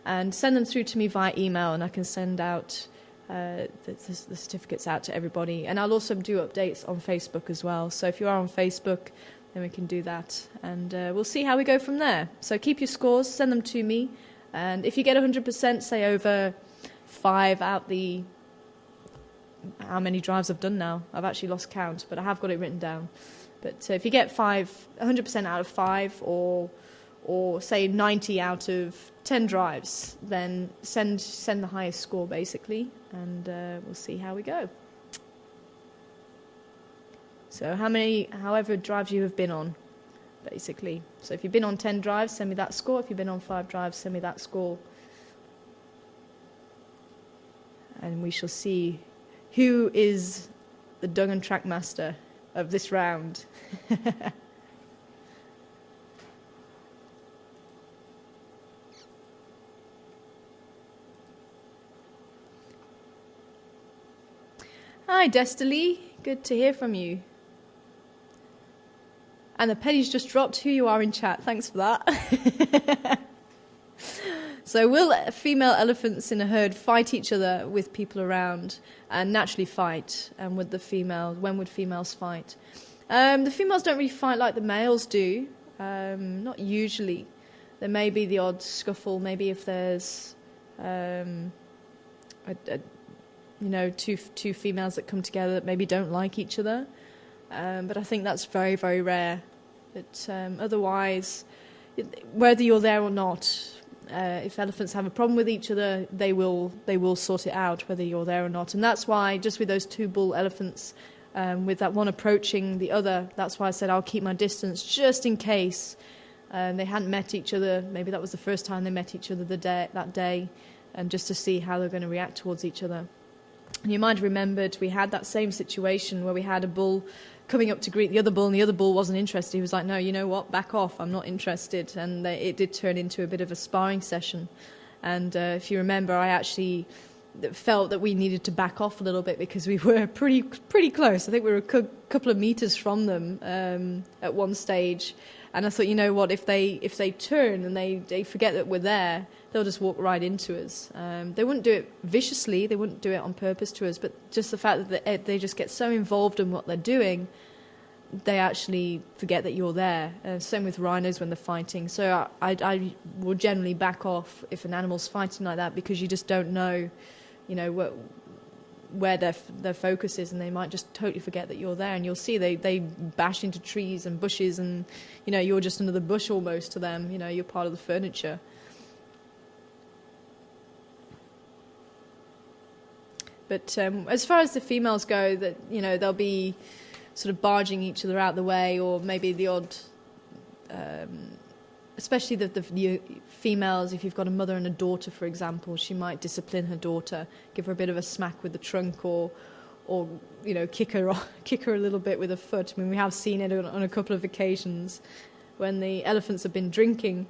and send them through to me via email, and I can send out the certificates out to everybody. And I'll also do updates on Facebook as well. So if you are on Facebook, then we can do that, and we'll see how we go from there. So keep your scores, send them to me, and if you get 100%, say over 5 out the how many drives I've done now. I've actually lost count, but I have got it written down. But if you get 100% out of 5, or say 90 out of 10 drives, then send the highest score, basically, and we'll see how we go. So however drives you have been on, basically. So if you've been on 10 drives, send me that score. If you've been on 5 drives, send me that score. And we shall see who is the Dung and Track master of this round. Hi, Destiny. Good to hear from you. And the penny's just dropped who you are in chat. Thanks for that. So will female elephants in a herd fight each other with people around and naturally fight? And when would females fight? The females don't really fight like the males do. Not usually. There may be the odd scuffle, maybe if there's two females that come together that maybe don't like each other. But I think that's very, very rare. But otherwise, whether you're there or not, if elephants have a problem with each other, they will sort it out, whether you're there or not. And that's why, just with those two bull elephants, with that one approaching the other, that's why I said I'll keep my distance, just in case they hadn't met each other. Maybe that was the first time they met each other that day, and just to see how they're going to react towards each other. And you might have remembered we had that same situation where we had a bull coming up to greet the other bull, and the other bull wasn't interested. He was like, no, you know what, back off, I'm not interested. And it did turn into a bit of a sparring session. And if you remember, I actually felt that we needed to back off a little bit because we were pretty close. I think we were a couple of meters from them at one stage. And I thought, you know what, if they turn and they forget that we're there, they'll just walk right into us. They wouldn't do it viciously, they wouldn't do it on purpose to us, but just the fact that they just get so involved in what they're doing, they actually forget that you're there. Same with rhinos when they're fighting. So I will generally back off if an animal's fighting like that, because you just don't know, where their focus is, and they might just totally forget that you're there. And you'll see they bash into trees and bushes, and you're just another bush almost to them. You're part of the furniture. But as far as the females go, that they'll be sort of barging each other out the way, or maybe the odd, especially the females, if you've got a mother and a daughter, for example, she might discipline her daughter, give her a bit of a smack with the trunk, or kick her a little bit with a foot. I mean, we have seen it on a couple of occasions when the elephants have been drinking,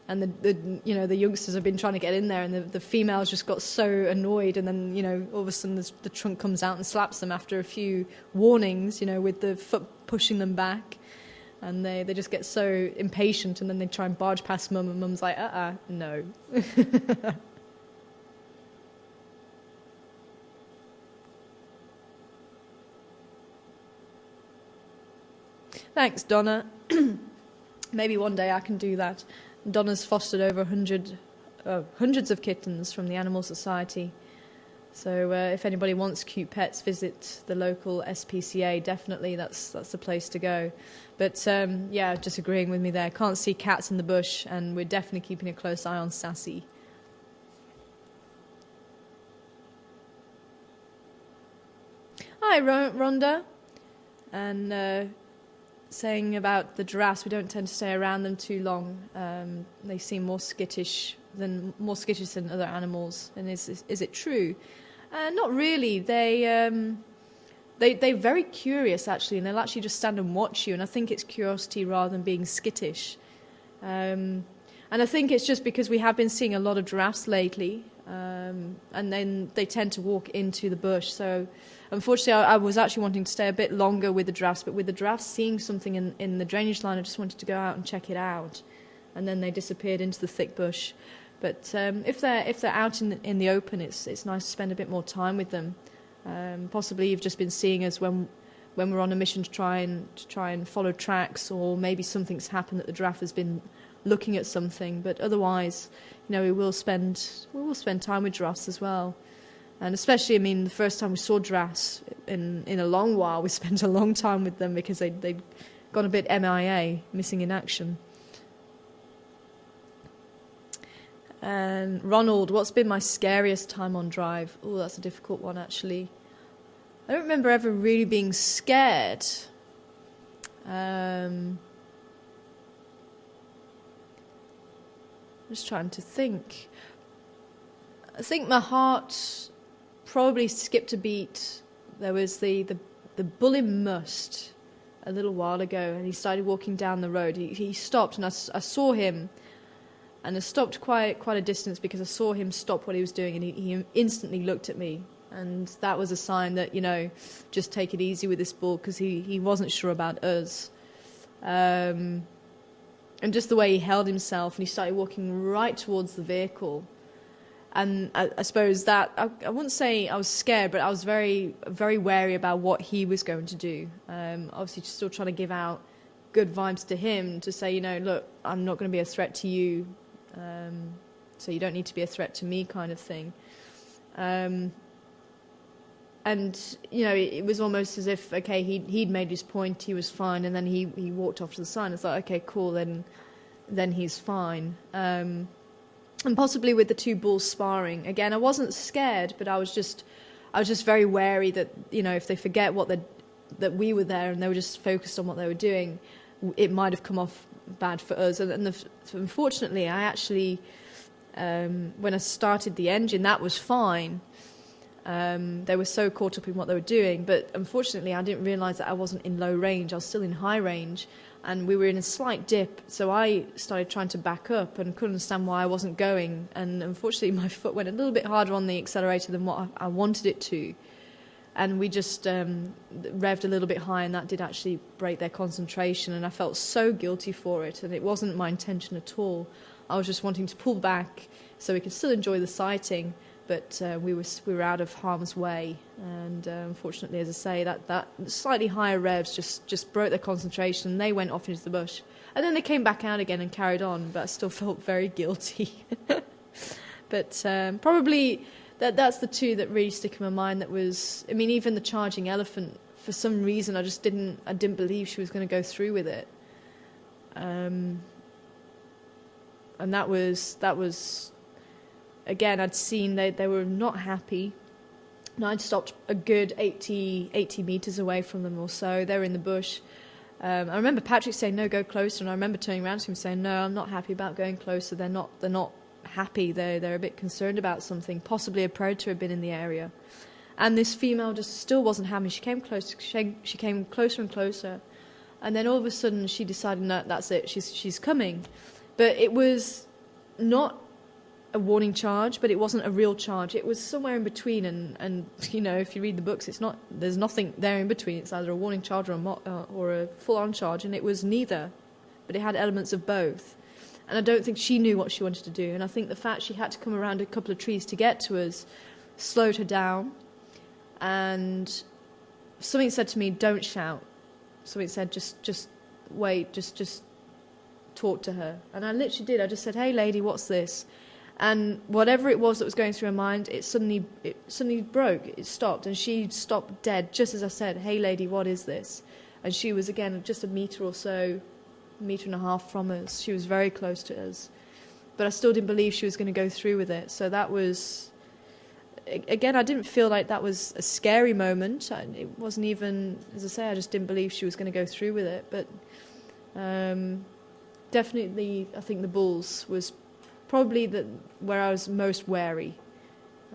and the youngsters have been trying to get in there, and the females just got so annoyed, and then all of a sudden the trunk comes out and slaps them after a few warnings, with the foot pushing them back. And they just get so impatient, and then they try and barge past Mum, and Mum's like, no. Thanks, Donna. Maybe one day I can do that. Donna's fostered over hundreds of kittens from the Animal Society. So if anybody wants cute pets, visit the local SPCA. Definitely, that's the place to go. But just agreeing with me there. Can't see cats in the bush, and we're definitely keeping a close eye on Sassy. Hi, Rhonda. And saying about the giraffes, we don't tend to stay around them too long. They seem more skittish than other animals. And is it true? Not really. They're very curious, actually, and they'll actually just stand and watch you. And I think it's curiosity rather than being skittish. And I think it's just because we have been seeing a lot of giraffes lately, and then they tend to walk into the bush. So unfortunately, I was actually wanting to stay a bit longer with the giraffes, but with the giraffes seeing something in the drainage line, I just wanted to go out and check it out. And then they disappeared into the thick bush. But if they're out in the open, it's nice to spend a bit more time with them. Possibly you've just been seeing us when we're on a mission to try and follow tracks, or maybe something's happened that the giraffe has been looking at something. But otherwise, we will spend time with giraffes as well. And especially, the first time we saw giraffes in a long while, we spent a long time with them because they'd gone a bit MIA, missing in action. And Ronald, what's been my scariest time on drive? Oh, that's a difficult one, actually. I don't remember ever really being scared. I'm just trying to think. I think my heart probably skipped a beat. There was the bull in Must a little while ago, and he started walking down the road. He stopped, and I saw him. And I stopped quite a distance because I saw him stop what he was doing, and he instantly looked at me. And that was a sign that, you know, just take it easy with this bull, because he wasn't sure about us. And just the way he held himself, and he started walking right towards the vehicle. And I suppose that, I wouldn't say I was scared, but I was very, very wary about what he was going to do. Obviously, just still trying to give out good vibes to him, to say, you know, look, I'm not going to be a threat to you, so you don't need to be a threat to me, kind of thing. And, you know, it was almost as if, okay, he'd made his point, he was fine, and then he walked off to the side. It's like, okay, cool, then he's fine. And possibly with the two bulls sparring, again, I wasn't scared, but I was just very wary that, you know, if they forget that we were there and they were just focused on what they were doing, it might have come off bad for us. And unfortunately, I actually, when I started the engine, that was fine. They were so caught up in what they were doing, but unfortunately I didn't realise that I wasn't in low range. I was still in high range, and we were in a slight dip, so I started trying to back up and couldn't understand why I wasn't going, and unfortunately my foot went a little bit harder on the accelerator than what I wanted it to, and we just revved a little bit high, and that did actually break their concentration, and I felt so guilty for it, and it wasn't my intention at all. I was just wanting to pull back so we could still enjoy the sighting, but we were out of harm's way, and unfortunately, as I say, that slightly higher revs just broke their concentration, and they went off into the bush, and then they came back out again and carried on, but I still felt very guilty. But probably that's the two that really stick in my mind. That was, I mean, even the charging elephant, for some reason I just didn't believe she was going to go through with it, and that was. Again, I'd seen they were not happy, and I'd stopped a good 80 metres away from them or so. They were in the bush. I remember Patrick saying, no, go closer, and I remember turning around to him saying, no, I'm not happy about going closer. They're not happy. They're a bit concerned about something. Possibly a predator had been in the area. And this female just still wasn't happy. She came close. She came closer and closer. And then all of a sudden she decided, no, that's it. She's coming. But it was not a warning charge, but it wasn't a real charge. It was somewhere in between, and you know, if you read the books, there's nothing there in between. It's either a warning charge or a full-on charge, and it was neither, but it had elements of both. And I don't think she knew what she wanted to do, and I think the fact she had to come around a couple of trees to get to us slowed her down, and something said to me, don't shout. Something said, just wait, just talk to her. And I literally did. I just said, hey lady, what's this? And whatever it was that was going through her mind, it suddenly broke. It stopped, and she stopped dead, just as I said, hey lady, what is this? And she was, again, just a metre or so, a metre and a half from us. She was very close to us. But I still didn't believe she was going to go through with it. So that was, again, I didn't feel like that was a scary moment. It wasn't even, as I say, I just didn't believe she was going to go through with it. But definitely, I think the bulls was probably where I was most wary,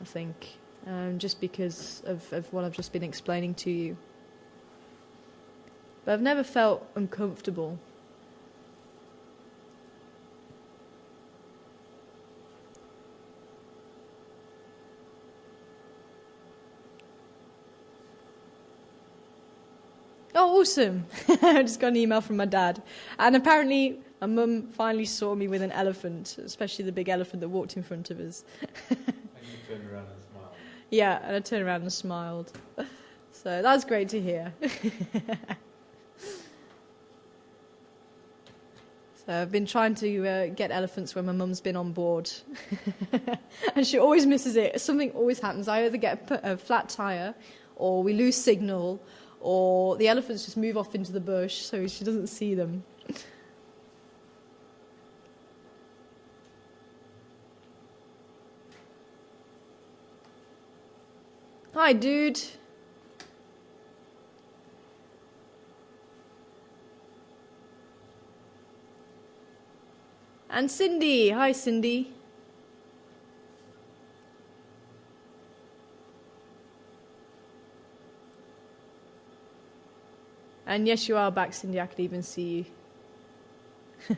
I think, just because of what I've just been explaining to you. But I've never felt uncomfortable. Oh, awesome. I just got an email from my dad. And apparently my mum finally saw me with an elephant, especially the big elephant that walked in front of us. And you turned around and smiled. Yeah, and I turned around and smiled. So that's great to hear. So I've been trying to get elephants when my mum's been on board. And she always misses it. Something always happens. I either get a flat tyre, or we lose signal, or the elephants just move off into the bush so she doesn't see them. Hi, dude. And Cindy. Hi, Cindy. And yes, you are back, Cindy. I could even see you.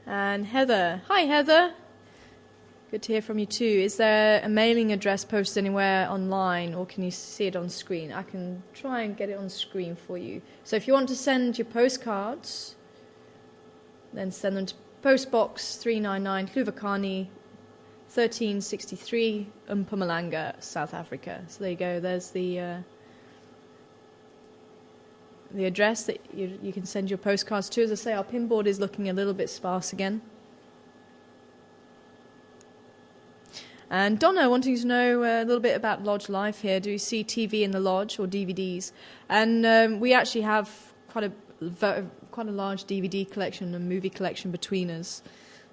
And Heather. Hi, Heather. Good to hear from you too. Is there a mailing address posted anywhere online, or can you see it on screen? I can try and get it on screen for you. So if you want to send your postcards, then send them to Post Box 399, Kluvakani, 1363, Mpumalanga, South Africa. So there you go. There's the address that you can send your postcards to. As I say, our pinboard is looking a little bit sparse again. And Donna wanting to know a little bit about lodge life here. Do you see TV in the lodge or DVDs? And we actually have quite a large DVD collection and movie collection between us.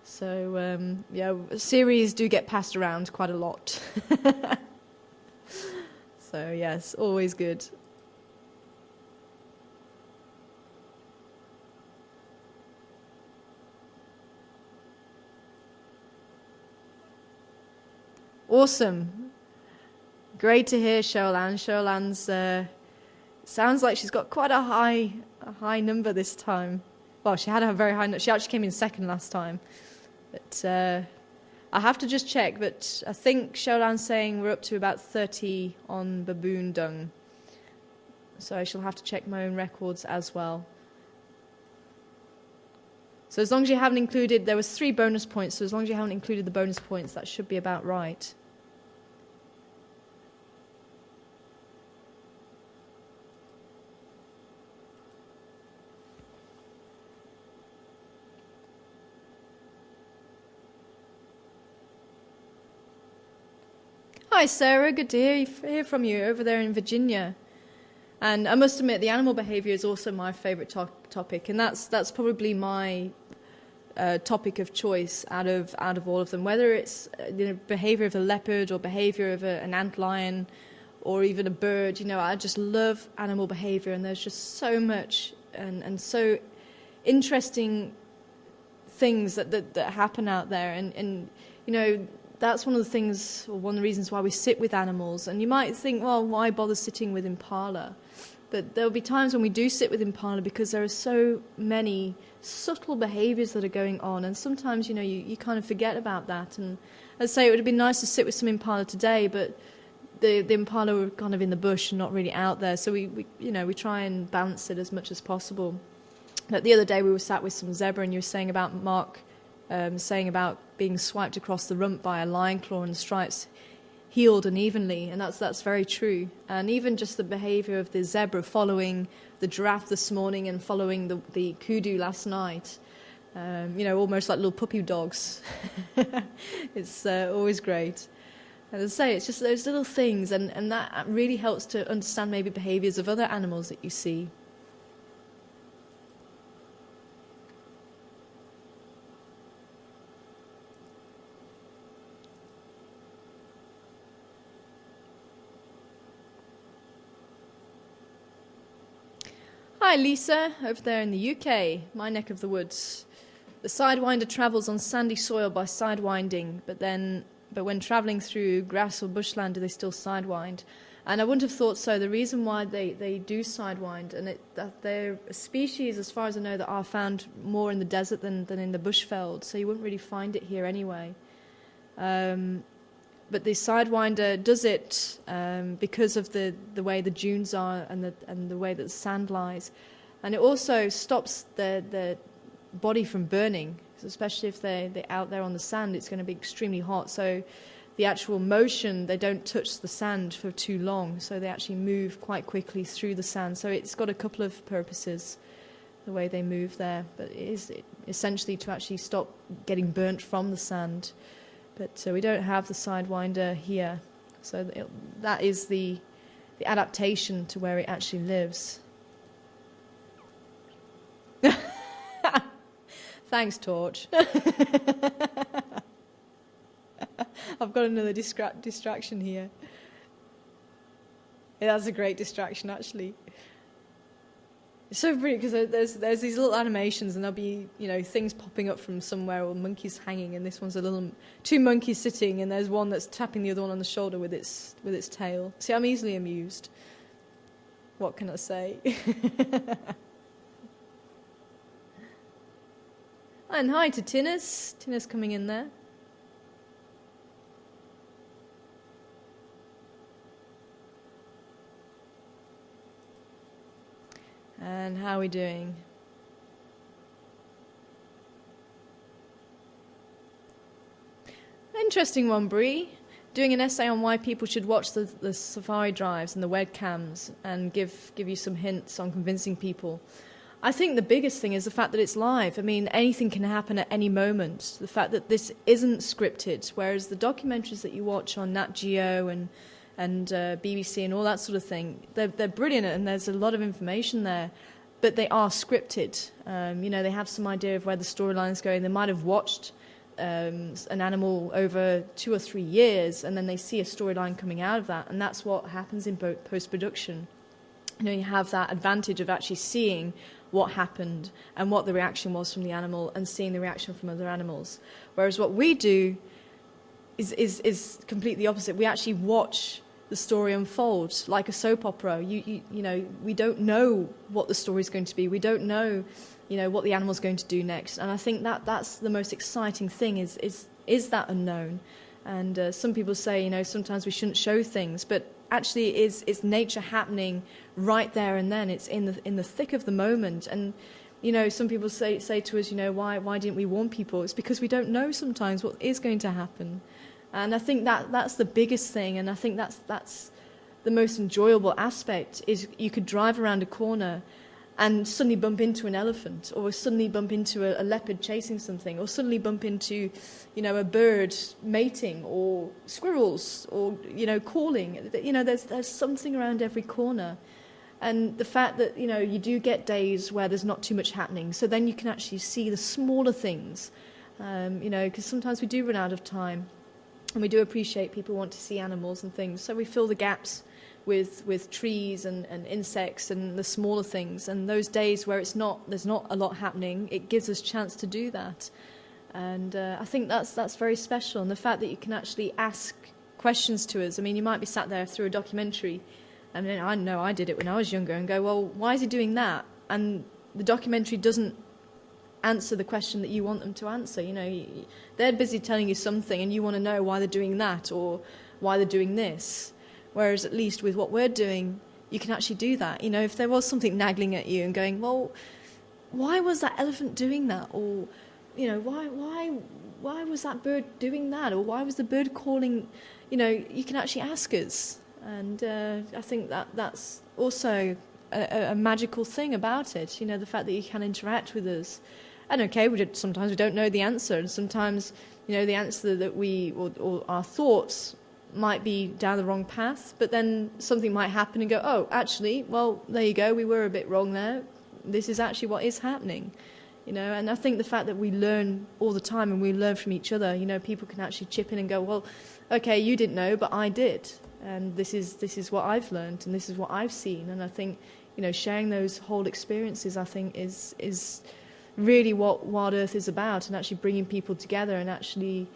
So yeah, series do get passed around quite a lot. So yes, always good. Awesome. Great to hear, Sholan. Sholan's sounds like she's got quite a high number this time. Well, she had a very high number. She actually came in second last time. But I have to just check, but I think Sholan's saying we're up to about 30 on baboon dung. So I shall have to check my own records as well. So as long as you haven't included, there was 3 bonus points, so as long as you haven't included the bonus points, that should be about right. Hi Sarah, good to hear from you over there in Virginia. And I must admit, the animal behaviour is also my favourite topic, and that's probably my topic of choice out of all of them. Whether it's behaviour of a leopard or behaviour of an antlion or even a bird, I just love animal behaviour, and there's just so much and so interesting things that happen out there, and that's one of the things, or one of the reasons why we sit with animals. And you might think, well, why bother sitting with impala? But there'll be times when we do sit with impala because there are so many subtle behaviours that are going on, and sometimes you kind of forget about that. And as I say, it would have been nice to sit with some impala today, but the impala were kind of in the bush and not really out there, so we try and balance it as much as possible. But the other day we were sat with some zebra, and you were saying about Mark saying about being swiped across the rump by a lion claw and the stripes healed unevenly, and that's very true. And even just the behaviour of the zebra following the giraffe this morning and following the kudu last night, almost like little puppy dogs. It's always great. And as I say, it's just those little things, and that really helps to understand maybe behaviours of other animals that you see. Hi Lisa, over there in the UK, my neck of the woods. The sidewinder travels on sandy soil by sidewinding, but when travelling through grass or bushland, do they still sidewind? And I wouldn't have thought so. The reason why they do sidewind, and that they're a species, as far as I know, that are found more in the desert than in the bushveld, so you wouldn't really find it here anyway. But the sidewinder does it because of the way the dunes are and the way that the sand lies, and it also stops the body from burning. Especially if they're out there on the sand, it's going to be extremely hot. So the actual motion, they don't touch the sand for too long, so they actually move quite quickly through the sand. So it's got a couple of purposes, the way they move there. But it is essentially to actually stop getting burnt from the sand. But we don't have the sidewinder here, so that is the adaptation to where it actually lives. Thanks, Torch. I've got another distraction here. Yeah, that's a great distraction, actually. It's so brilliant because there's these little animations, and there'll be things popping up from somewhere, or monkeys hanging, and this one's two monkeys sitting, and there's one that's tapping the other one on the shoulder with its tail. See, I'm easily amused. What can I say? And hi to Tinus. Tinus coming in there. And how are we doing? Interesting one, Bree. Doing an essay on why people should watch the safari drives and the webcams and give you some hints on convincing people. I think the biggest thing is the fact that it's live. I mean, anything can happen at any moment. The fact that this isn't scripted, whereas the documentaries that you watch on Nat Geo and BBC and all that sort of thing, they're brilliant and there's a lot of information there, but they are scripted. They have some idea of where the storyline's going. They might have watched an animal over 2 or 3 years, and then they see a storyline coming out of that, and that's what happens in post-production. You have that advantage of actually seeing what happened and what the reaction was from the animal and seeing the reaction from other animals. Whereas what we do is completely opposite. We actually watch the story unfold like a soap opera. We don't know what the story is going to be. We don't know what the animal's going to do next. And I think that's the most exciting thing is that unknown. And some people say, sometimes we shouldn't show things, but actually it's nature happening right there and then. It's in the thick of the moment. And some people say to us, why didn't we warn people? It's because we don't know sometimes what is going to happen. And I think that's the biggest thing, and I think that's the most enjoyable aspect, is you could drive around a corner and suddenly bump into an elephant, or suddenly bump into a leopard chasing something, or suddenly bump into, a bird mating, or squirrels, or, calling. There's something around every corner. And the fact that, you do get days where there's not too much happening, so then you can actually see the smaller things, because sometimes we do run out of time, and we do appreciate people want to see animals and things, so we fill the gaps with trees and insects and the smaller things. And those days where there's not a lot happening, it gives us a chance to do that. And I think that's very special. And the fact that you can actually ask questions to us. I mean, you might be sat there through a documentary, and I know I did it when I was younger, and go, well, why is he doing that? And the documentary doesn't answer the question that you want them to answer. They're busy telling you something, and you want to know why they're doing that or why they're doing this. Whereas at least with what we're doing, you can actually do that. If there was something nagging at you and going, well, why was that elephant doing that? Or, why was that bird doing that? Or why was the bird calling? You can actually ask us. And I think that's also a magical thing about it, the fact that you can interact with us. And okay, sometimes we don't know the answer, and sometimes, the answer that or our thoughts might be down the wrong path, but then something might happen and go, oh, actually, well, there you go, we were a bit wrong there. This is actually what is happening, and I think the fact that we learn all the time and we learn from each other, people can actually chip in and go, well, okay, you didn't know, but I did, and this is what I've learned, and this is what I've seen. And I think, sharing those whole experiences, I think, is really what Wild Earth is about, and actually bringing people together and actually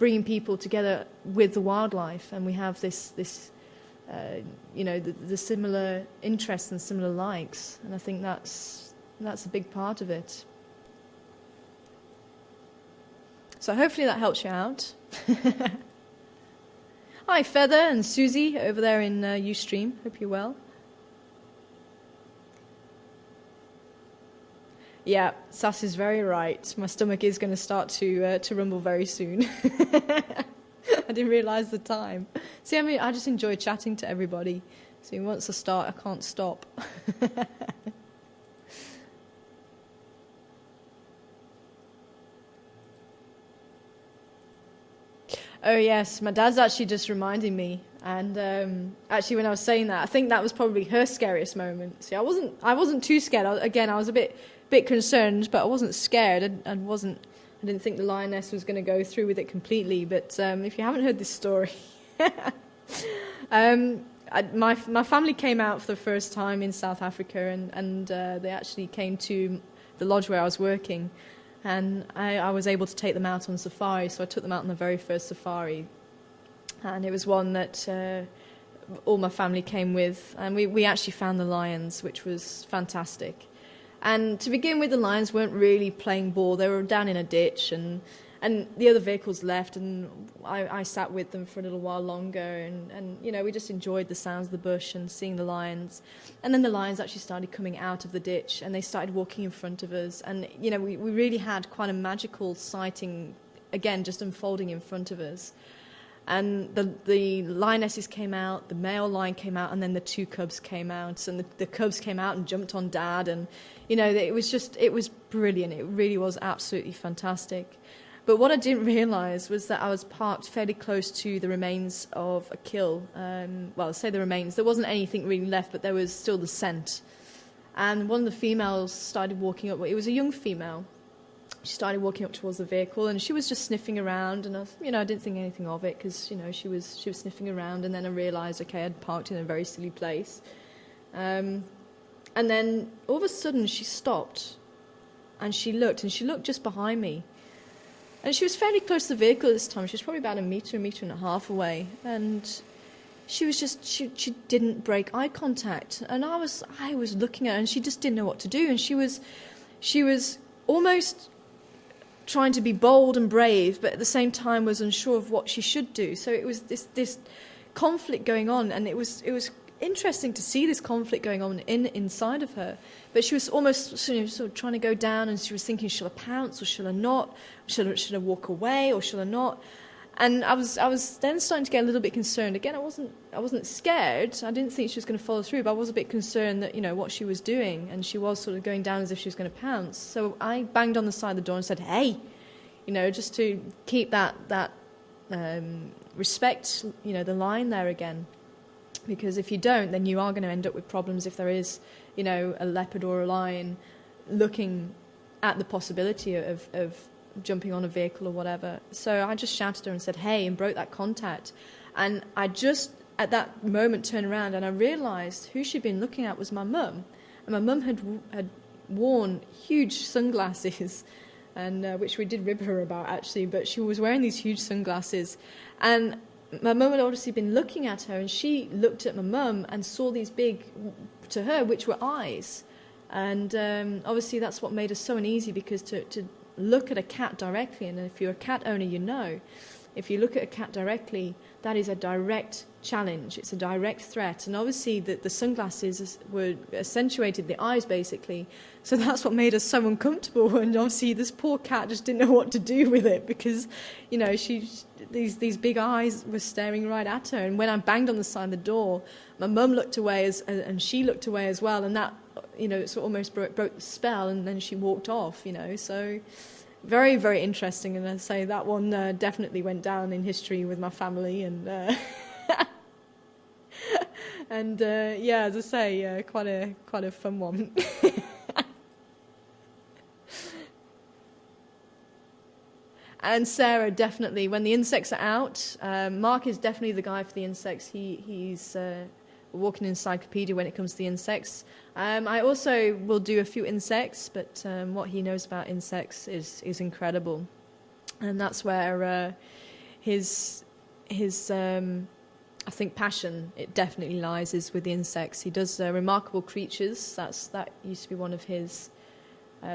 bringing people together with the wildlife. And we have this the similar interests and similar likes, and I think that's a big part of it. So hopefully that helps you out. Hi Feather and Susie over there in Ustream, hope you're well. Yeah, Sass is very right. My stomach is going to start to rumble very soon. I didn't realise the time. See, I just enjoy chatting to everybody. See, once I start, I can't stop. Oh yes, my dad's actually just reminding me. And actually, when I was saying that, I think that was probably her scariest moment. See, I wasn't too scared. I was a bit concerned, but I wasn't scared. I didn't think the lioness was going to go through with it completely. But if you haven't heard this story, my family came out for the first time in South Africa, and they actually came to the lodge where I was working, and I was able to take them out on safari. So I took them out on the very first safari, and it was one that all my family came with, and we actually found the lions, which was fantastic. And to begin with, the lions weren't really playing ball. They were down in a ditch, and the other vehicles left, and I sat with them for a little while longer, and you know, we just enjoyed the sounds of the bush and seeing the lions. And then the lions actually started coming out of the ditch, and they started walking in front of us. And you know, we really had quite a magical sighting, again, just unfolding in front of us. And the lionesses came out, the male lion came out, and then the 2 cubs came out. And the cubs came out and jumped on Dad. And, you know, it was brilliant. It really was absolutely fantastic. But what I didn't realise was that I was parked fairly close to the remains of a kill. Well, I say the remains. There wasn't anything really left, but there was still the scent. And one of the females started walking up. It was a young female. She started walking up towards the vehicle, and she was just sniffing around, and I didn't think anything of it because, you know, she was sniffing around, and then I realised, okay, I'd parked in a very silly place. And then all of a sudden she stopped, and she looked just behind me. And she was fairly close to the vehicle at this time. She was probably about a metre and a half away, and she didn't break eye contact. And I was looking at her, and she just didn't know what to do, and she was almost trying to be bold and brave, but at the same time was unsure of what she should do. So it was this conflict going on, and it was interesting to see this conflict going on inside of her. But she was almost sort of trying to go down, and she was thinking, shall I pounce or shall I not? Should I walk away or shall I not? And I was then starting to get a little bit concerned. Again, I wasn't scared. I didn't think she was going to follow through, but I was a bit concerned that, you know, what she was doing, and she was sort of going down as if she was going to pounce. So I banged on the side of the door and said, "Hey," you know, just to keep that respect, you know, the line there again. Because if you don't, then you are going to end up with problems if there is, you know, a leopard or a lion looking at the possibility of jumping on a vehicle or whatever. So I just shouted at her and said, "Hey," and broke that contact. And I just, at that moment, turned around and I realised who she'd been looking at was my mum. And my mum had worn huge sunglasses, and which we did rib her about, actually, but she was wearing these huge sunglasses. And my mum had obviously been looking at her, and she looked at my mum and saw these big, to her, which were eyes. And obviously that's what made us so uneasy, because to look at a cat directly, and if you're a cat owner, you know, if you look at a cat directly, that is a direct challenge. It's a direct threat. And obviously the sunglasses were accentuated the eyes, basically. So that's what made us so uncomfortable. And obviously this poor cat just didn't know what to do with it, because, you know, these big eyes were staring right at her. And when I banged on the side of the door, my mum looked away, and she looked away as well. And that, you know, sort of almost broke the spell, and then she walked off, you know. So very, very interesting. And I say that one definitely went down in history with my family. And and yeah, as I say, quite a fun one. And Sarah, definitely, when the insects are out, Mark is definitely the guy for the insects. He's a walking encyclopedia when it comes to the insects. I also will do a few insects, but what he knows about insects is incredible. And that's where his I think passion, it definitely lies, is with the insects. He does Remarkable Creatures. That used to be one of his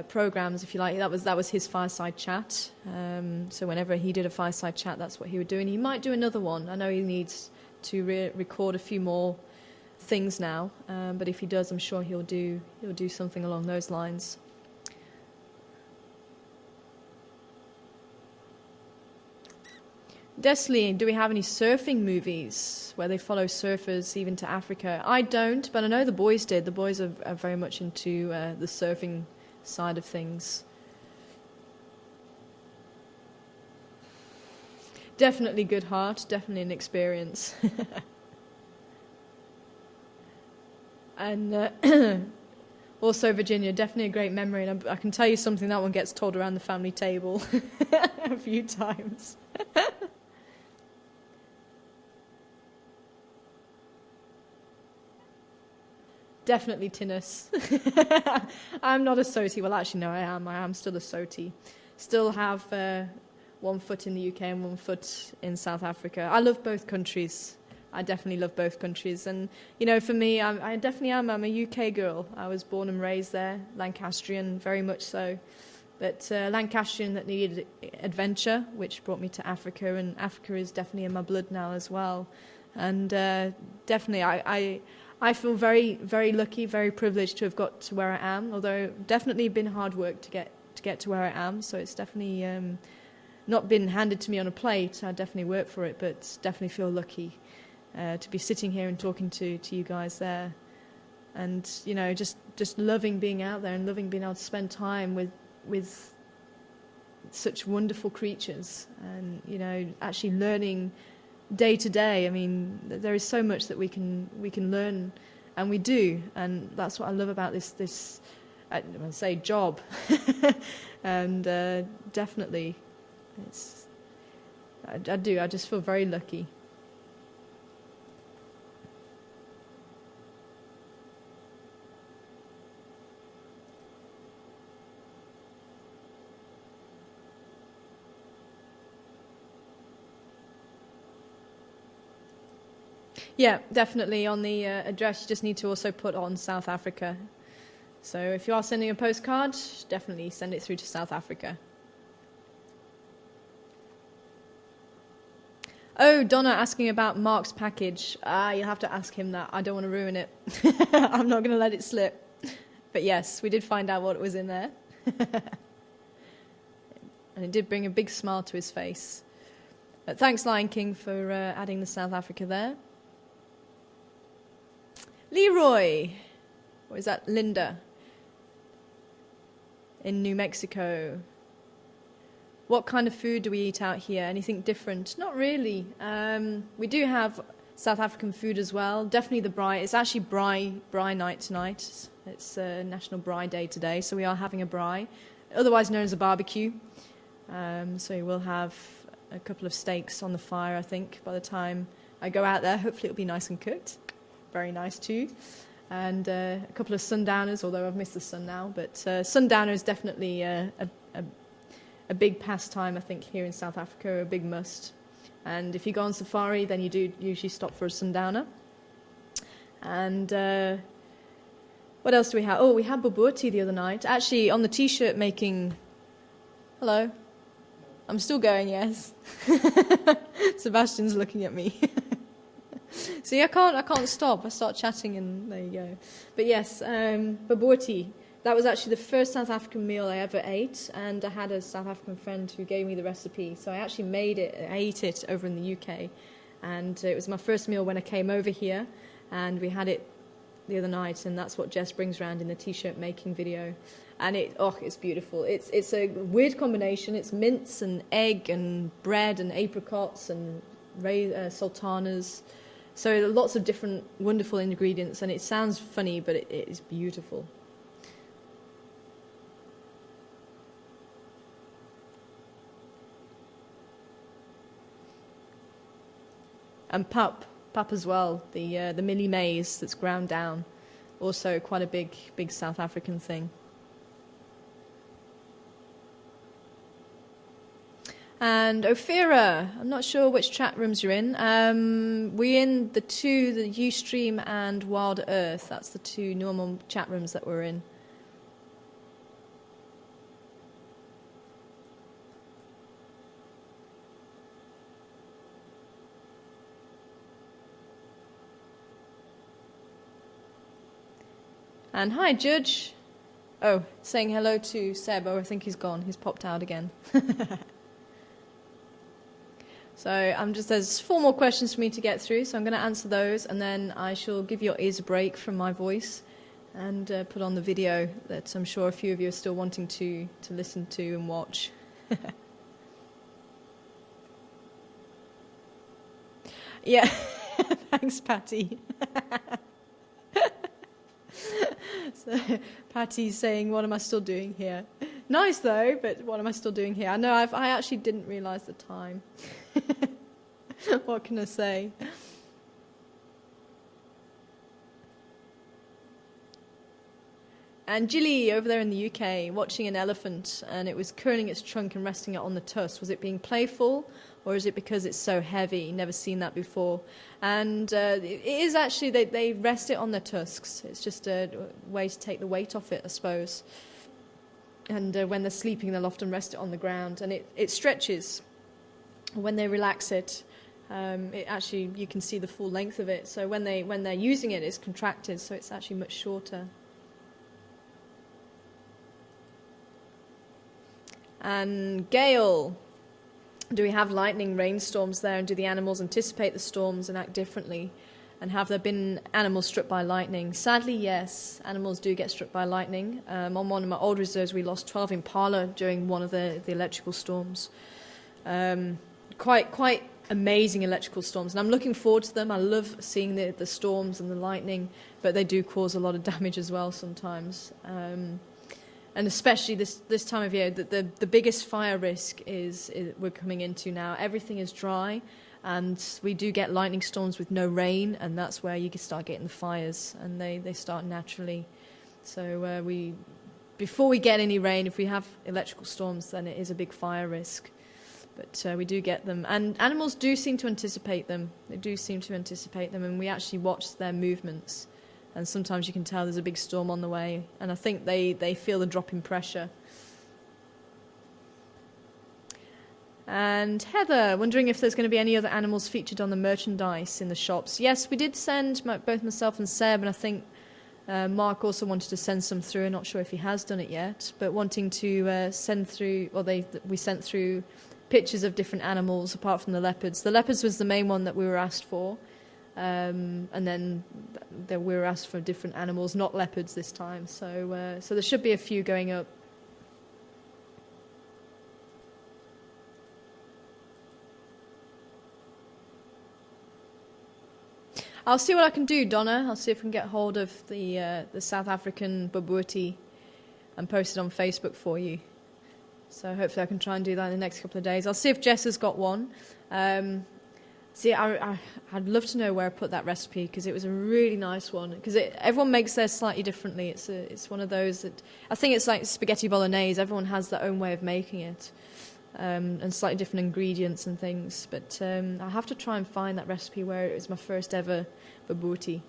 programs, if you like. That was his fireside chat. So whenever he did a fireside chat, that's what he would do. And he might do another one. I know he needs to record a few more things now, but if he does, I'm sure he'll do something along those lines. Desley, do we have any surfing movies where they follow surfers even to Africa? I don't, but I know the boys did. The boys are very much into the surfing side of things. Definitely good heart, definitely an experience. And also Virginia, definitely a great memory. And I can tell you something, that one gets told around the family table a few times. Definitely Tinnis. I'm not a Soti. Well, actually, no, I am. I am still a Soti. Still have 1 foot in the UK and 1 foot in South Africa. I love both countries. I definitely love both countries. And, you know, for me, I definitely am. I'm a UK girl. I was born and raised there, Lancastrian, very much so. But Lancastrian that needed adventure, which brought me to Africa, and Africa is definitely in my blood now as well. And definitely, I feel very, very lucky, very privileged to have got to where I am. Although definitely been hard work to get to where I am. So it's definitely not been handed to me on a plate. I definitely work for it, but definitely feel lucky to be sitting here and talking to you guys there. And you know, just loving being out there and loving being able to spend time with such wonderful creatures, and you know, actually learning day to day. I mean, there is so much that we can learn, and we do, and that's what I love about this I say job. And definitely, I just feel very lucky. Yeah, definitely. On the address, you just need to also put on South Africa. So if you are sending a postcard, definitely send it through to South Africa. Oh, Donna asking about Mark's package. You'll have to ask him that. I don't want to ruin it. I'm not going to let it slip. But yes, we did find out what was in there. And it did bring a big smile to his face. But thanks, Lion King, for adding the South Africa there. Leroy, or is that Linda, in New Mexico? What kind of food do we eat out here? Anything different? Not really. We do have South African food as well. Definitely the braai. It's actually braai night tonight. It's National Braai Day today, so we are having a braai, otherwise known as a barbecue. So we'll have a couple of steaks on the fire, I think, by the time I go out there. Hopefully it'll be nice and cooked. Very nice too. And a couple of sundowners, although I've missed the sun now. But sundowner is definitely a big pastime, I think, here in South Africa, a big must. And if you go on safari, then you do usually stop for a sundowner. And what else do we have? Oh, we had bobotie the other night. Actually, on the T-shirt making... Hello? I'm still going, yes. Sebastian's looking at me. See, I can't stop. I start chatting and there you go. But yes, bobotie. That was actually the first South African meal I ever ate, and I had a South African friend who gave me the recipe. So I actually made it, I ate it over in the UK. And it was my first meal when I came over here, and we had it the other night, and that's what Jess brings around in the T-shirt making video. And it's beautiful. It's a weird combination. It's mince and egg and bread and apricots and sultanas. So lots of different wonderful ingredients, and it sounds funny, but it is beautiful. And pap as well, the millie maize that's ground down, also quite a big South African thing. And Ophira, I'm not sure which chat rooms you're in. We're in the Ustream and Wild Earth. That's the two normal chat rooms that we're in. And hi, Judge. Oh, saying hello to Seb. Oh, I think he's gone. He's popped out again. So there's 4 more questions for me to get through, so I'm going to answer those, and then I shall give your ears a break from my voice and put on the video that I'm sure a few of you are still wanting to listen to and watch. Yeah, thanks, Patty. So, Patty's saying, what am I still doing here? Nice though, but what am I still doing here? I know I actually didn't realise the time. What can I say? And Jilly over there in the UK watching an elephant, and it was curling its trunk and resting it on the tusk. Was it being playful or is it because it's so heavy? Never seen that before. And it is actually, they rest it on their tusks. It's just a way to take the weight off it, I suppose. And when they're sleeping, they'll often rest it on the ground, and it stretches. When they relax it, it actually, you can see the full length of it. So when they're using it, it's contracted, so it's actually much shorter. And Gail, do we have lightning rainstorms there, and do the animals anticipate the storms and act differently? And have there been animals struck by lightning? Sadly, yes, animals do get struck by lightning. On one of my old reserves, we lost 12 impala during one of the electrical storms. Quite amazing electrical storms, and I'm looking forward to them. I love seeing the storms and the lightning, but they do cause a lot of damage as well sometimes. And especially this time of year, the biggest fire risk is we're coming into now. Everything is dry, and we do get lightning storms with no rain, and that's where you can start getting the fires, and they start naturally. So before we get any rain, if we have electrical storms, then it is a big fire risk. But we do get them, and animals do seem to anticipate them. They do seem to anticipate them, and we actually watch their movements. And sometimes you can tell there's a big storm on the way, and I think they feel the drop in pressure. And Heather, wondering if there's going to be any other animals featured on the merchandise in the shops. Yes, we did send both myself and Seb, and I think Mark also wanted to send some through. I'm not sure if he has done it yet, but wanting to send through, we sent through pictures of different animals apart from the leopards. The leopards was the main one that we were asked for. And then we were asked for different animals, not leopards this time. So there should be a few going up. I'll see what I can do, Donna. I'll see if I can get hold of the South African babuti and post it on Facebook for you. So hopefully I can try and do that in the next couple of days. I'll see if Jess has got one. I'd love to know where I put that recipe, because it was a really nice one. Because everyone makes theirs slightly differently. It's one of those that, I think it's like spaghetti bolognese. Everyone has their own way of making it, and slightly different ingredients and things. But I have to try and find that recipe where it was my first ever babuti.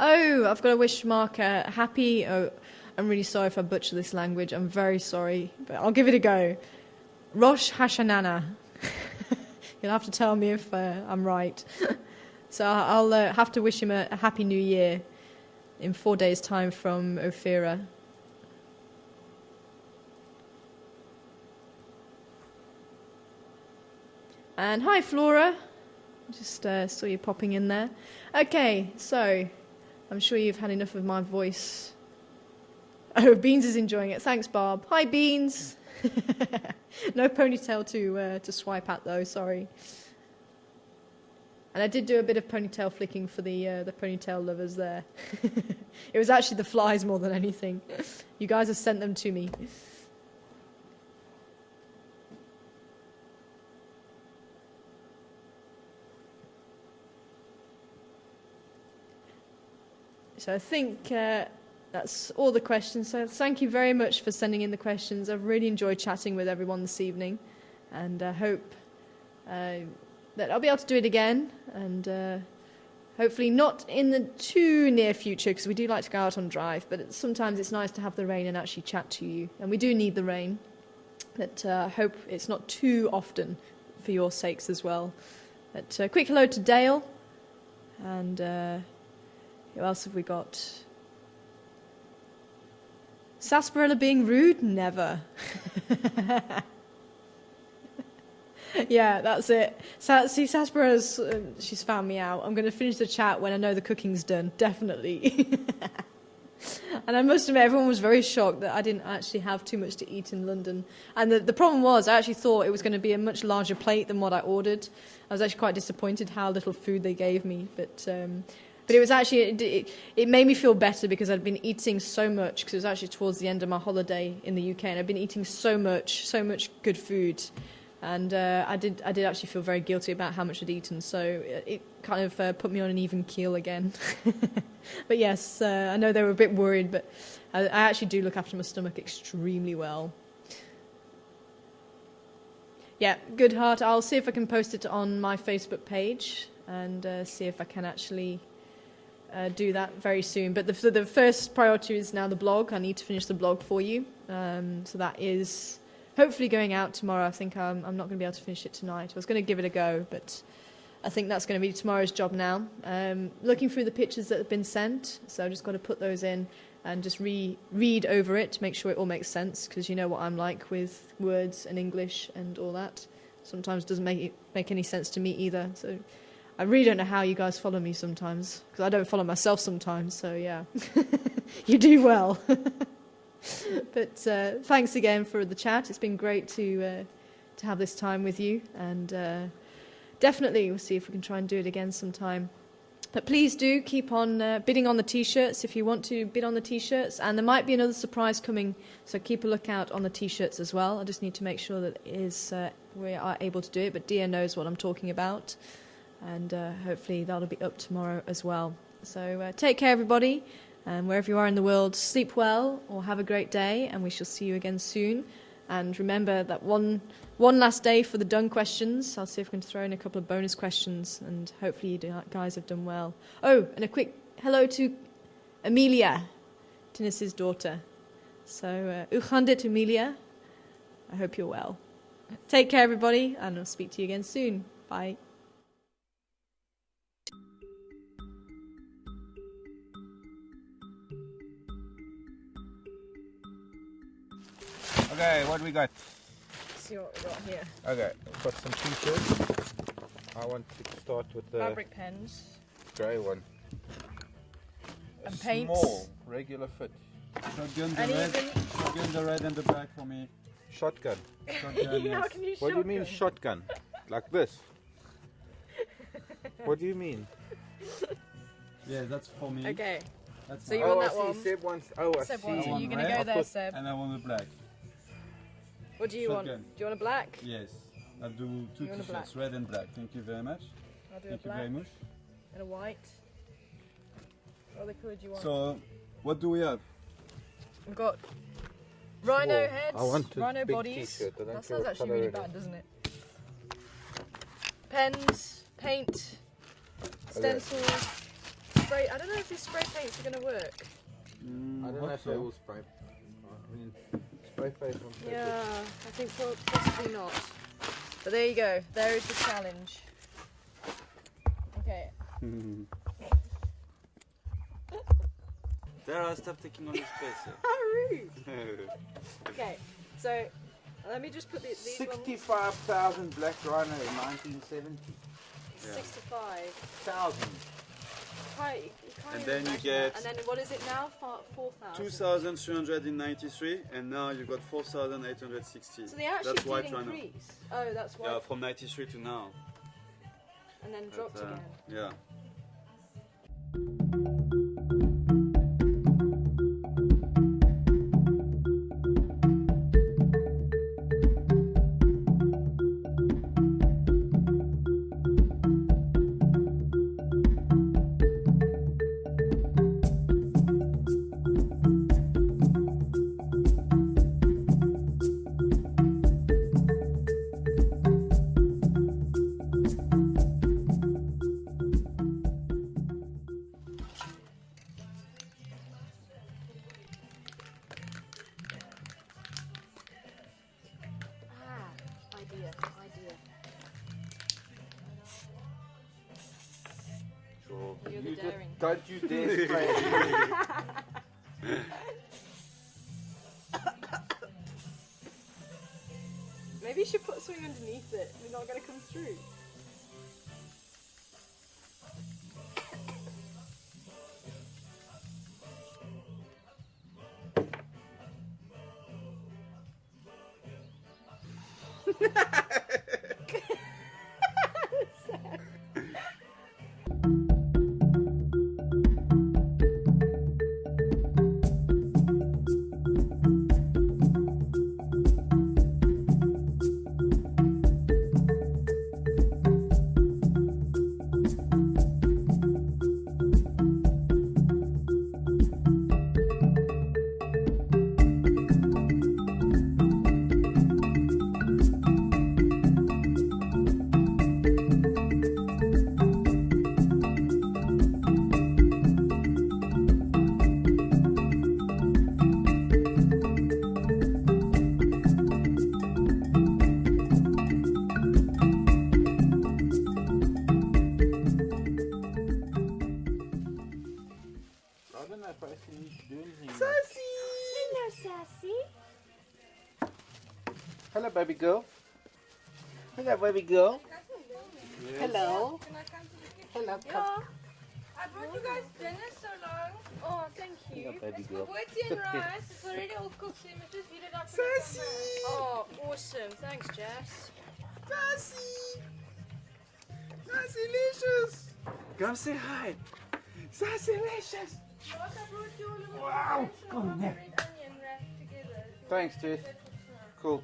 Oh, I've got to wish Mark a happy... Oh, I'm really sorry if I butcher this language. I'm very sorry, but I'll give it a go. Rosh Hashanah. You'll have to tell me if I'm right. So I'll have to wish him a happy new year in 4 days' time from Ophira. And hi, Flora. Just saw you popping in there. Okay, so... I'm sure you've had enough of my voice. Oh, Beans is enjoying it. Thanks, Barb. Hi, Beans. No ponytail to swipe at, though. Sorry. And I did do a bit of ponytail flicking for the ponytail lovers there. It was actually the flies more than anything. You guys have sent them to me. So I think that's all the questions. So thank you very much for sending in the questions. I've really enjoyed chatting with everyone this evening, and I hope that I'll be able to do it again, and hopefully not in the too near future, because we do like to go out on drive, but sometimes it's nice to have the rain and actually chat to you, and we do need the rain. But I hope it's not too often for your sakes as well. But quick hello to Dale, and... who else have we got? Sarsaparilla being rude? Never. Yeah, that's it. See, Saspara's, she's found me out. I'm going to finish the chat when I know the cooking's done, definitely. And I must admit, everyone was very shocked that I didn't actually have too much to eat in London. And the problem was, I actually thought it was going to be a much larger plate than what I ordered. I was actually quite disappointed how little food they gave me, but it was actually, it made me feel better, because I'd been eating so much, because it was actually towards the end of my holiday in the UK, and I'd been eating so much good food And I did actually feel very guilty about how much I'd eaten, so it kind of put me on an even keel again. But yes, I know they were a bit worried, but I actually do look after my stomach extremely well. Yeah, good heart. I'll see if I can post it on my Facebook page and see if I can actually do that very soon. But the first priority is now the blog. I need to finish the blog for you. So that is hopefully going out tomorrow. I think I'm not going to be able to finish it tonight. I was going to give it a go, but I think that's going to be tomorrow's job now. Looking through the pictures that have been sent, so I've just got to put those in and just read over it to make sure it all makes sense, because you know what I'm like with words and English and all that. Sometimes it doesn't make any sense to me either. So I really don't know how you guys follow me sometimes, because I don't follow myself sometimes. So yeah, you do well. But thanks again for the chat. It's been great to have this time with you, and definitely we'll see if we can try and do it again sometime. But please do keep on bidding on the T-shirts if you want to bid on the T-shirts, and there might be another surprise coming, so keep a lookout on the T-shirts as well. I just need to make sure that we are able to do it, but Dia knows what I'm talking about, and hopefully that'll be up tomorrow as well. So take care, everybody. Wherever you are in the world, sleep well or have a great day, and we shall see you again soon. And remember that one last day for the done questions. I'll see if I can throw in a couple of bonus questions, and hopefully you guys have done well. Oh, and a quick hello to Amelia, Tinnis's daughter. So, hoe gaat het, Amelia? I hope you're well. Take care, everybody, and I'll speak to you again soon. Bye. Okay, what we got? Let's see what we got here. Okay, we've got some T-shirts. I want to start with the Fabric pens. grey one. And paint. Small, regular fit. And Shotgun the red and the black for me. Shotgun. Shotgun, yes. How can you What do you mean shotgun? Like this? What do you mean? Yeah, that's for me. Okay. That's So you mine. want that I see. one? Seb wants. Oh, I Seb see. wants it. I want You're going to red. go there, Seb. And I want the black. What do you want? Shotgun. Do you want a black? Yes. I'll do two You want a T-shirts, black? red and black. Thank you very much. I'll do Thank a you very black much. and a white. What other colour do you want? So, what do we have? We've got rhino Small. heads, I want a rhino big bodies. T-shirt. I don't That care sounds what actually colour really it is. bad, doesn't it? Pens, paint, stencils, spray. I don't know if these spray paints are going to work. I don't know if they will spray. I mean, spray paint on purpose. Yeah, I think possibly not. But there you go. There is the challenge. Okay. There, stop taking all this space. How rude. Okay, so let me just put these 65,000 black rhino in 1970. 65,000. And then you get- And then what is it now? 4,000. 2,393, and now you've got 4,860. So they actually That's why did China. increase. Oh, that's why. Yeah, from 93 to now. And then dropped But, again. Yeah. Idea. Sure. You're the You daring. don't you dare spray it. Maybe you should put something underneath it. We're not going to come through. Hello, baby girl. Hello, baby girl. Yes. Hello. Can I come to the kitchen? Hello, Yeah. I brought you guys dinner so long. Oh, thank you. Hello, baby It's girl. spaghetti and rice. It's already all cooked, so you must just heat it up. Sassy. Oh, awesome. Thanks, Jess. Sassy. Sassy-licious. Come say hi. Sassy-licious. What I brought you all of the Wow. rice and Come on, red onion wrapped together. Thanks, Jess. Cool.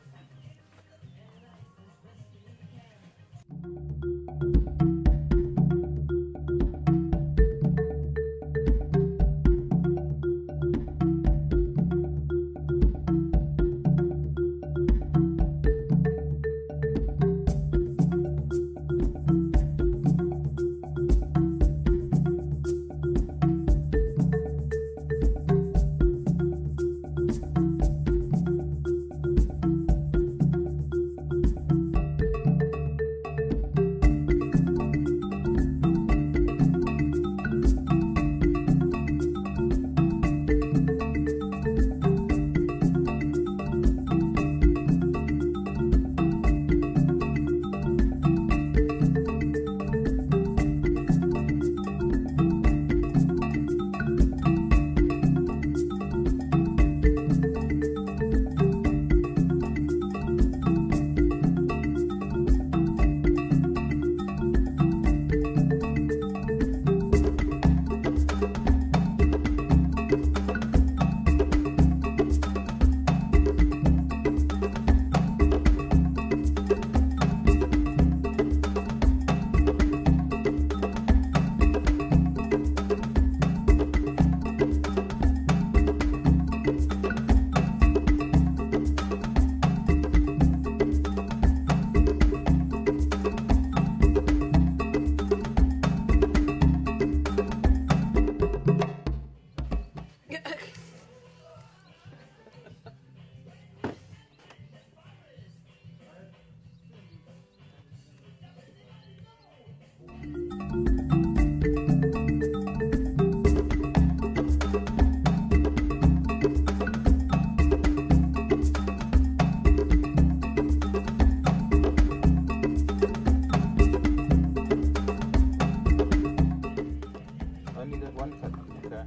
Only that one cut. Okay.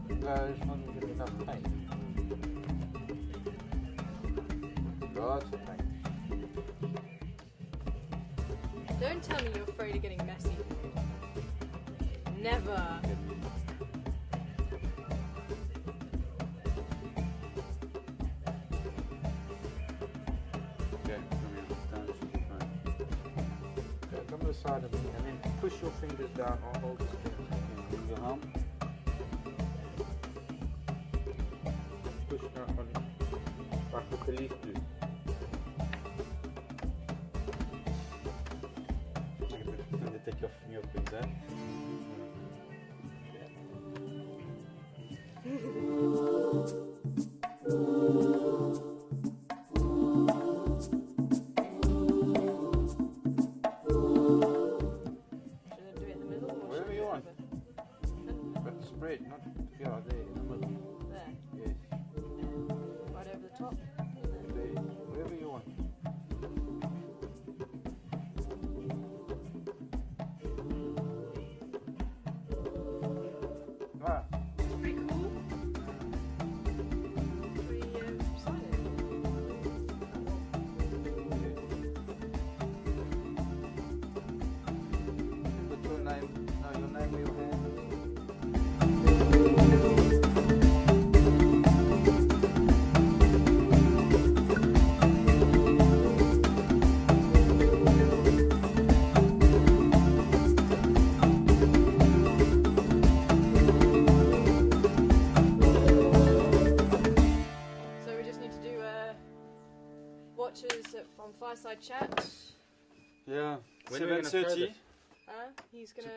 There's not even enough paint. Lots of paint. Don't tell me you're afraid of getting messy. Never. Okay, from your stand should be fine. Okay, come to the side of me and then push your fingers down or hold the stick. Bring your arm. Push down on it. Like the police do. And take your fingerprints there. Should I do it in the middle or Wherever should I you do it want. over? But spread, not yeah, there in the middle. There. Yes. Right over the top. There. Wherever you want. Ah. It's pretty cool. Should we sign it? Put your name, no, your name with your hand. So we just need to do watches on Fireside Chat. Yeah. When are we gonna throw 7:30. this? He's gonna,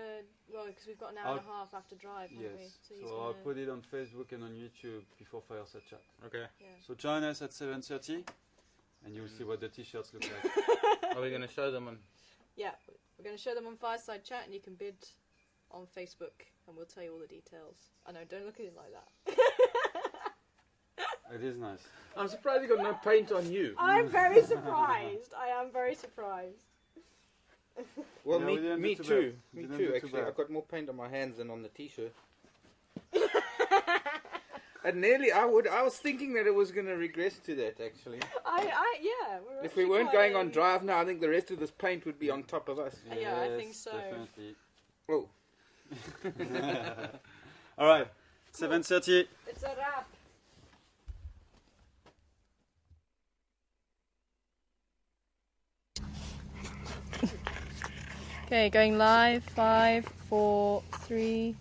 well, because we've got an hour and a half after drive, haven't we? Yes. So he's So gonna, I'll put it on Facebook and on YouTube before Fireside Chat. Okay. yeah. So join us at 7:30, and you'll see what the t-shirts look like. Are we going to show them on? Yeah, we're going to show them on Fireside Chat, and you can bid on Facebook, and we'll tell you all the details. I know, don't look at it like that. It is nice. I'm surprised you got no paint on you. I'm very surprised. I am very surprised. Well, Yeah, we didn't me do too too. bad. We Me didn't too, do too actually. bad. I've got more paint on my hands than on the t-shirt. And I was thinking that it was going to regress to that, actually. Yeah. If we weren't going on drive now, I think the rest of this paint would be on top of us. Yeah, I think so. Definitely. Oh. All right, 7:30. It's a wrap. Okay, going live. 5, 4, 3.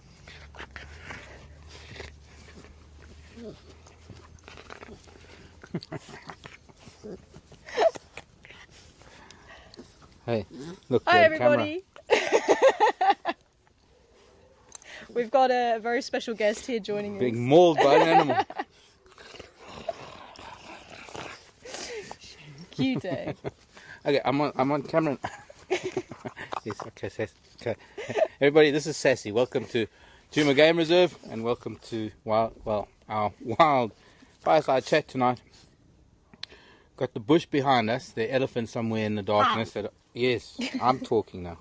Hey, look. Hi everybody. We've got a very special guest here joining Being us. mauled by an animal. Cute, eh? Okay, I'm on camera. Yes, okay, okay. Everybody, this is Sassy. Welcome to Juma Game Reserve, and welcome to our wild fireside chat tonight. Got the bush behind us, the elephant somewhere in the darkness. Yes, I'm talking now.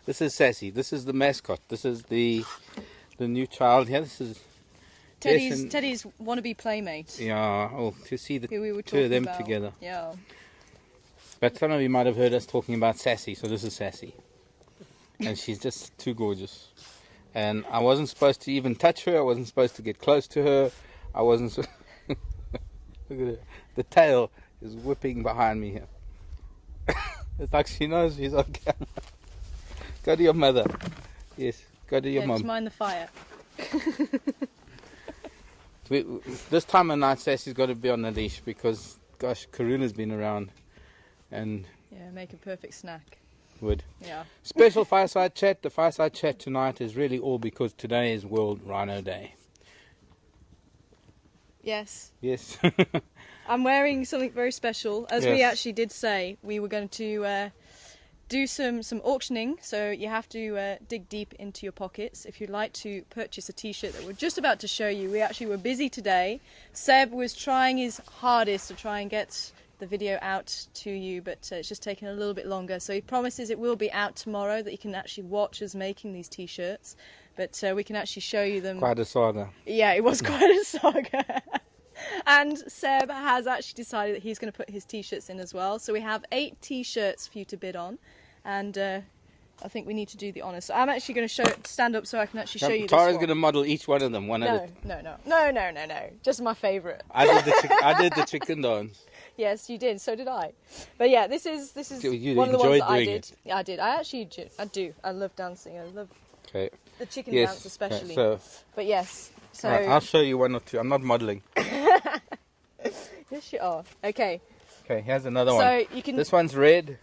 This is Sassy. This is the mascot. This is the new child here. This is Teddy's wannabe playmate. Yeah. Oh, to see the Who we were two of talking them about. together. Yeah. But some of you might have heard us talking about Sassy, so this is Sassy. And she's just too gorgeous. And I wasn't supposed to even touch her. I wasn't supposed to get close to her. I wasn't... Look at her. The tail is whipping behind me here. It's like she knows she's on camera. Go to your mother. Yes, go to your Just mum. mind the fire. This time of night, Sassy's got to be on the leash because, gosh, Karuna's been around and Yeah, make a perfect snack. would. Yeah. Special fireside chat. The fireside chat tonight is really all because today is World Rhino Day. Yes. Yes. I'm wearing something very special. As we Yes. actually did say, we were going to do some auctioning, so you have to dig deep into your pockets if you'd like to purchase a t-shirt that we're just about to show you. We actually were busy today. Seb was trying his hardest to try and get the video out to you, but it's just taken a little bit longer. So he promises it will be out tomorrow, that you can actually watch us making these t-shirts, but we can actually show you them. Quite a saga. Yeah, it was quite a saga. And Seb has actually decided that he's going to put his t-shirts in as well. So we have 8 t-shirts for you to bid on, and I think we need to do the honours. So I'm actually going to stand up so I can actually show you this Tara's one. going to model each one of them. One at a No. Just my favourite. I did the chicken dance. Yes, you did. So did I. But yeah, this is You one of the ones enjoyed that I doing did. it. Yeah, I did. I actually do. I love dancing. I love Okay. the chicken Yes. dance especially. Okay, so But yes. So right, I'll show you one or two. I'm not modelling. yes, you are. Okay. Okay, here's another So one. you can. This one's red.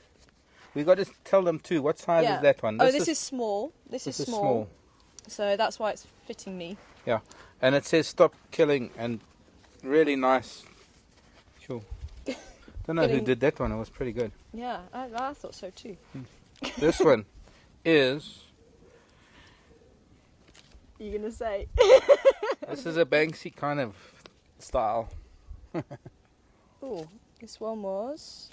We got to tell them too. What size yeah. is that one? Oh, this is small. This is This is small. small. So that's why it's fitting me. Yeah, and it says stop killing and really nice. Sure. Don't know who Getting- did that one. It was pretty good. Yeah, I thought so too. This one is. You're gonna say. This is a Banksy kind of style. Oh, this one was.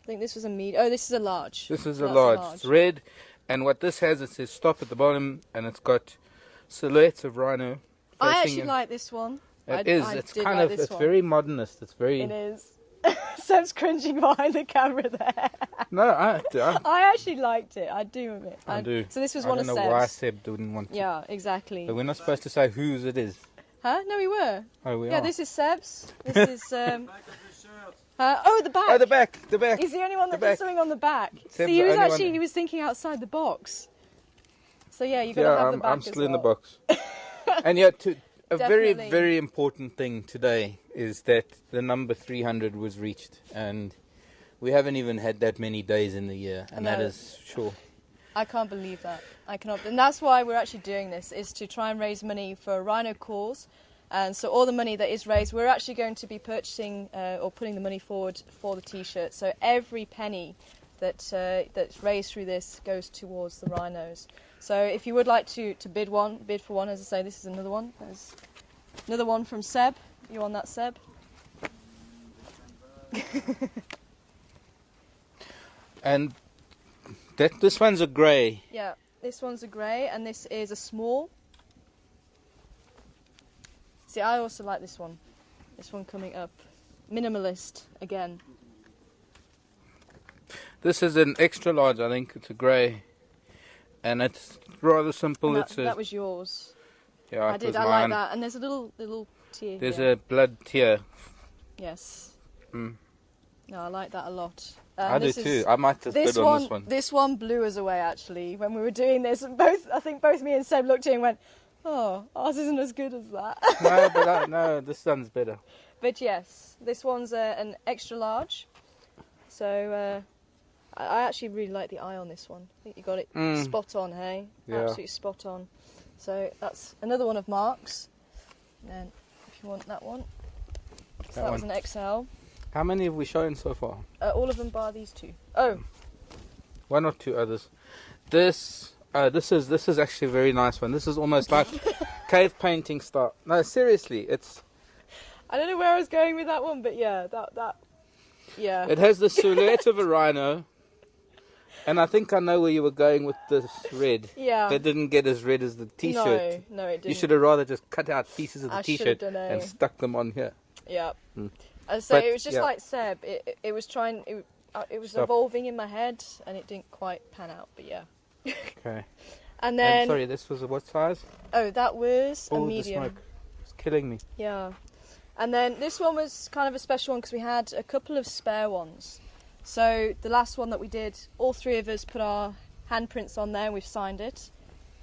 I think this was a medium. Oh, this is a large. This is a That's large. It's red, and what this has, it says stop at the bottom, and it's got silhouettes of rhino. I facing actually in. like this one. It I is. I It's did kind like of. this It's one. very modernist. It's very. It is. Seb's cringing behind the camera there. No, I I actually liked it. I do admit. I do. So this was I one don't of know Seb's. why Seb didn't want to. Yeah, exactly. But we're not supposed to say whose it is. Huh? No, we were. Oh, we Yeah, are. this is Seb's. This is. Oh, the back. Oh, the back. The back. He's the only one The that did back. something on the back. Seb's See, he the was only actually one- he was thinking outside the box. So yeah, you got to Yeah, have the back I'm as still in the well. box. And yet, a very, Definitely. very important thing today is that the number 300 was reached, and we haven't even had that many days in the year, and that No. is sure. I can't believe that. I cannot. And that's why we're actually doing this, is to try and raise money for a rhino cause. And so all the money that is raised, we're actually going to be purchasing or putting the money forward for the t-shirt. So every penny that's raised through this goes towards the rhinos. So if you would like to bid for one, as I say, this is another one. There's another one from Seb. You on that, Seb? And this one's a grey. Yeah, this one's a grey, and this is a small. See, I also like this one. This one coming up. Minimalist, again. This is an extra large, I think. It's a grey. And it's rather simple. That was yours. Yeah, I it was like mine. that. And there's a little tear There's here. a blood tear. Yes. Mm. No, I like that a lot. I do too. I might just bid on this one. This one blew us away, actually, when we were doing this. And I think both me and Seb looked at it and went, oh, ours isn't as good as that. No, but no, this one's better. But yes, this one's an extra large. So I actually really like the eye on this one. I think you got it spot on, hey? Yeah. Absolutely spot on. So that's another one of Mark's. And then if you want that one. So that was an XL. How many have we shown so far? All of them bar these two. Oh. One or two others. This is actually a very nice one. This is almost like cave painting style. No, seriously, it's. I don't know where I was going with that one, but yeah, yeah. It has the silhouette of a rhino, and I think I know where you were going with this red. Yeah. That didn't get as red as the t-shirt. No, it didn't. You should have rather just cut out pieces of the I t-shirt should've done, and stuck them on here. Yeah. Mm. So it was just like Seb. It was trying. It was evolving in my head, and it didn't quite pan out. But yeah. Okay. And then. Sorry, this was what size? Oh, that was a The medium. smoke. It's killing me. Yeah. And then this one was kind of a special one because we had a couple of spare ones. So the last one that we did, all three of us put our handprints on there and we've signed it.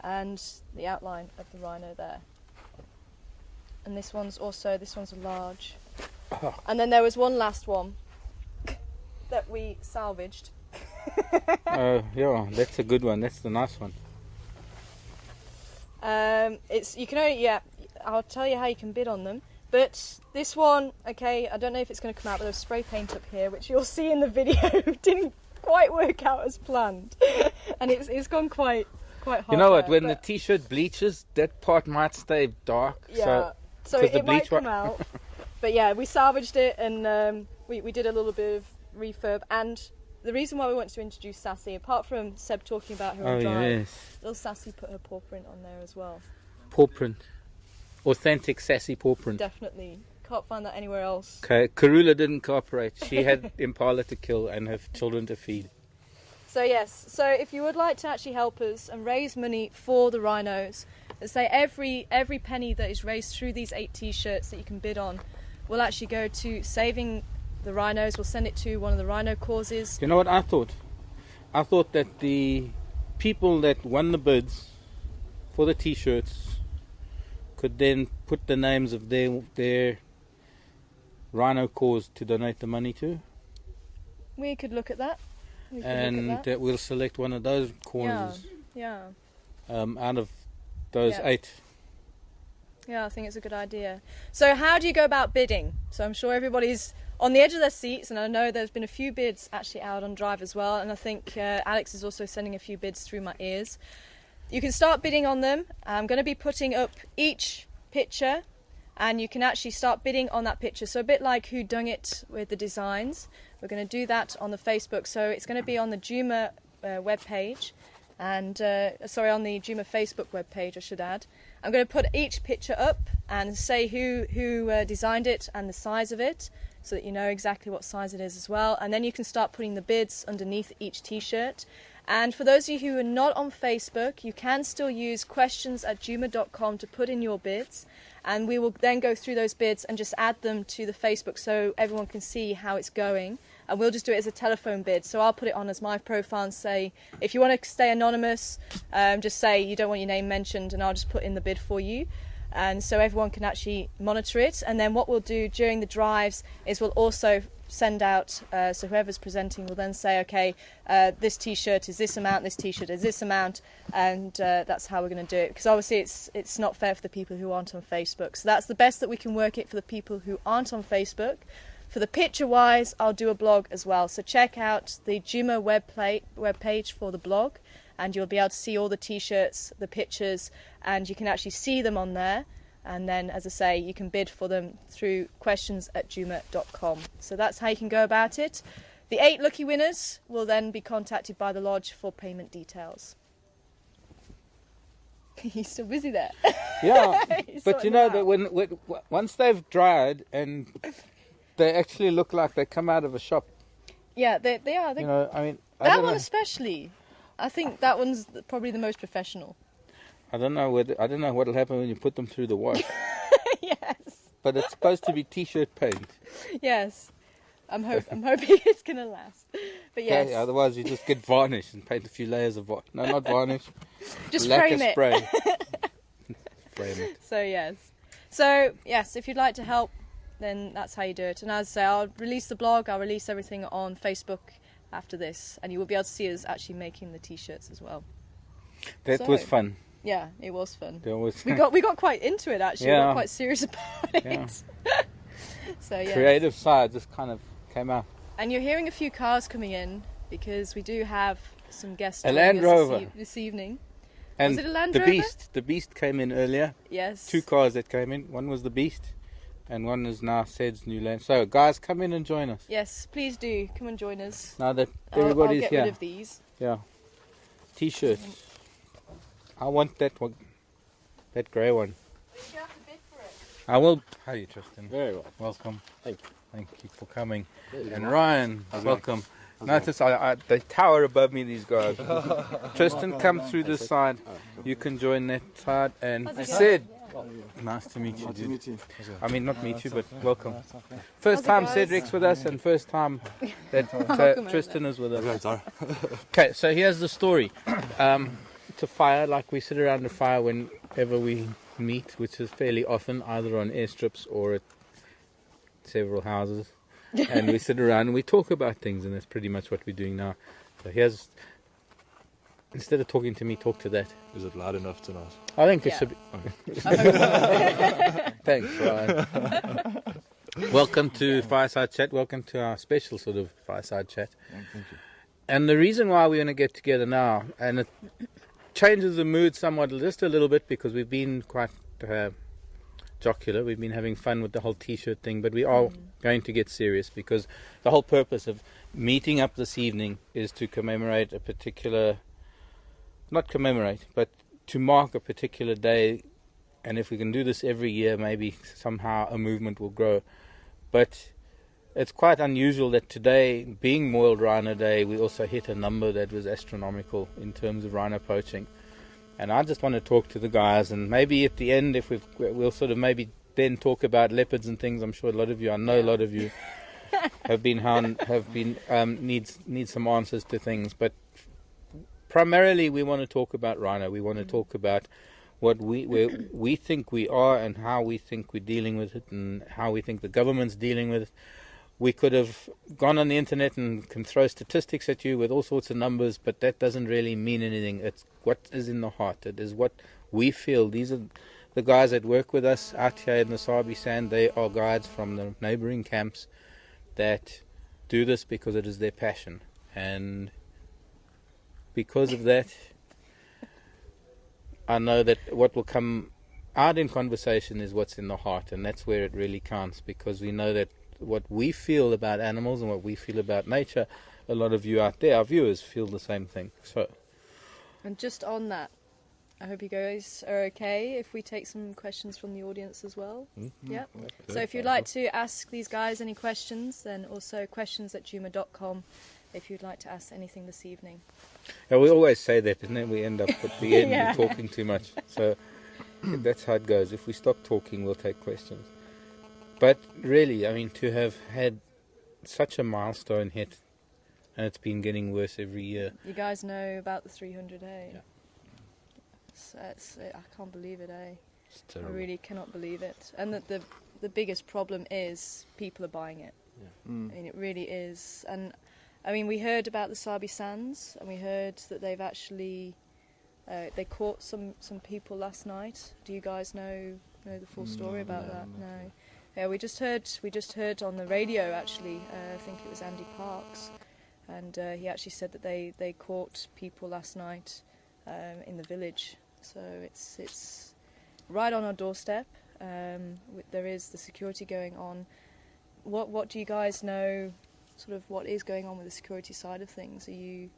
And the outline of the rhino there. And this one's a large. Oh. And then there was one last one that we salvaged. Yeah, that's a good one. That's the nice one. I'll tell you how you can bid on them. But this one, okay, I don't know if it's going to come out, but there's spray paint up here, which you'll see in the video, didn't quite work out as planned. And it's gone quite hard. You know what, when the t-shirt bleaches, that part might stay dark. Yeah, so it might come out. But yeah, we salvaged it and we did a little bit of refurb. And the reason why we wanted to introduce Sassy, apart from Seb talking about her on Drive, little Sassy put her paw print on there as well. Paw print. Authentic Sassy paw print. Definitely. Can't find that anywhere else. Okay, Karula didn't cooperate. She had Impala to kill and her children to feed. So yes, so if you would like to actually help us and raise money for the rhinos, let's say every penny that is raised through these 8 t-shirts that you can bid on will actually go to saving the rhinos. We'll send it to one of the rhino causes. You know what I thought? I thought that the people that won the bids for the t-shirts could then put the names of their rhino cause to donate the money to. We could look at that. That we'll select one of those causes. Yeah. Out of those 8. Yeah, I think it's a good idea. So how do you go about bidding? So I'm sure everybody's on the edge of their seats, and I know there's been a few bids actually out on Drive as well, and I think Alex is also sending a few bids through my ears. You can start bidding on them. I'm going to be putting up each picture and you can actually start bidding on that picture. So a bit like Who Dung It with the designs. We're going to do that on the Facebook. So it's going to be on the Juma webpage and on the Juma Facebook webpage, I should add. I'm going to put each picture up and say who designed it and the size of it so that you know exactly what size it is as well. And then you can start putting the bids underneath each t-shirt. And for those of you who are not on Facebook, you can still use questions@juma.com to put in your bids, and we will then go through those bids and just add them to the Facebook so everyone can see how it's going. And we'll just do it as a telephone bid. So I'll put it on as my profile and say, if you want to stay anonymous, just say you don't want your name mentioned and I'll just put in the bid for you. And so everyone can actually monitor it. And then what we'll do during the drives is we'll also send out, so whoever's presenting will then say, okay, this t-shirt is this amount, this t-shirt is this amount, and that's how we're going to do it. Because obviously it's not fair for the people who aren't on Facebook. So that's the best that we can work it for the people who aren't on Facebook. For the picture wise, I'll do a blog as well. So check out the Juma webpage for the blog, and you'll be able to see all the t-shirts, the pictures, and you can actually see them on there. And then, as I say, you can bid for them through questions@juma.com. So that's how you can go about it. The 8 lucky winners will then be contacted by the lodge for payment details. He's still busy there. Yeah, He's but you sorting know them that out. once they've dried and they actually look like they come out of a shop. Yeah, they are. You know, I mean, That one especially. I think that one's probably the most professional. I don't know what'll happen when you put them through the wash. Yes. But it's supposed to be t-shirt paint. Yes. I'm hoping it's gonna last. But yes. Okay, otherwise you just get varnish and paint a few layers of varnish. No, not varnish. Just lacquer frame it. spray. Frame it. So yes, if you'd like to help, then that's how you do it. And as I say, I'll release the blog, I'll release everything on Facebook after this, and you will be able to see us actually making the t-shirts as well. That was fun. Yeah, it was fun. We We got quite into it actually. Yeah. We got quite serious about it. Yeah. So yeah. Creative side just kind of came out. And you're hearing a few cars coming in because we do have some guests A joining Land us Rover. this evening. And Was it a Land the Rover? Beast. The Beast came in earlier. Yes. 2 cars that came in. One was the Beast, and one is now Sed's new Land. So guys, come in and join us. Yes, please do come and join us. Now that I'll everybody's get here. rid of these. Yeah. T-shirts. I want that one. That grey one. You have to bid for it. I will. Hi, Tristan. Very well. Welcome. Thank you. Thank you for coming. Good. And Ryan, welcome. Notice they tower above me, these guys. Tristan, come through this side. You can join that side. And Sid, nice to meet you, dude. meet you. I mean, not meet you, but welcome. First time guys? Cedric's with us, and first time that Welcome, Tristan is with us. Okay, so here's the story. It's a fire, like we sit around the fire whenever we meet, which is fairly often, either on airstrips or at several houses. And we sit around and we talk about things, and that's pretty much what we're doing now. So here's, instead of talking to me, talk to that. Is it loud enough tonight? I think it Yeah. should be. Thanks, Ryan. Welcome to Fireside Chat. Welcome to our special sort of Fireside Chat. Thank you. And the reason why we're going to get together now, and it changes the mood somewhat, just a little bit, because we've been quite jocular. We've been having fun with the whole t-shirt thing, but we are going to get serious, because the whole purpose of meeting up this evening is to commemorate a particular, not commemorate, but to mark a particular day. And if we can do this every year, maybe somehow a movement will grow. But it's quite unusual that today, being World Rhino Day, we also hit a number that was astronomical in terms of rhino poaching. And I just want to talk to the guys, and maybe at the end, if we'll sort of maybe then talk about leopards and things. I'm sure a lot of you, I know a lot of you need some answers to things. But primarily, we want to talk about rhino. We want to talk about where we think we are, and how we think we're dealing with it, and how we think the government's dealing with it. We could have gone on the internet and can throw statistics at you with all sorts of numbers, but that doesn't really mean anything. It's what is in the heart. It is what we feel. These are the guys that work with us out here in the Sabi Sand. They are guides from the neighboring camps that do this because it is their passion. And because of that, I know that what will come out in conversation is what's in the heart, and that's where it really counts, because we know that what we feel about animals and what we feel about nature, a lot of you out there, our viewers, feel the same thing. So, And just on that, I hope you guys are okay if we take some questions from the audience as well. Yeah. So if you'd like to ask these guys any questions, then also questions@juma.com if you'd like to ask anything this evening. yeah, we always say that, and then we end up at the end Yeah. talking too much. So that's how it goes. If we stop talking, we'll take questions. But really, I mean, to have had such a milestone hit, and it's been getting worse every year. You guys know about the 300A? Yeah. I can't believe it, eh? It's I terrible. really cannot believe it. And the biggest problem is people are buying it. I mean, it really is. And I mean, we heard about the Sabi Sands, and we heard that they've actually they caught some people last night. Do you guys know the full story about that? No. Yeah, we just heard on the radio actually. I think it was Andy Parks, and he actually said that they caught people last night in the village. So it's right on our doorstep. There is the security going on. What do you guys know? Sort of what is going on with the security side of things? Are you?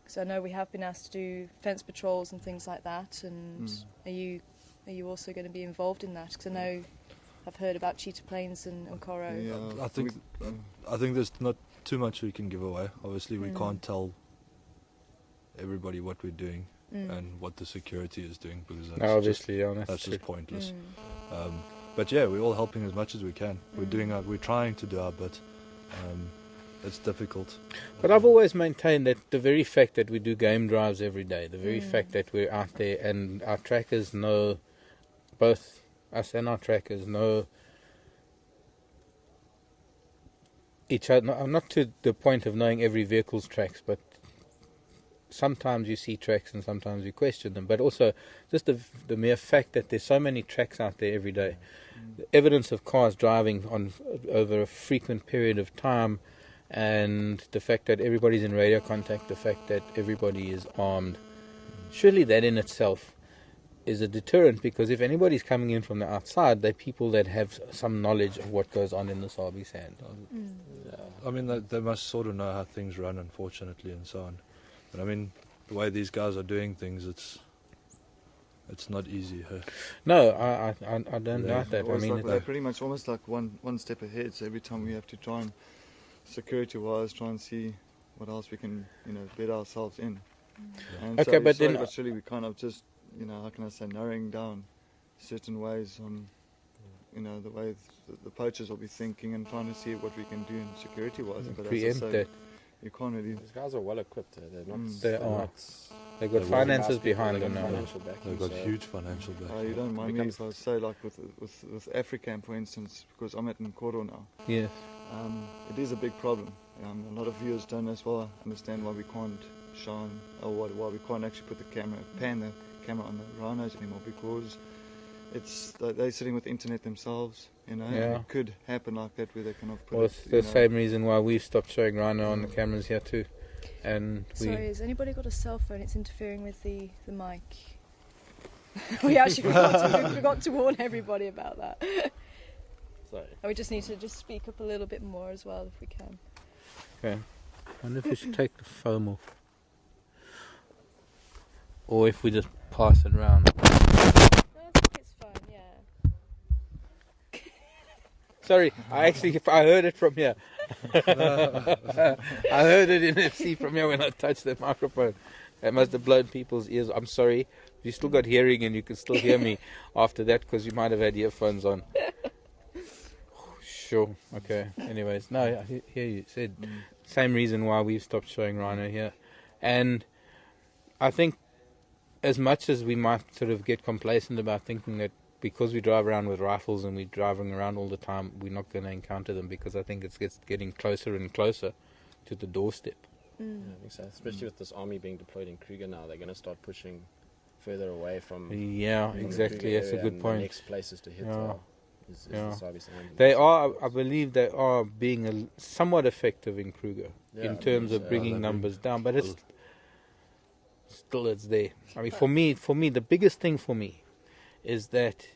Because I know we have been asked to do fence patrols and things like that. And are you also going to be involved in that? Because I know I've heard about cheetah planes and Coro. Yeah, I think there's not too much we can give away. Obviously, we can't tell everybody what we're doing and what the security is doing, because that's just pointless. But yeah, we're all helping as much as we can. We're trying to do our bit. It's difficult. But I've always maintained that the very fact that we do game drives every day, the very fact that we're out there and our trackers know, both us and our trackers know each other, not to the point of knowing every vehicle's tracks, but sometimes you see tracks and sometimes you question them. But also just the mere fact that there's so many tracks out there every day, the evidence of cars driving on over a frequent period of time, and the fact that everybody's in radio contact, the fact that everybody is armed, surely that in itself is a deterrent, because if anybody's coming in from the outside, they're people that have some knowledge of what goes on in the Sabi sand. I mean, they must sort of know how things run, unfortunately, and so on. But I mean, the way these guys are doing things, it's not easy. Huh? No, I don't doubt that. I mean, they're pretty much almost like one step ahead. So every time we have to try and security-wise, try and see what else we can, bed ourselves in. And okay, but then actually we kind of just, how can I say, narrowing down certain ways on, the way the poachers will be thinking, and trying to see what we can do in security-wise. But preempt that. You can't really. These guys are well equipped. They've got finances behind them now. They've got huge financial backing. You don't mind me if I say, like with Africam, for instance, because I'm at Nkoro now. Yes. It is a big problem. A lot of viewers don't as well understand why we can't shine, or why we can't actually put pan the camera on the rhinos anymore, because they're sitting with the internet themselves. And it could happen like that, where they kind of put it's the same reason why we've stopped showing rhino on the cameras here too. And sorry, has anybody got a cell phone? It's interfering with the mic. We actually forgot to warn everybody about that. Sorry. And we just need to speak up a little bit more as well, if we can. Okay. I wonder if we should take the foam off, or if we just pass it around. No, I think it's fine. Yeah. Sorry, I heard it from here. I heard it in FC from here when I touched the microphone. It must have blown people's ears. I'm sorry. You still got hearing and you can still hear me after that, because you might have had earphones on. Sure. Okay. Anyways, no, I hear you said same reason why we've stopped showing rhino here. And I think as much as we might sort of get complacent about thinking that because we drive around with rifles and we're driving around all the time, we're not going to encounter them, because I think it's getting closer and closer to the doorstep. Yeah, I think so. Especially with this army being deployed in Kruger now, they're going to start pushing further away from. Yeah, exactly. That's a good point. The next places to hit is the Sabi Sand. They are, I believe, they are being somewhat effective in Kruger in terms of bringing numbers down, but it's there. I mean, for me, the biggest thing for me is that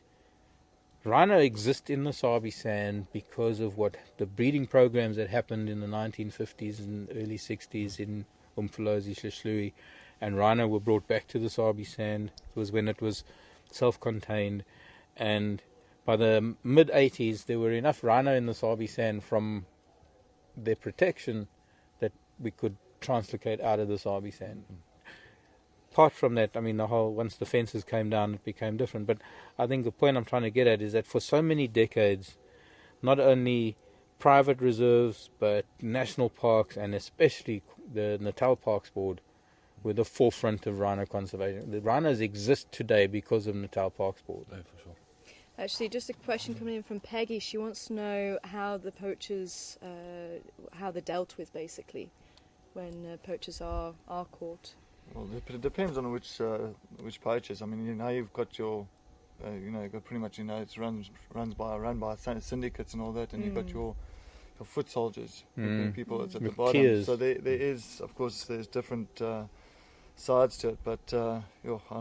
rhino exist in the Sabi Sand because of what the breeding programs that happened in the 1950s and early 60s in Umfolozi, Shlishlui, and rhino were brought back to the Sabi Sand. It was when it was self-contained, and by the mid-80s there were enough rhino in the Sabi Sand from their protection that we could translocate out of the Sabi Sand. Apart from that, I mean, once the fences came down, it became different. But I think the point I'm trying to get at is that for so many decades, not only private reserves, but national parks, and especially the Natal Parks Board, were the forefront of rhino conservation. The rhinos exist today because of Natal Parks Board. Yeah, for sure. Actually, just a question coming in from Peggy. She wants to know how the poachers, how they're dealt with, basically, when poachers are caught. Well, it depends on which poachers. I mean, now you've got your you've got pretty much, it's run by syndicates and all that, and you've got your foot soldiers, people that's at the bottom. Tiers. So there is, of course, there's different sides to it. But I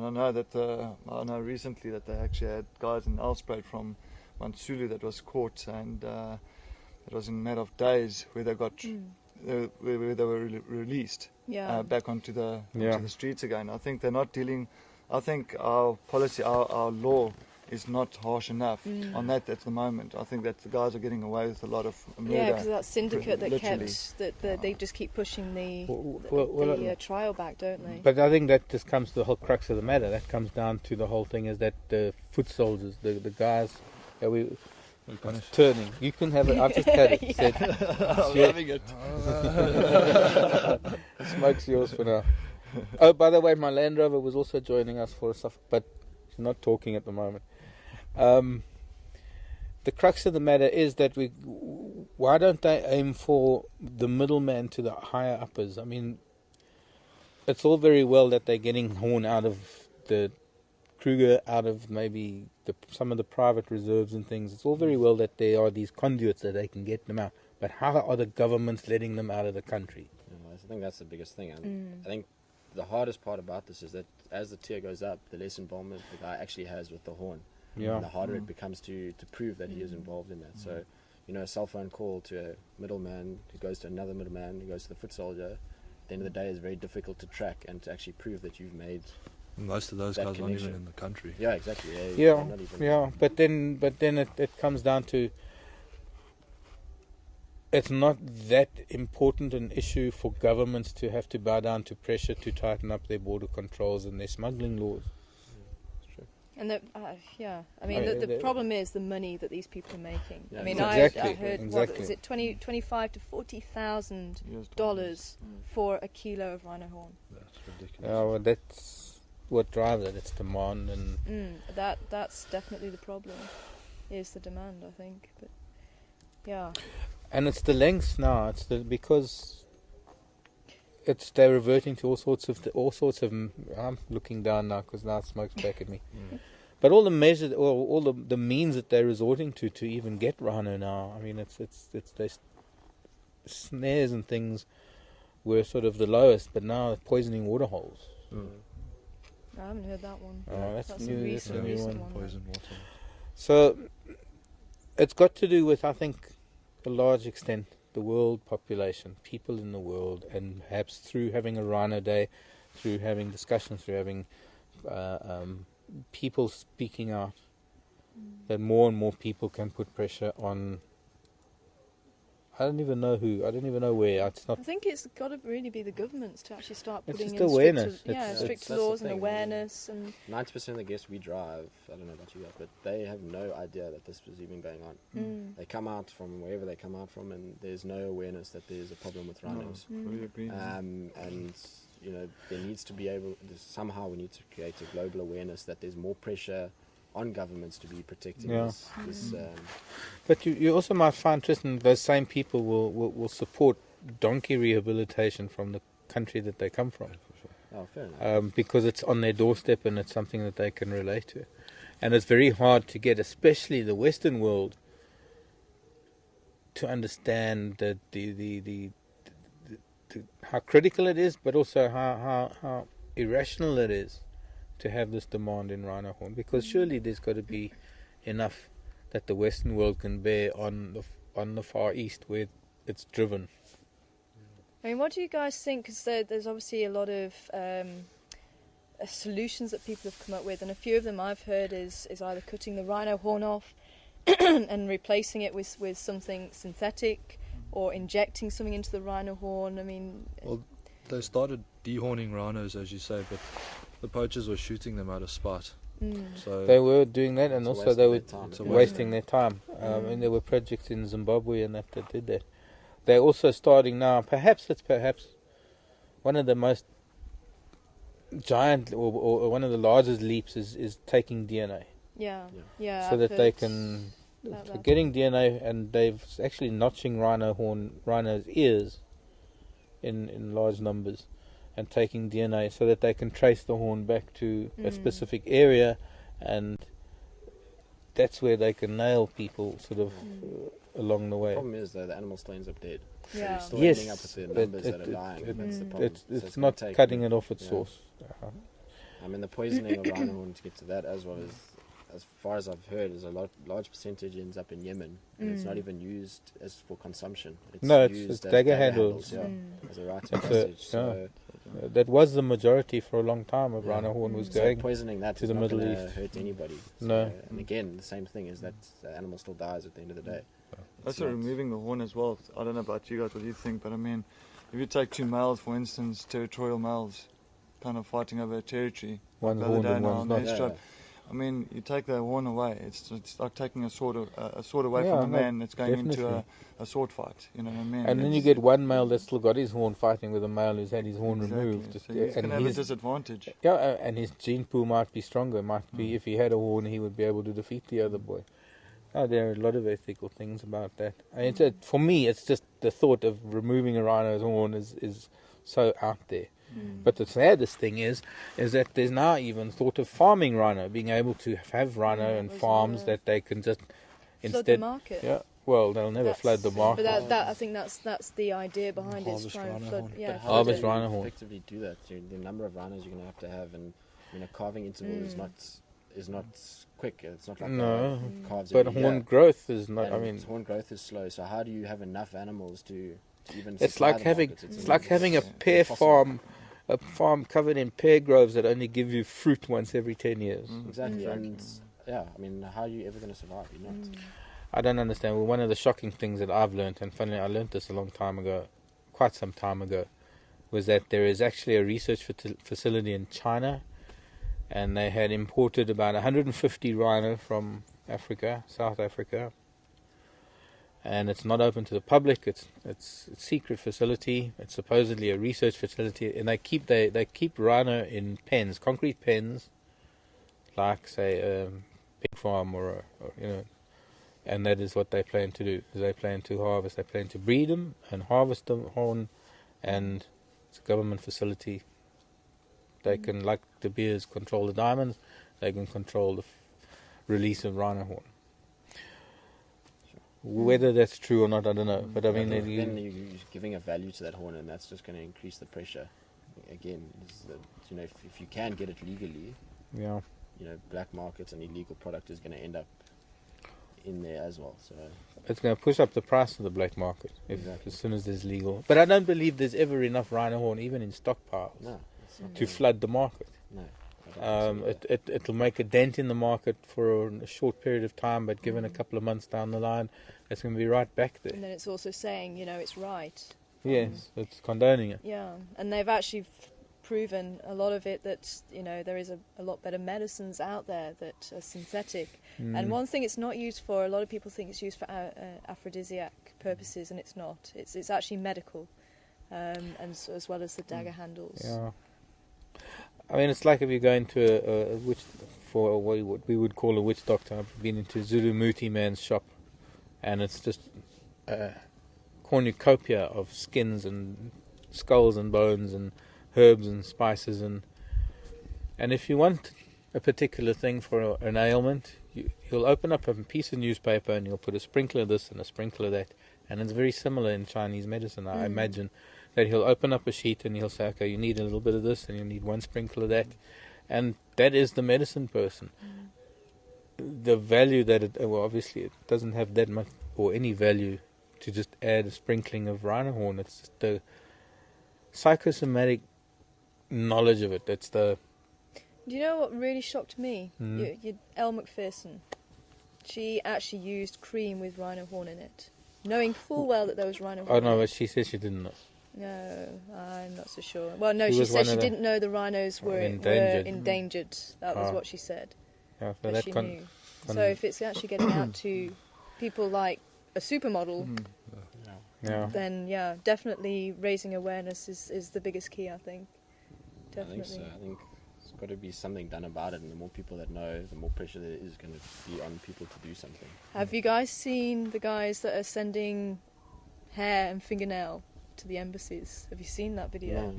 know recently that they actually had guys in Elspruit from Mansulu that was caught, and it was in a matter of days where they got where they were released back onto the streets again. I think they're not dealing. I think our policy, our law, is not harsh enough on that at the moment. I think that the guys are getting away with a lot of murder. Yeah, because that syndicate that literally. they just keep pushing the trial back, don't they? But I think that just comes to the whole crux of the matter. That comes down to the whole thing is that the foot soldiers, the guys that we turning. You can have it. I've just had it. I'm having it. Smoke's yours for now. Oh, by the way, my Land Rover was also joining us for stuff, but she's not talking at the moment. The crux of the matter is that why don't they aim for the middleman to the higher uppers? I mean, it's all very well that they're getting horn out of the Kruger, out of maybe some of the private reserves and things. It's all very well that there are these conduits that they can get them out, but how are the governments letting them out of the country? I think that's the biggest thing. I think the hardest part about this is that as the tier goes up, the less involvement the guy actually has with the horn. Yeah. And the harder it becomes to prove that he is involved in that. So, a cell phone call to a middleman who goes to another middleman who goes to the foot soldier, at the end of the day is very difficult to track and to actually prove that you've made. Most of those guys aren't even in the country. Yeah, exactly. But then it comes down to it's not that important an issue for governments to have to bow down to pressure to tighten up their border controls and their smuggling laws. And the problem is the money that these people are making. Yeah, I mean, exactly. I heard what is it, $25,000 to $40,000 for a kilo of rhino horn. That's ridiculous. Well, that's what drives it. It's demand, and that's definitely the problem. Is the demand, I think, but yeah. And it's the lengths now. Because they're reverting to all sorts of. I'm looking down now because now smoke's back at me. But all the measures, all the means that they're resorting to even get rhino now. I mean, it's they snares and things were sort of the lowest, but now poisoning water holes. I haven't heard that one. Oh, that's new. That's a recent one. Poison water. So it's got to do with, I think, to a large extent, the world population, people in the world, and perhaps through having a Rhino Day, through having discussions, through having people speaking out, that more and more people can put pressure on. I don't even know who. I don't even know where. It's not. I think it's got to really be the governments to actually start putting just in awareness. strict laws and awareness. And 90% of the guests we drive, I don't know about you guys, but they have no idea that this was even going on. They come out from wherever they come out from, and there's no awareness that there's a problem with rhinos. Fully agree. And there needs to be somehow we need to create a global awareness that there's more pressure on governments to be protecting this. But you also might find, Tristan, those same people will support donkey rehabilitation from the country that they come from. Oh, fair enough. Because it's on their doorstep and it's something that they can relate to. And it's very hard to get, especially the Western world, to understand that the how critical it is, but also how irrational it is to have this demand in rhino horn, because surely there's got to be enough that the Western world can bear on the Far East where it's driven. I mean, what do you guys think? Because there's obviously a lot of solutions that people have come up with, and a few of them I've heard is either cutting the rhino horn off and replacing it with something synthetic, or injecting something into the rhino horn. I mean, well, they started dehorning rhinos, as you say, but the poachers were shooting them out of spite. So they were doing that, and also they were wasting their time. And there were projects in Zimbabwe and that did that. They're also starting now. Perhaps one of the most giant or one of the largest leaps is taking DNA. Yeah. So that they can getting DNA, and they've actually notching rhinos' ears in large numbers, and taking DNA so that they can trace the horn back to a specific area, and that's where they can nail people sort of along the way. The problem is though the animal still ends up dead. So Yeah. you're still Yes, ending up with the numbers that are dying. That's the problem. It's gonna not take cutting it off its yeah. source. I mean, the poisoning of rhino horn, to get to that as well, as far as I've heard, is a large percentage ends up in Yemen, and it's not even used as for consumption. It's used it's as dagger handles. As a rite of It's passage. So that was the majority for a long time of rhino horn was so going poisoning that to is the not Middle gonna East. hurt anybody. So, No. and again, the same thing is that the animal still dies at the end of the day. Also removing the horn as well. I don't know about you guys, what you think, but I mean, if you take two males, for instance, territorial males, kind of fighting over a territory, One's the other horned day and now one's on not. the airstrip, I mean, you take the horn away. It's like taking a sword away Yeah, from a no, man that's going into definitely. a sword fight. You know what I mean? And then you get one male that's still got his horn fighting with a male who's had his horn removed. So he's going to have a disadvantage. Yeah, and his gene pool might be stronger. Might be if he had a horn, he would be able to defeat the other boy. Oh, there are a lot of ethical things about that. I mean, for me, it's just the thought of removing a rhino's horn is so out there. But the saddest thing is that there's now even thought of farming rhino, being able to have rhino in farms that they can just flood the market. Yeah, well, they'll never flood the market. But that I think that's the idea behind it. Is try and flood. Yeah, harvest rhino horn. Effectively do that. The number of rhinos you're going to have, and carving interval is not quick. It's not like calves. But horn growth is not. And horn growth is slow. So how do you have enough animals to even? It's like having a pear farm. A farm covered in pear groves that only give you fruit once every 10 years. Exactly. And I mean, how are you ever going to survive? You're not. I don't understand. Well, one of the shocking things that I've learned, and finally I learned this a long time ago, quite some time ago, was that there is actually a research facility in China, and they had imported about 150 rhino from Africa, South Africa, and it's not open to the public. It's a secret facility. It's supposedly a research facility, and they keep rhino in pens, concrete pens, like say a pig farm or and that is what they plan to do. They plan to harvest. They plan to breed them and harvest them horn, and it's a government facility. They can, like De Beers, control the diamonds. They can control the release of rhino horn. Whether that's true or not, I don't know. But I mean, then you're giving a value to that horn, and that's just going to increase the pressure. Again, if you can get it legally, black markets and illegal product is going to end up in there as well. So it's going to push up the price of the black market as soon as there's legal. But I don't believe there's ever enough rhino horn, even in stockpiles, to flood the market. No. It'll make a dent in the market for a short period of time, but given a couple of months down the line, it's going to be right back there. And then it's also saying, it's right. Yes, it's condoning it. Yeah, and they've actually proven a lot of it that, there is a lot better medicines out there that are synthetic. And one thing it's not used for, a lot of people think it's used for aphrodisiac purposes, and it's not. It's actually medical, and so, as well as the dagger handles. Yeah. I mean, it's like if you go into a witch, for what we would call a witch doctor. I've been into Zulu Muti man's shop, and it's just a cornucopia of skins and skulls and bones and herbs and spices, and if you want a particular thing for an ailment, you'll open up a piece of newspaper and you'll put a sprinkle of this and a sprinkle of that, and it's very similar in Chinese medicine, I imagine. That he'll open up a sheet and he'll say, okay, you need a little bit of this and you need one sprinkle of that. And that is the medicine person. The value that obviously it doesn't have that much or any value to just add a sprinkling of rhino horn. It's just the psychosomatic knowledge of it. That's the... Do you know what really shocked me? Elle Macpherson. She actually used cream with rhino horn in it, knowing full well that there was rhino horn. Oh no, but she said she didn't know. No, I'm not so sure. Well, no, she said she didn't know the rhinos were endangered. That was what she said. Yeah, so that she knew. So if it's actually getting out to people like a supermodel, then definitely raising awareness is the biggest key, I think. Definitely. I think so. I think there's got to be something done about it, and the more people that know, the more pressure there is going to be on people to do something. Have you guys seen the guys that are sending hair and fingernail to the embassies. Have you seen that video?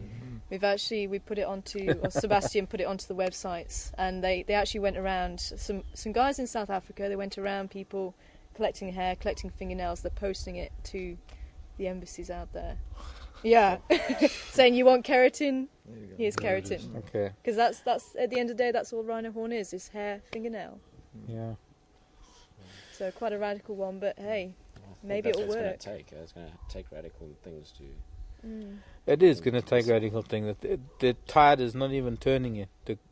No. We put it onto, or Sebastian put it onto the websites, and they actually went around, some guys in South Africa, they went around people collecting hair, collecting fingernails, they're posting it to the embassies out there. Yeah. Saying, you want keratin? Here's keratin. Okay. Because that's at the end of the day, that's all rhino horn is hair, fingernail. Yeah. So quite a radical one, but hey, I think maybe that's it'll what work. It's going to take radical things to... It is going to take radical things. The tide is not even turning yet.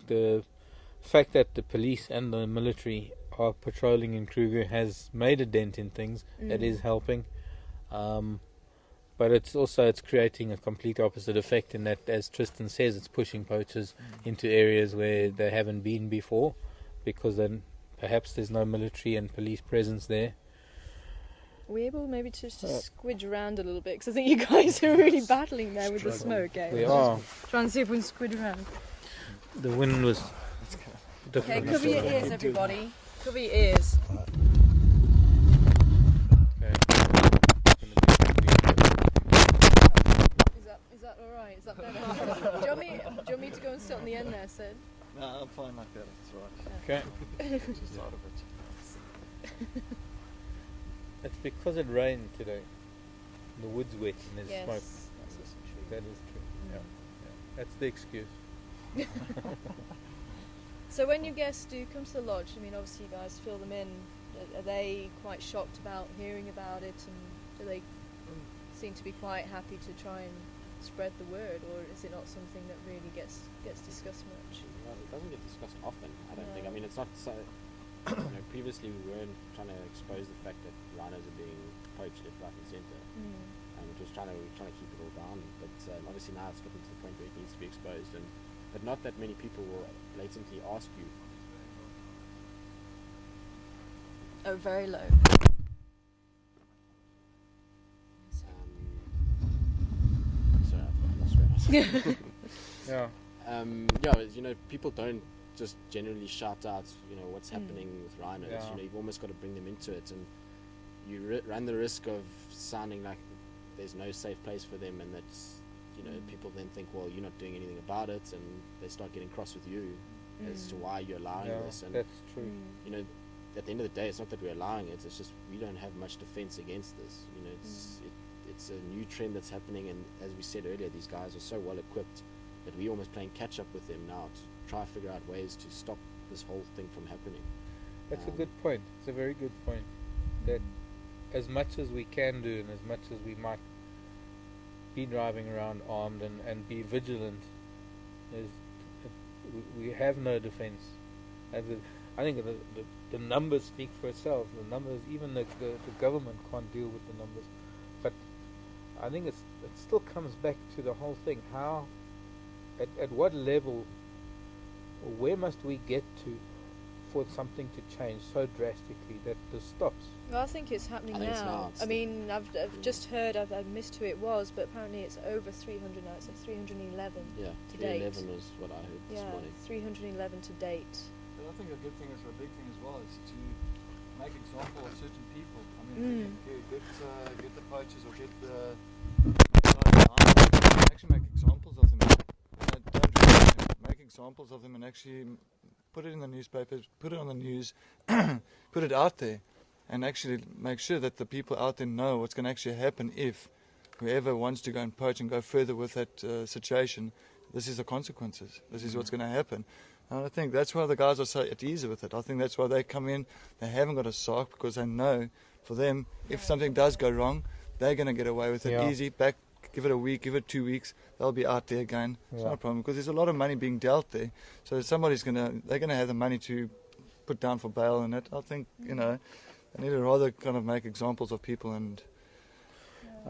The fact that the police and the military are patrolling in Kruger has made a dent in things. That is helping. But it's creating a complete opposite effect in that, as Tristan says, it's pushing poachers into areas where they haven't been before, because then perhaps there's no military and police presence there. Are we able maybe to just squidge around a little bit? Because I think you guys are really battling there with the smoke. Eh? We are. Trying to see if we can squid around. The wind was Okay, different. cover your ears, everybody. Cover your ears. Is that alright? Is that better? do you want me to go and sit on the end there, Sid? No, I'm fine like that. It's right. Okay. Just out of it. It's because it rained today. The wood's wet and there's Yes, smoke. that's also true. That is true. Yeah. That's the excuse. So when your guests do come to the lodge, I mean, obviously you guys fill them in. Are they quite shocked about hearing about it, and do they seem to be quite happy to try and spread the word, or is it not something that really gets discussed much? Well, it doesn't get discussed often, I don't No. think. I mean, it's not so... previously we weren't trying to expose the fact that rhinos are being poached left, right and centre. It was trying to keep it all down, but obviously now it's gotten to the point where it needs to be exposed, but not that many people will blatantly ask you. Oh, very low. Sorry, I lost where I was. Yeah. Yeah, people don't just generally shout out, what's happening with rhinos. Yeah. You've almost got to bring them into it, and you run the risk of sounding like there's no safe place for them, and that's, people then think, well, you're not doing anything about it, and they start getting cross with you as to why you're allowing this. And that's true. At the end of the day, it's not that we're allowing it; it's just we don't have much defense against this. It's a new trend that's happening, and as we said earlier, these guys are so well equipped that we're almost playing catch up with them now to try to figure out ways to stop this whole thing from happening. That's a good point. It's a very good point. That as much as we can do, and as much as we might be driving around armed and be vigilant, we have no defense. I think the numbers speak for itself. The numbers, even the government can't deal with the numbers. But I think it still comes back to the whole thing. How, at what level, or where must we get to for something to change so drastically that this stops? Well, I think it's happening now. I mean, I've just heard, I've missed who it was, but apparently it's over 300 now. It's like 311 to date. 311 was what I heard this morning. 311 to date. But I think a good thing is, a big thing as well, is to make example of certain people. I mean, get the poachers or get the guys actually make examples of them. Don't release them. Make examples of them and actually put it in the newspapers, put it on the news, put it out there, and actually make sure that the people out there know what's going to actually happen if whoever wants to go and poach and go further with that situation. This is the consequences. This is what's going to happen. And I think that's why the guys are so at ease with it. I think that's why they come in. They haven't got a sock, because they know for them, if something does go wrong, they're going to get away with it easy. Back, give it a week, give it 2 weeks, they'll be out there again. It's not a problem, because there's a lot of money being dealt there. So they're going to have the money to put down for bail in it. I think, they need to rather kind of make examples of people, and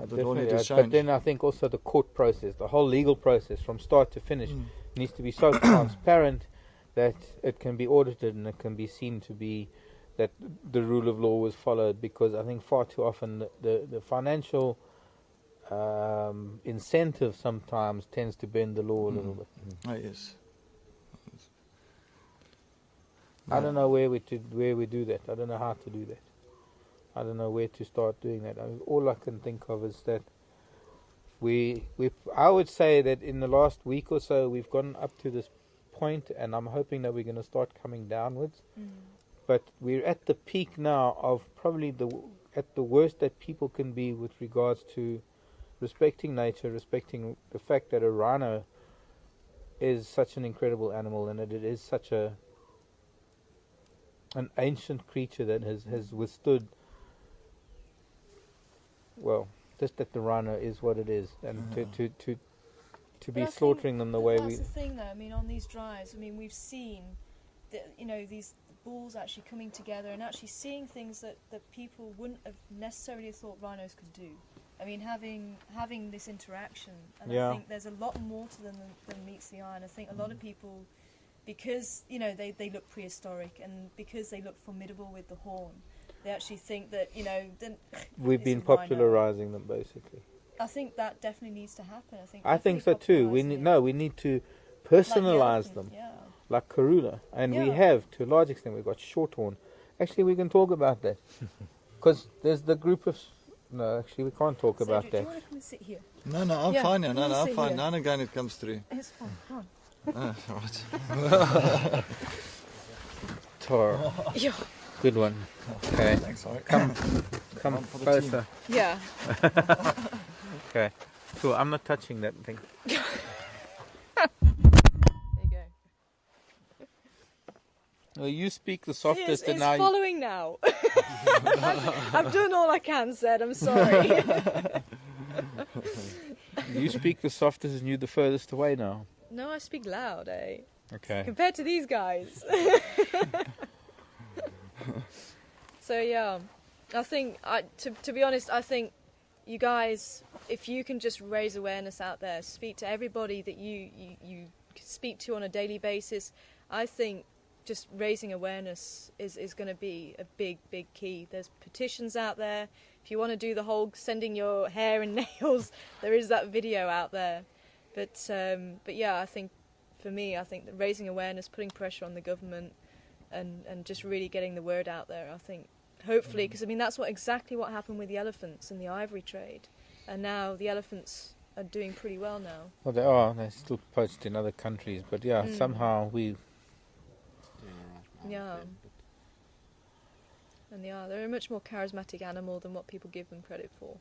the law needs to change. But then I think also the court process, the whole legal process from start to finish, needs to be so transparent that it can be audited and it can be seen to be that the rule of law was followed, because I think far too often the financial incentive sometimes tends to bend the law a little bit. Oh, yes. I don't know where we do that. I don't know how to do that. I don't know where to start doing that. All I can think of is that I would say that in the last week or so we've gotten up to this point, and I'm hoping that we're going to start coming downwards. But we're at the peak now of probably at the worst that people can be with regards to respecting nature, respecting the fact that a rhino is such an incredible animal, and that it is such an ancient creature that has withstood, well, just that the rhino is what it is, and to be slaughtering them the way we... That's the thing though, I mean, on these drives, I mean, we've seen, these bulls actually coming together and actually seeing things that people wouldn't have necessarily thought rhinos could do. I mean, having this interaction, and I think there's a lot more to them than meets the eye, and I think a lot of people, because, they look prehistoric, and because they look formidable with the horn, they actually think that, we've been popularizing them, basically. I think that definitely needs to happen. I think so too. We need to personalize them, like Karula, and we have to a large extent. We've got Shorthorn. Actually, we can talk about that because there's the group of. No, actually, we can't talk about that. Do you want to come and sit here? No, I'm fine here. No, I'm fine. None again it comes through. It's fine. Come on. Right. Tor. Yeah. Good one. Okay. Thanks, sorry. Come closer. Yeah. Okay. Cool. I'm not touching that thing. There you go. Well, you speak the softest, See, and it's now following now. I've done all I can, Zed. I'm sorry. you speak the softest, and you're the furthest away now. No, I speak loud, eh? Okay. Compared to these guys. So yeah, I think to be honest, I think you guys, if you can just raise awareness out there, speak to everybody that you speak to on a daily basis, I think just raising awareness is going to be a big key. There's petitions out there. If you want to do the whole sending your hair and nails, there is that video out there. But yeah, I think for me, I think that raising awareness, putting pressure on the government, and just really getting the word out there, I think, hopefully, because I mean that's exactly what happened with the elephants and the ivory trade, and now the elephants are doing pretty well now. Well, they are. They're still poached in other countries, but yeah, somehow we. Yeah. And they're a much more charismatic animal than what people give them credit for.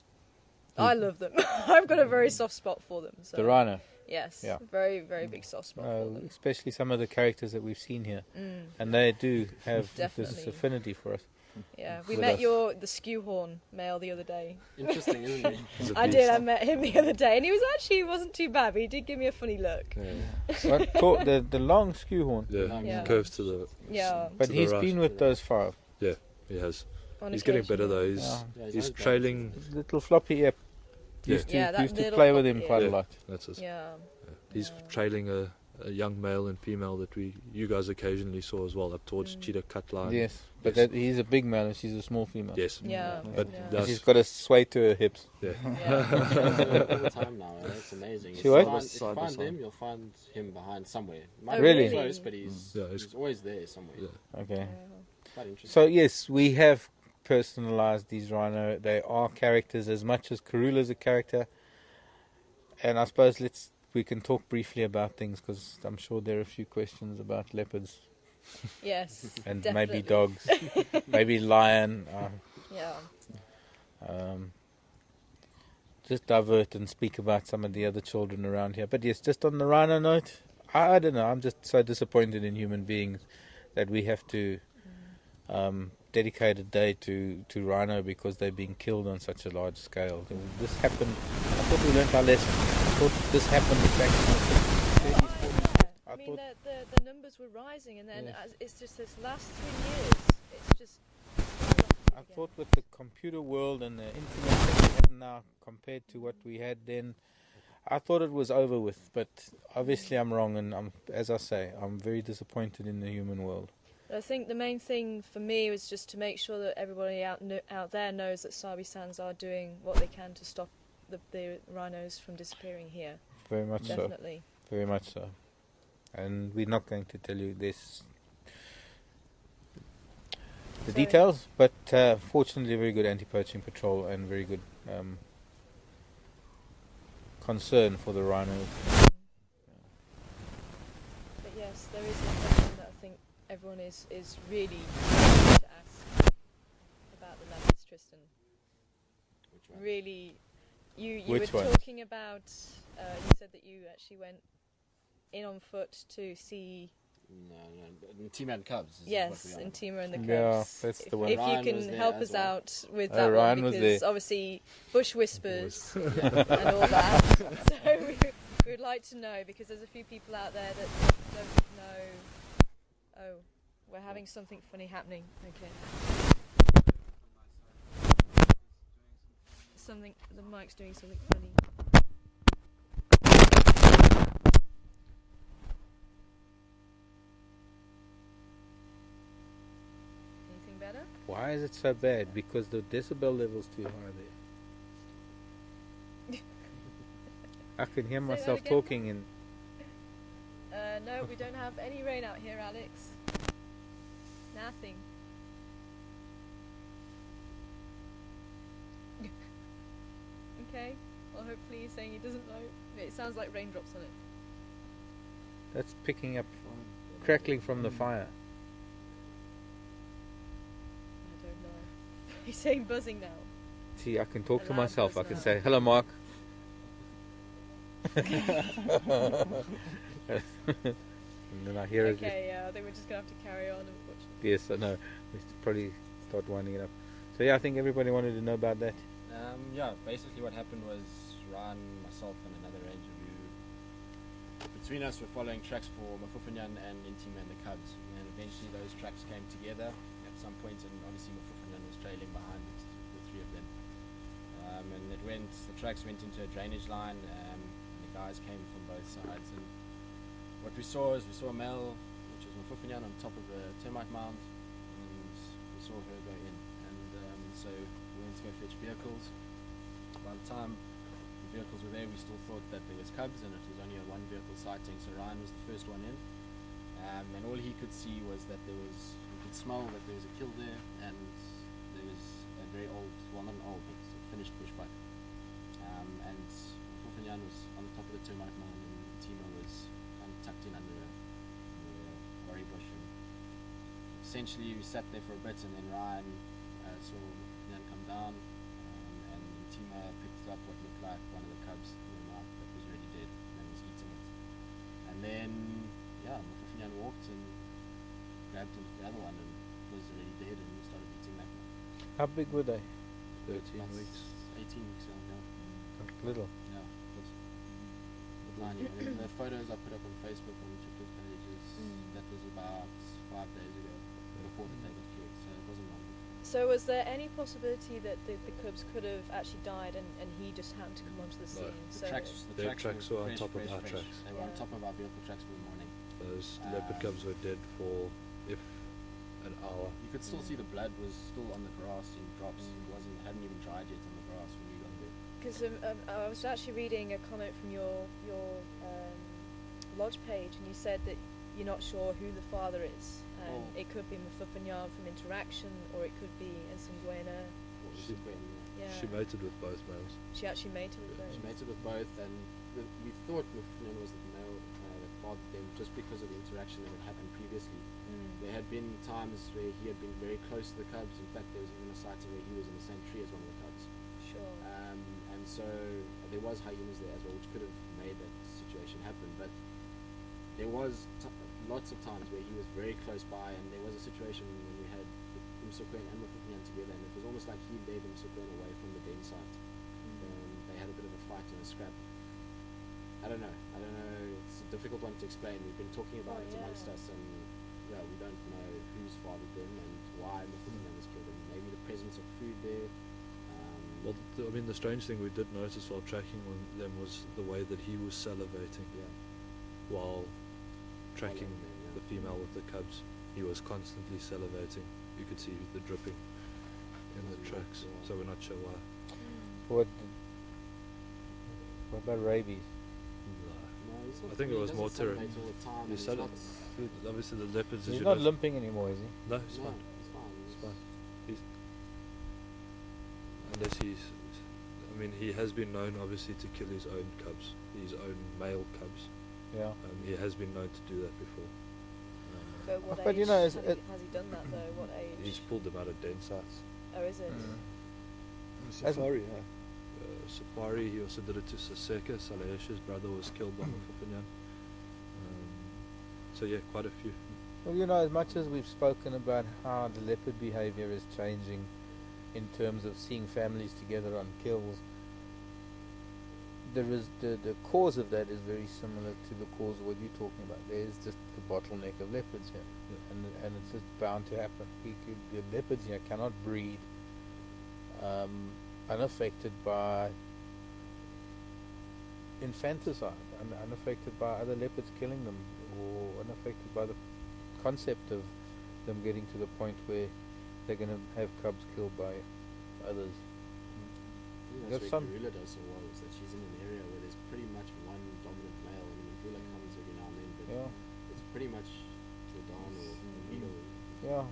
I love them. I've got a very soft spot for them. So. The rhino. Yes, yeah. Very, very big soft spot for them. Especially some of the characters that we've seen here. And they do have this affinity for us. Yeah, we met the skewhorn male the other day. Interesting, isn't he? I did, I met him the other day, and he wasn't too bad, but he did give me a funny look. Yeah. the long skewhorn. Yeah, curves to the... Yeah. But he's been with those 5. Yeah, he has. On he's getting better though, he's trailing... Little floppy, used to play with him quite a lot. That's it. Yeah. He's trailing a young male and female that you guys occasionally saw as well up towards Cheetah Cut Line. Yes, but he's a big male and she's a small female. Yes. Yeah. But she's got a sway to her hips. Yeah. All the time now, it's amazing. If you find him, you'll find him behind somewhere. Might really? Be close, but he's always there somewhere. Yeah. Okay. Quite interesting. So yes, we have personalized these rhino. They are characters as much as Karula's a character. And I suppose we can talk briefly about things because I'm sure there are a few questions about leopards. Yes, and definitely. maybe dogs, maybe lion. Just divert and speak about some of the other children around here. But yes, just on the rhino note, I don't know. I'm just so disappointed in human beings that we have to dedicate a day to rhino because they're being killed on such a large scale. This happened. I thought we learned our lesson. I thought this happened back in the 30s, 40s. I mean, the numbers were rising, and then it's just this last 3 years, it's just... I thought with the computer world and the internet that we have now compared to what we had then, I thought it was over with, but obviously I'm wrong, and as I say, I'm very disappointed in the human world. I think the main thing for me was just to make sure that everybody out there knows that Sabi Sands are doing what they can to stop the rhinos from disappearing here. Very much Definitely. so. Very much so. And we're not going to tell you the details, but fortunately very good anti-poaching patrol and very good concern for the rhinos. But yes, there is a question that I think everyone is really keen to ask about the leopards, Tristan. Which one? Really, you Which were one? talking about. You said that you actually went in on foot to see. No, Tima and Cubs. Yes, and Tima and the Cubs. Yeah, that's the one. If Ryan you was can there help as us well. out with Oh, that Ryan one, was because there. obviously bush whispers and all that. So we would like to know, because there's a few people out there that don't know. Oh, we're having something funny happening. Okay. Something. The mic's doing something funny. Anything better? Why is it so bad? Because the decibel level's too high there. I can hear Say that myself again. talking and No, we don't have any rain out here, Alex. Nothing. Okay. Well, hopefully he's saying he doesn't know. It sounds like raindrops on it. that's picking up crackling from the fire. I don't know. He's saying buzzing now. See, I can talk to Alarm myself. I goes can now. say, "Hello, Mark." And then I hear it. Okay, yeah, I think we're just going to have to carry on, unfortunately. Yes, I know. We should probably start winding it up. So yeah, I think everybody wanted to know about that. Yeah, basically what happened was Ryan, myself, and another ranger who, between us, were following tracks for Mafufanyan and Intima and the Cubs. And eventually those tracks came together at some point, and obviously Mafufanyan was trailing behind the three of them. And the tracks went into a drainage line, and the guys came from both sides. And what we saw is a male, which was Mafufanyan, on top of a termite mound, and we saw her go in. And so we went to go fetch vehicles. By the time the vehicles were there, we still thought that there was cubs, and it was only a one vehicle sighting. So Ryan was the first one in, and all he could see was that he could smell that there was a kill there, and there was a very old, well, not an old, but a finished bushbuck. And Mafufanyan was on the top of the termite mound, and Tima was kind of tucked in under a worry bush. And essentially, we sat there for a bit, and then Ryan saw Mafufanyan come down, and Tima picked up what looked like one of the cubs in the mouth that was already dead and was eating it. And then, yeah, Mafufanyan walked and grabbed the other one, and it was already dead, and started eating that one. How big were they? 13 That's weeks. 18 weeks old, yeah. Little. Yeah, it was tiny. I mean, the photos I put up on Facebook on Chipper's pages, that was about 5 days ago, before the day got killed, so it wasn't long. So was there any possibility that the cubs could have actually died and he just happened to come onto the scene? No. The Their tracks were on top of our tracks. They were on Yeah. top of our vehicle tracks for the morning. Those leopard cubs were dead for an hour. You could still see the blood was still on the grass in drops. It hadn't even dried yet on the grass when we got there. Because I was actually reading a comment from your lodge page, and you said that you're not sure who the father is. It could be Mafufanyan from Interaction, or it could be Nsingwena. Yeah. She mated with both males. She actually mated with She both. mated with both, and we thought Mafufanyan was the male that fathered them just because of the interaction that had happened previously. There had been times where he had been very close to the cubs. In fact, there was even a sighting where he was in the same tree as one of the cubs. Sure. And so there was hyenas there as well, which could have made that situation happen. But there was lots of times where he was very close by, and there was a situation when we had Msukweni and Mafufanyan together, and it was almost like he led Msukweni away from the den site. They had a bit of a fight and a scrap. I don't know. It's a difficult one to explain. We've been talking about it amongst us, and yeah, we don't know who's fathered them and why Mafufanyan was killed. And maybe the presence of food there. Well, I mean, the strange thing we did notice while tracking them was the way that he was salivating while tracking the female with the cubs. He was constantly salivating. You could see the dripping in the tracks, so we're not sure why. What about rabies? I think it was more terror. He said not, obviously the leopards. He's not limping anymore, is he? No, he's no, fine. it's fine. It's fine. Unless he's, I I mean, he has been known obviously to kill his own cubs, his own male cubs. Yeah. He has been known to do that before. So what But age you know, has he done that though? What age? He's pulled them out of den sites. Oh, is it? Safari, yeah. Safari, he also did it to Saseka. Saleh's brother was killed by Mafufenyan. So yeah, quite a few. Well, you know, as much as we've spoken about how the leopard behavior is changing in terms of seeing families together on kills, there is the cause of that is very similar to the cause of what you're talking about. There's just the bottleneck of leopards here, and it's just bound to happen. The leopards here cannot breed unaffected by infanticide, unaffected by other leopards killing them, or unaffected by the concept of them getting to the point where they're going to have cubs killed by others. That's where Karula does so well, is that she's in an area where there's pretty much one dominant male. I mean, Karula comes every now and then, but it's pretty much the Don or Milo. Yeah.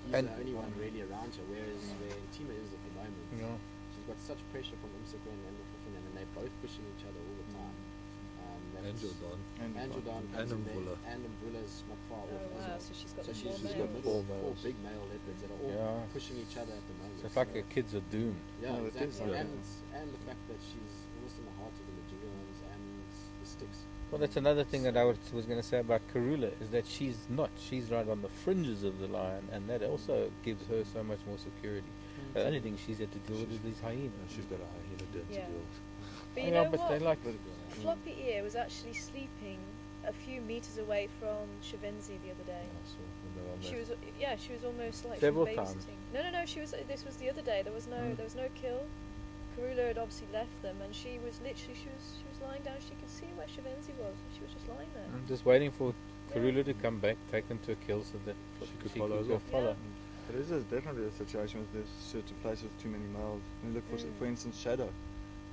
He's the only one really around her, whereas where Tima is at the moment, she's got such pressure from Umsekwen and Mafufenyan, and they're both pushing each other all the time. And Jordan. And Mvula. And Mvula's not far off as well. So she's got four big male leopards that are all pushing each other at the moment. So it's like her kids are doomed. Yeah, exactly. And the fact that she's almost in the heart of the Majinga ones and the sticks. Well, that's another thing that I was going to say about Karula, is that she's not. She's right on the fringes of the lion, and that also gives her so much more security. The only thing she's had to deal with is these hyenas. She's got a hyena den to deal with. But you know but what? they like Floppy Ear was actually sleeping a few meters away from Shavenzi the other day. She was almost like several she was babysitting. times. No. She was. This was the other day. There was no kill. Karula had obviously left them, and she was lying down. She could see where Shavenzi was. She was just lying there. I'm just waiting for Karula to come back, take them to a kill, so that she could follow. There is definitely a situation with there's certain places with too many males. When you look for instance, Shadow.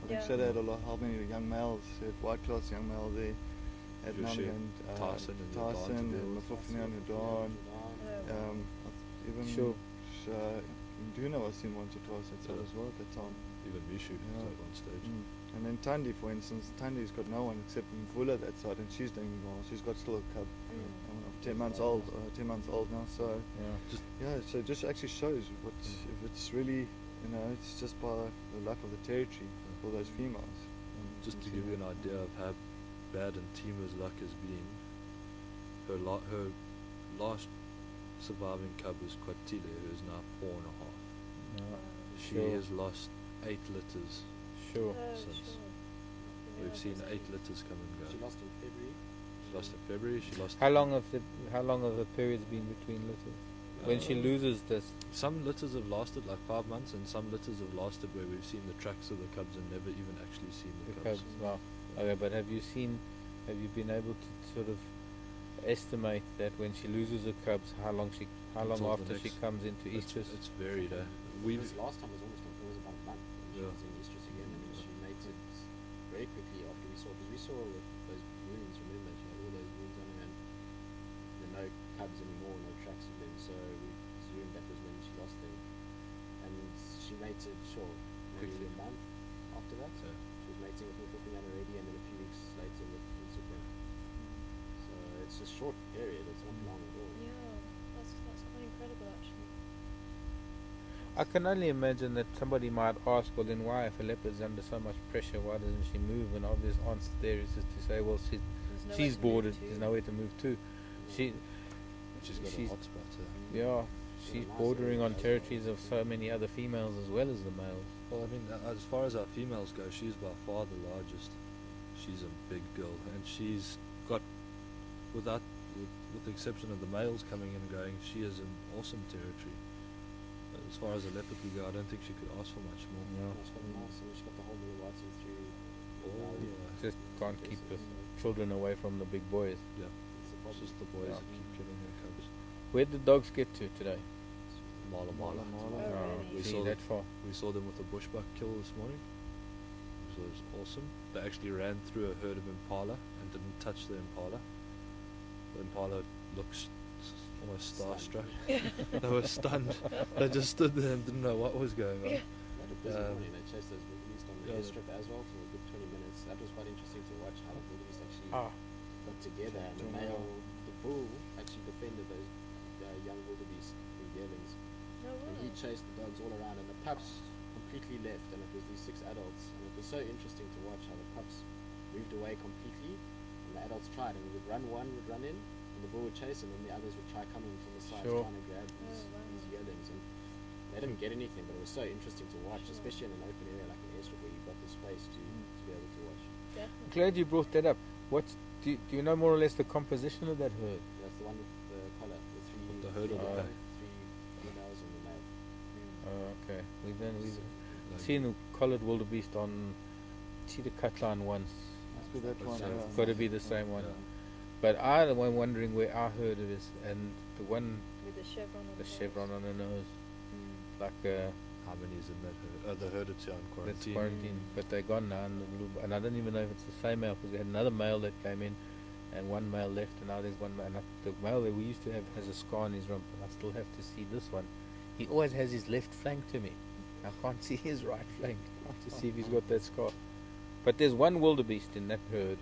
I think Shadow had how many young males? He had white class young male there. Had Nani and Tyson and Mafufenyan and Don. Even Duna was seen once or twice outside as well at that time. Even Mishu was on stage. And then Tandi, for instance, Tandi's got no one except Mvula that side, and she's doing well. She's got still a cub, 10 months old. 10 months old now. So so it just actually shows what if it's really, it's just by the lack of the territory for those females. Just to give you an idea of how bad and Tima's luck has been, her last surviving cub is Kwatile, who is now 4.5. She has lost 8 litters since. We've seen 8 litters come and go. She lost in February. She lost. How long have the periods been between litters? When she loses this, some litters have lasted like 5 months, and some litters have lasted where we've seen the tracks of the cubs and never even actually seen the cubs. Wow. Okay, but have you been able to sort of estimate that when she loses her cubs, how long after she comes into estrus? It's varied. Last time was about a month. She was in estrus again. I mean, she mated very quickly after we saw, because we saw those wounds. Remember, she had all those wounds on her, and there are no cubs anymore, no tracks of them. So we assumed that was when she lost them, and she mated maybe a month after that. So she was mating with Mafufenyan already, and then a few weeks later with Sept. So it's a short period. It's not long at all. Yeah, that's quite incredible actually. I can only imagine that somebody might ask, well then why, if a leopard's under so much pressure, why doesn't she move? And obvious answer there is just to say, well, she's boarded, there's nowhere to move to. She's got a hotspot. Yeah, she's bordering on territories of so many other females as well as the males. Well, I mean, as far as our females go, she's by far the largest. She's a big girl, and she's got, with the exception of the males coming in and going, she is an awesome territory. As far as a leopard we go, I don't think she could ask for much more. She's got she's got the whole little white through. Just can't keep the children away from the big boys. Yeah, it's just the boys that keep killing her cubs. Where did the dogs get to today? Mala. We saw that far. We saw them with a bushbuck kill this morning. It was awesome. They actually ran through a herd of impala and didn't touch the impala. The impala looks almost starstruck. They were stunned. They just stood there and didn't know what was going on. busy morning. They chased those wildebeest on the airstrip as well for a good 20 minutes. That was quite interesting to watch how the wildebeest actually got together, and the bull actually defended those young wildebeest from yearlings. And he chased the dogs all around, and the pups completely left, and it was these 6 adults, and it was so interesting to watch how the pups moved away completely, and the adults tried, and one would run in, and the bull would chase, and then the others would try coming from the sides trying to grab these yearlings, and they didn't get anything, but it was so interesting to watch, especially in an open area like an airstrip where you've got the space to be able to watch. I'm glad you brought that up. Do you know more or less the composition of that herd? That's the one with the collar, the herd of the pack. 3 females and the male. Oh, okay. We've seen the collared wildebeest on the cut line once. Must be that one. Got to be the same one. But I'm the one wondering where our herd it is, and the one With the chevron on the nose. Like how many is in that herd? The herd it's on quarantine. It's quarantine, but they're gone now, and I don't even know if it's the same male, because we had another male that came in, and one male left, and now there's one male. And the male that we used to have has a scar on his rump, but I still have to see this one. He always has his left flank to me. I can't see his right flank to see if he's got that scar. But there's one wildebeest in that herd,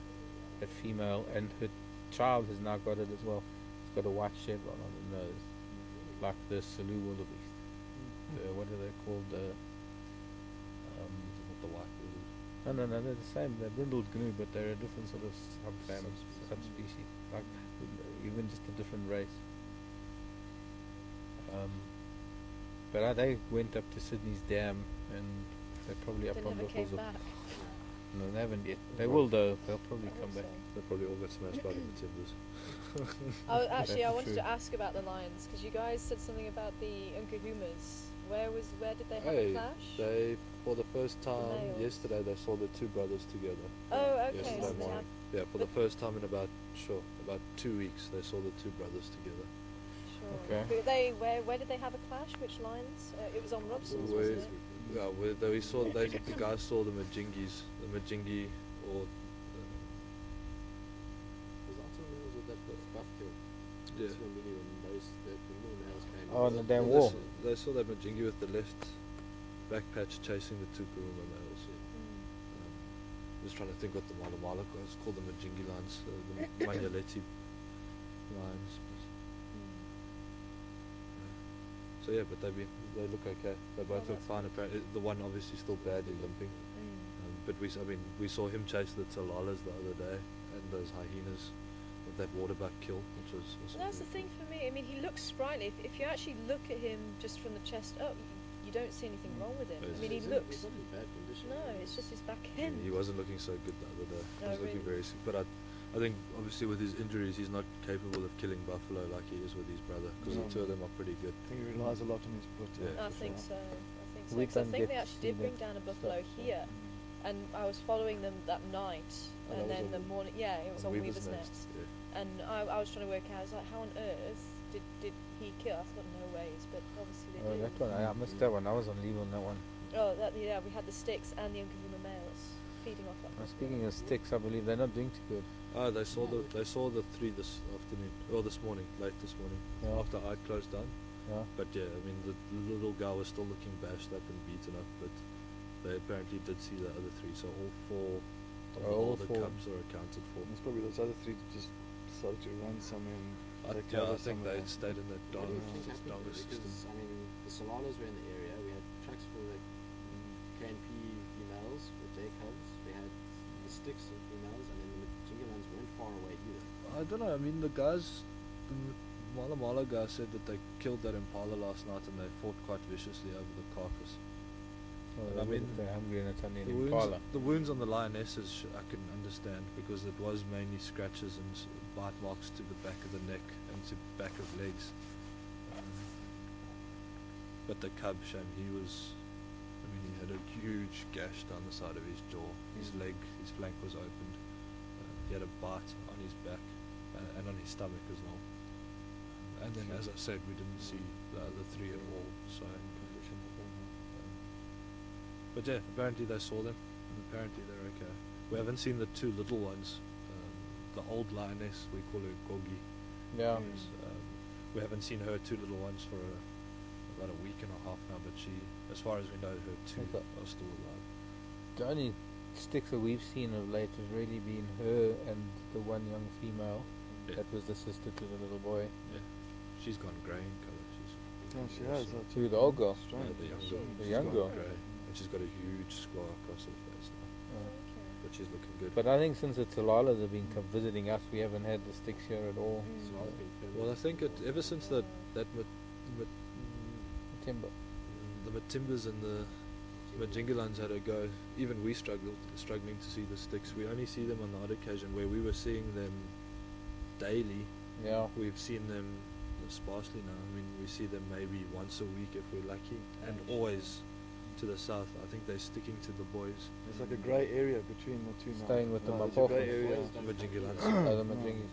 that female, and her child has now got it as well. It's got a white chevron on the nose, like the Salu wildebeest. What are they called? Not the white wildebeest. No, they're the same. They're brindled gnu, but they're a different sort of subspecies. Like even just a different race. But they went up to Sydney's dam, and they're probably up on buffels. No, they haven't yet. They will though. They'll probably come back. They probably all got smashed by the timbers. I wanted to ask about the lions, because you guys said something about the Unkahumas. Where did they have a clash? They, for the first time yesterday, they saw the 2 brothers together. Oh, okay. Yesterday morning. Yeah, for the first time in about 2 weeks, they saw the 2 brothers together. Sure. Okay. Where did they have a clash? Which lions? It was on Robson's, wasn't it? Yeah, we saw the guys saw the Majingi, or yeah. Oh, the damn wall. They saw that Majingi with the left back patch chasing the 2 Kuruma males. Just trying to think what the Mala guys called the Majingi lions, the Manyaleti lions. So yeah, but they look okay. They both look fine. Apparently, the one obviously still badly limping. But we saw him chase the talalas the other day, and those hyenas with that waterbuck kill, which was awesome. That's the thing for me. I mean, he looks sprightly. If you actually look at him just from the chest up, you don't see anything wrong with him. I mean, he looks. He's not in bad condition. No, it's just his back end. He wasn't looking so good the other day. He was looking very sick. But I think obviously with his injuries, he's not capable of killing buffalo like he is with his brother, because the 2 of them are pretty good. I think he relies a lot on his foot. I think so. Because I think they actually did bring down a buffalo here, and I was following them that night, and then the morning. Yeah, it was on Weaver's Nest. And I was trying to work out. I was like, how on earth did he kill? I thought no ways, but obviously they did. That one, I missed that one. I was on leave on that one. Oh, we had the sticks and the Unkahuma males feeding off that. Speaking of sticks, I believe they're not doing too good. Oh, they saw the 3 this afternoon, or this morning, late this morning, after I'd closed down. Yeah. But yeah, I mean the little guy was still looking bashed up and beaten up, but they apparently did see the other 3, so all 4 of the cubs are accounted for. It's probably those other 3 just decided to run somewhere. I think they stayed in that donga system. Because, I mean, the Solanas were in the area. We had tracks for the KNP females with their cubs. We had the sticks of females, and then the Majingilans weren't far away either. I don't know. I mean, the Mala guys said that they killed that impala last night, and they fought quite viciously over the carcass. Oh, I mean, they're hungry and it's only an impala. The wounds on the lionesses I can understand, because it was mainly scratches and bite marks to the back of the neck and to the back of legs. But the cub, shame, he had a huge gash down the side of his jaw. His flank was opened. He had a bite on his back and on his stomach as well. And then, as I said, we didn't see the other 3 at all. So, but yeah, apparently they saw them, and apparently they're okay. We haven't seen the 2 little ones. The old lioness, we call her Gogi. Yeah. We haven't seen her 2 little ones for about a week and a half now, but she, as far as we know, her two Okay. are still alive. The only sticks that we've seen of late has really been her and the one young female Yeah. that was the sister to the little boy. Yeah, she's gone grey in colour. Yeah, she has. Who, the old girl? No, the young girl. The She's young gone girl. grey, and she's got a huge scar across her face now. But she's looking good. But I think since the Talalas have been visiting us, we haven't had the sticks here at all. Well, I think ever since that Timber. the Matimbas and the Majingilans had a go, even we struggling to see the sticks. We only see them on the odd occasion where we were seeing them daily. Yeah. We've seen them sparsely now. I mean, we see them maybe once a week if we're lucky, and always to the south. I think they're sticking to the boys. There's like a grey area between the two now. Staying with the there's a Mapofos. grey area. Majingilans. Oh, the Majingis.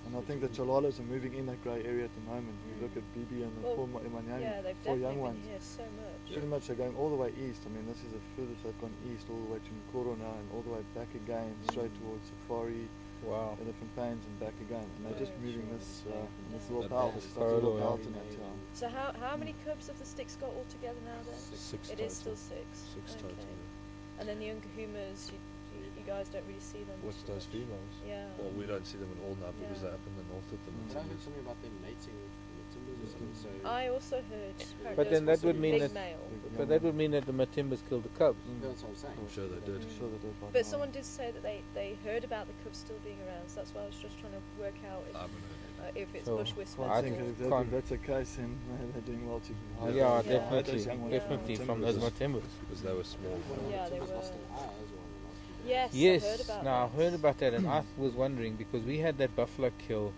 And I think the Chalalas are moving in that grey area at the moment. We look at Bibi and the four Imanyani, Yeah, they've four definitely young been ones. here so much. Pretty much they're going all the way east. I mean, this is the furthest they've gone east, all the way to Nkoro now, and all the way back again, straight towards Safari, Wow. Elephant Plains, and back again. And they're just moving this little That pal, belt. this little Corridor, belt yeah. in that town. So how many cubs have the sticks got altogether now then? Six It total. is still six. Six Okay. total. And then the Unkahumas, you guys don't really see them. What's those females? Yeah. Well, we don't see them at all now because Yeah. they're up in the north of the Did I heard Matimbas. something about them mating in the timbers or something? So I also heard. But then that would mean big that- male. But that would mean that the Matimbas killed the cubs. that's what I'm saying. I'm sure they did. I'm sure they did. But someone did say that they heard about the cubs still being around, so that's why I was just trying to work out I haven't heard if it's So, bush whisper. I I think think if can't- that's the case, then they're doing well to hide Yeah, those- Yeah. hide definitely. those young ones Definitely from those Matimbas. because they were small. Yeah, they were. Lost an eye as well in the last few days. Yes, I Yes, heard about now I that. heard about that, and I was wondering because we had that buffalo kill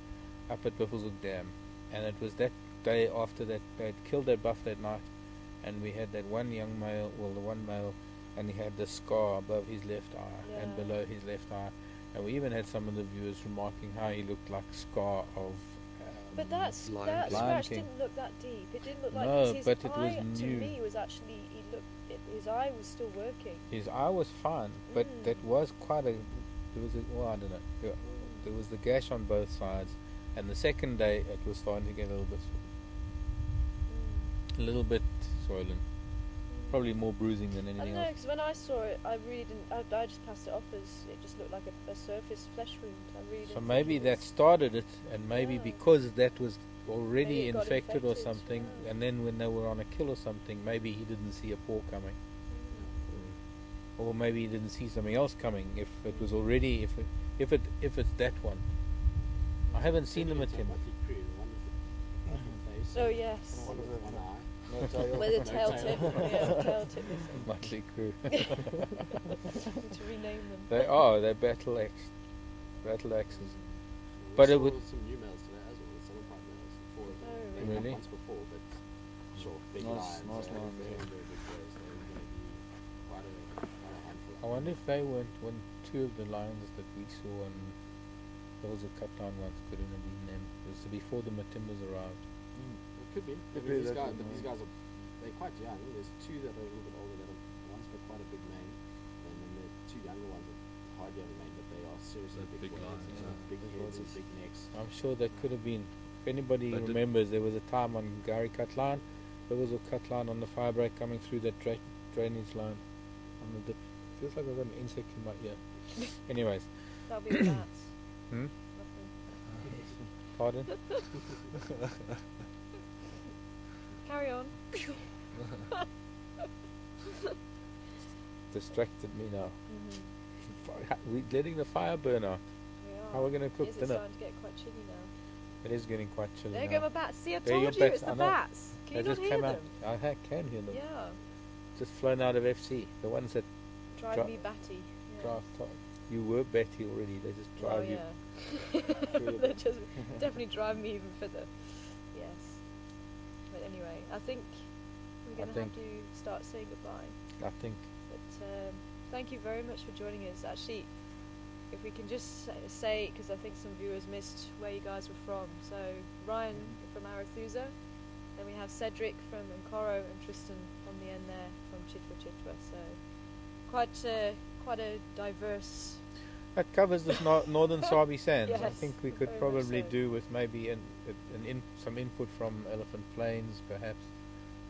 up at Buffelshoek Dam, and it was that day after that they'd killed that buff that night, and we had that one young male, well, the one male, and he had the scar above his left eye and Yeah. below his left eye, and we even had some of the viewers remarking how he looked like Scar of. But Lion that King. scratch King. didn't look that deep. It didn't look like No, 'cause his but it was eye, to new. me, was actually his eye was still working. His eye was fine, but that was quite a. There was a. Well, I don't know. There was the gash on both sides, and the second day it was starting to get a little bit swollen. Probably more bruising than I anything don't know, else. because when I saw it, I really didn't. I just passed it off as it just looked like a surface flesh wound. I really So didn't maybe think it that was- started it, and maybe Yeah. because that was Maybe already it got infected or infected, something, yeah. and then when they were on a kill or something, maybe he didn't see a paw coming, or maybe he didn't see something else coming. If it was already, if it's that one, I haven't seen them at him. Oh yes, One of them. One eye. No tail. with a No tail tail. tip. Yeah, tail tip. Motley Crew. Need to rename them. They are. They're battle axes. We But it saw would- some new males today as well. Some of our males. Four of them. Oh, They've really? come once before, but sure, big Nice- lions. nice they're lions, very, yeah. very big boys. They're going to be quite a handful. I wonder if they weren't when two of the lions that we saw and there was a cut down ones couldn't have been them. It was before the Matimbas arrived. It could be. Could But be these that guys, one, but these yeah. guys are they're quite young. There's two that are a little bit older than them. One's got quite a big mane, and then the two younger ones that hardly have a mane, but they are seriously They're big big boys. lions, They have yeah. big heads and big necks. I'm sure that could have been. If anybody They did- remembers, there was a time on Gary Cut Line, there was a cut line on the fire break coming through that drainage line. On the dip. Feels like I've got an insect in my ear. Anyways, That'll be the bats. Hmm? Nothing. pardon? Carry on. Distracted me now. Mm-hmm. We're letting the fire burn out. How are we going to cook It's dinner? starting to get quite chilly now. It is getting quite chilly There now. go my bats. See, I There your told you bats, it's the I know. bats. Can They you not just hear came them? out. I can hear them. Yeah. Just flown out of FC. The ones that Drive me batty. Yeah. drive. You were Betty already. They just Oh drive you. yeah. through the They just definitely drive me even further. Yes. But anyway, I think we're I going to think- have to start saying goodbye. I think. But thank you very much for joining us. Actually, if we can just say, because I think some viewers missed where you guys were from. So Ryan from Arathusa, then we have Cedric from Nkoro, and Tristan on the end there from Chitwa Chitwa. So quite a diverse. That covers the northern Sabi Sands. I Yes, think we could very much probably so. do with maybe some input from Elephant Plains, perhaps.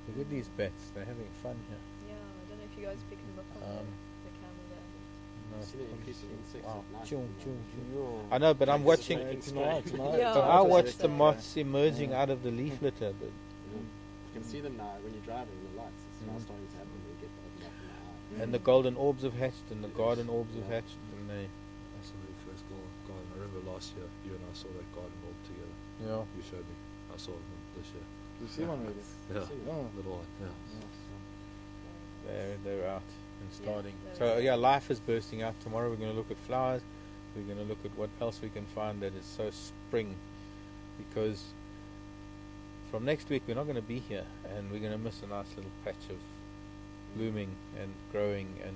Look at these bats, they're having fun here. Yeah, I don't know if you guys are picking them up on the camera there. No, See the increasing insects wow. at night. Chum, chum, chum. I know, but I'm watching. Tonight. Yeah. But I watch Just the moths emerging out of the leaf litter. But You can see them now when you're driving the lights. It's now starting to happen when you get open up in the eye. and the golden orbs have hatched, and the garden orbs have hatched, and they. That's the very first garden. I remember last year you and I saw that garden all together. Yeah. You showed me. I saw them this year. You see one already? Yeah. Oh. Little one. Yeah. They're out and starting. they're So out. yeah, life is bursting out. Tomorrow we're going to look at flowers. We're going to look at what else we can find that is so spring, because from next week we're not going to be here, and we're going to miss a nice little patch of blooming and growing. And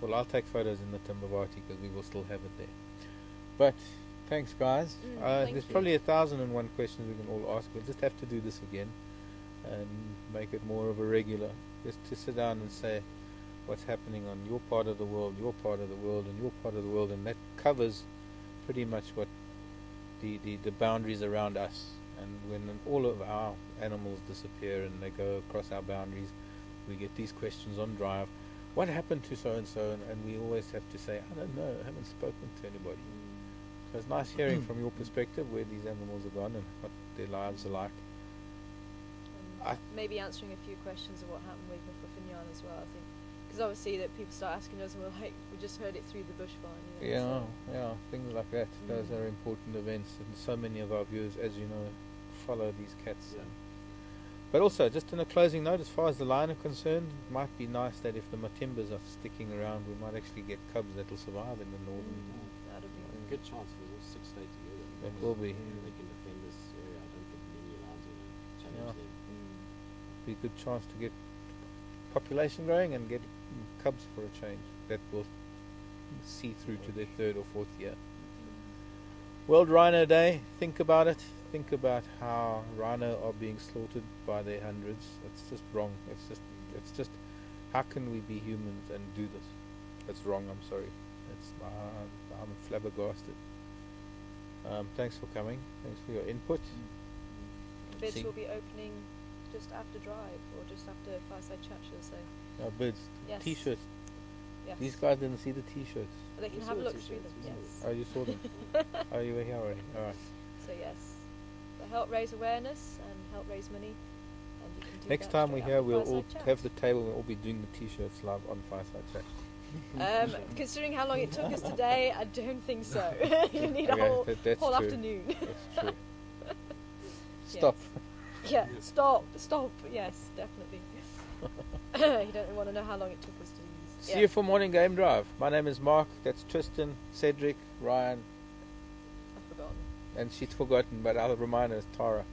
well, I'll take photos in the Timbavati because we will still have it there. But thanks, guys. Thank There's you. probably 1,001 questions we can all ask. We'll just have to do this again and make it more of a regular, just to sit down and say what's happening on your part of the world, your part of the world, and your part of the world, and that covers pretty much what the boundaries around us. And when all of our animals disappear and they go across our boundaries, we get these questions on drive. What happened to so-and-so? And we always have to say, I don't know, I haven't spoken to anybody. So it's nice hearing from your perspective where these animals are gone and what their lives are like. And maybe answering a few questions of what happened with the Fuffinyan as well, I think. Because obviously that people start asking us, and we're like, we just heard it through the bushfire. You know, Yeah, things like that. Those are important events, and so many of our viewers, as you know, follow these cats. Yeah. But also, just in a closing note, as far as the lion are concerned, it might be nice that if the Matimbas are sticking around, we might actually get cubs that will survive in the northern. That'd be A good chance if all 6 stay together. That will be. They can defend this area. I don't think many lions are going to challenge them. Be a good chance to get population growing and get cubs for a change. That will see through to their 3rd or 4th year. World Rhino Day. Think about it. Think about how rhino are being slaughtered by their hundreds. It's just wrong. It's just how can we be humans and do this? It's wrong. I'm sorry. I'm flabbergasted. Thanks for coming. Thanks for your input. Bids See. will be opening just after drive or just after fireside chat, should I say? Bids. Yes. T-shirts. Yes. These guys didn't see the T-shirts. But they can We have a saw look the through them. t-shirts, Yes. Oh, you saw them. Oh, you were here already. All right. So yes, to help raise awareness and help raise money. And you can do Next that time straight we're after here, we'll Fireside all Chat. have the table. We'll all be doing the T-shirts live on Fireside Chat. Considering how long it took us today, I don't think so. You need a Okay, whole, that's whole true. afternoon. That's true. Stop. Yeah, stop. Yes, definitely. You don't want to know how long it took us to use. See you for morning game drive. My name is Mark. That's Tristan, Cedric, Ryan, I've forgotten. and she's forgotten, but I'll remind her is Tara.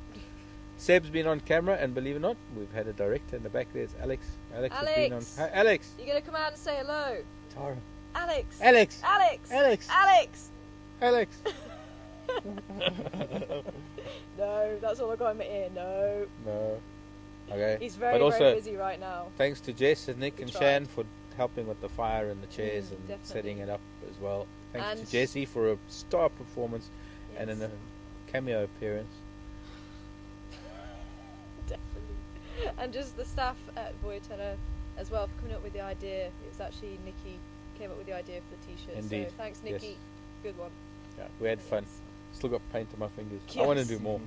Seb's been on camera, and believe it or not, we've had a director in the back. There's Alex. Alex has been on. Alex! Hi, Alex. You gonna come out and say hello? Tara. Alex! Alex. Alex! Alex. Alex! Alex. No, that's all I got in my ear. No. No. Okay. He's very, But also, very busy right now. thanks to Jess and Nick We and tried. Shan for helping with the fire and the chairs and definitely. setting it up as well. Thanks And- to Jessie for a star performance and Yes. a cameo appearance. Definitely. And just the staff at Voyatera as well for coming up with the idea. It was actually Nikki came up with the idea for the t-shirt. Indeed. So thanks, Nikki. Yes. Good one. Yeah, we had fun. Yes. Still got paint on my fingers. I want to Yes. do more.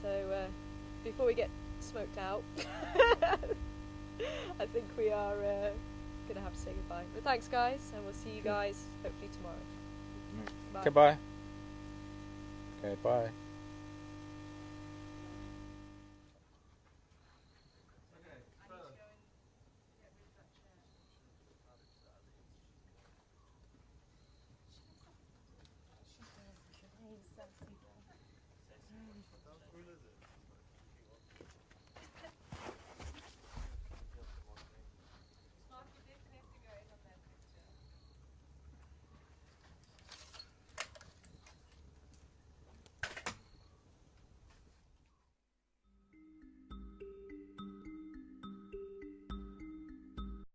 So before we get smoked out, I think we are going to have to say goodbye. But thanks, guys, and we'll see you guys hopefully tomorrow. Bye. Okay, bye. Okay, bye.